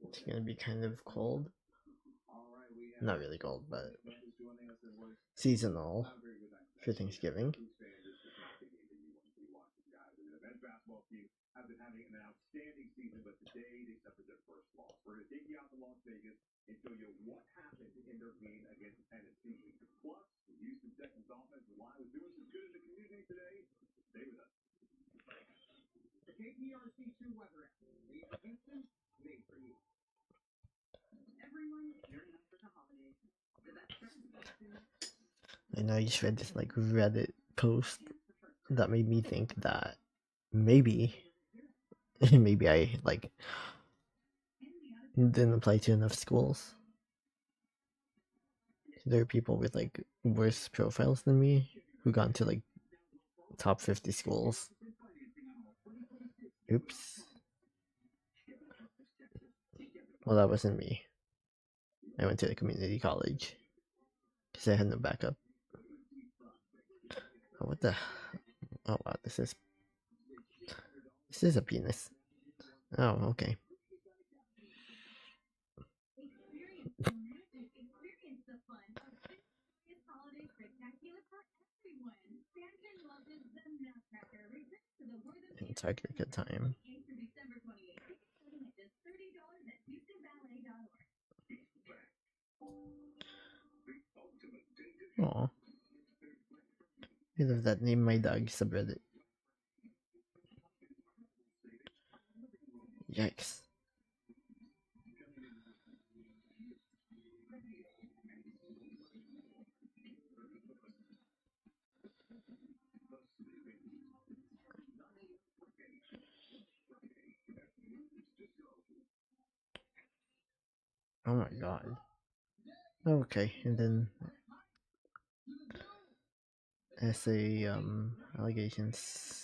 It's gonna be kind of cold. Not really cold, but seasonal for Thanksgiving. I know I just read this like Reddit post that made me think that maybe maybe I like didn't apply to enough schools. There are people with like worse profiles than me who got into like top 50 schools. Oops. Well, that wasn't me. I went to a community college because I had no backup. Oh, what the? Oh wow, this is a penis. Oh, okay. Tiger Cut time. Aw. I love that name my dog subreddit. Yikes. Oh my god. Okay, and then essay allegations.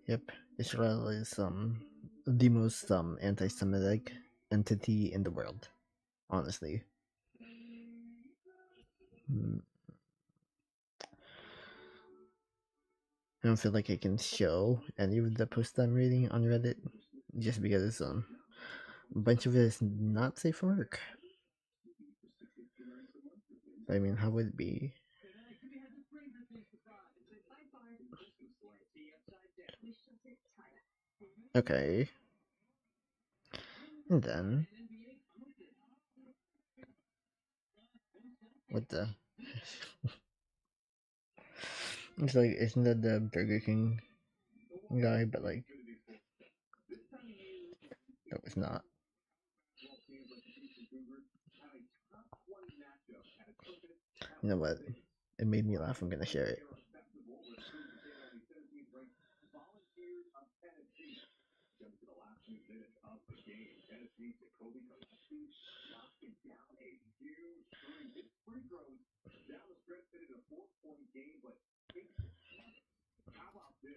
Yep, Israel is the most anti-Semitic entity in the world. Honestly, Mm, I don't feel like I can show any of the posts I'm reading on Reddit just because a bunch of it is not safe for work. I mean, how would it be? Okay, and then what the? It's like, isn't that the Burger King guy? But like, that was not. You know what? It made me laugh. I'm gonna share it.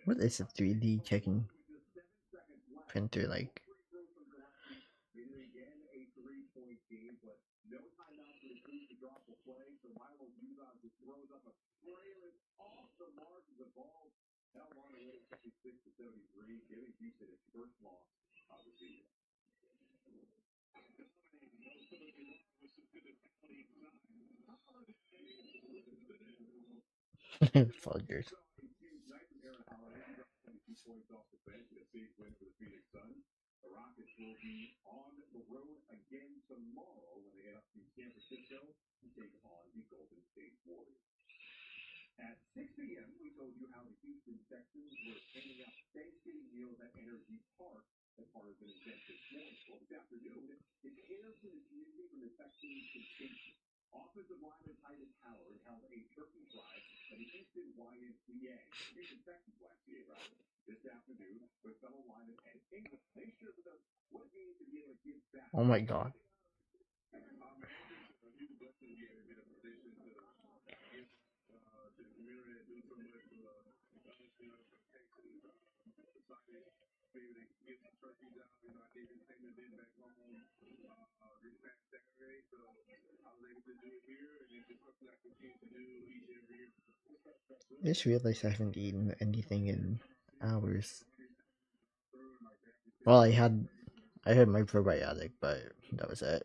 What is a 3D checking printer like? Foggers. Oh my god. I just realized I haven't eaten anything in hours. Well, I had my probiotic, but that was it.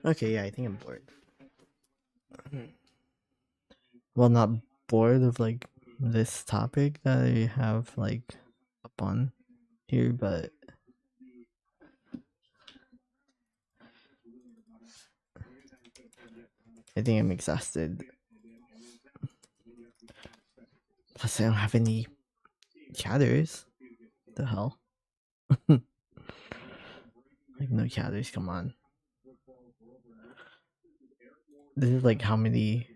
Okay, yeah, I think I'm bored. Well, not bored of like this topic that I have like up on here, but I think I'm exhausted. Plus, I don't have any chatters. The hell? Like no chatters. Come on. This is like how many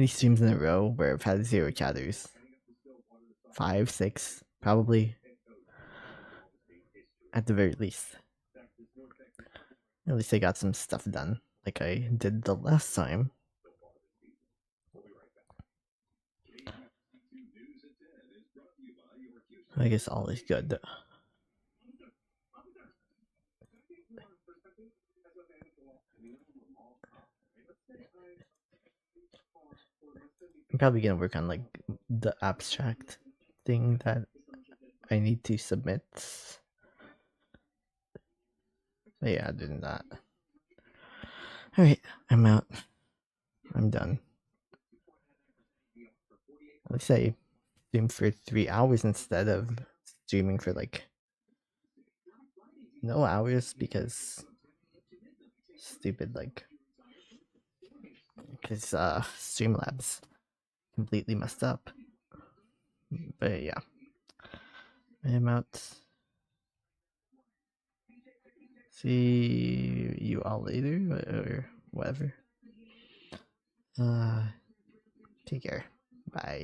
streams in a row where I've had zero chatters? 5, 6, probably at the very least. At least I got some stuff done, like I did the last time. I guess all is good. I'm probably gonna work on like the abstract thing that I need to submit. But yeah, other than that. Alright, I'm out. I'm done. At least I streamed for 3 hours instead of streaming for like no hours because stupid like because Streamlabs completely messed up. But yeah, I'm out. See you all later or whatever. Uh, take care. Bye.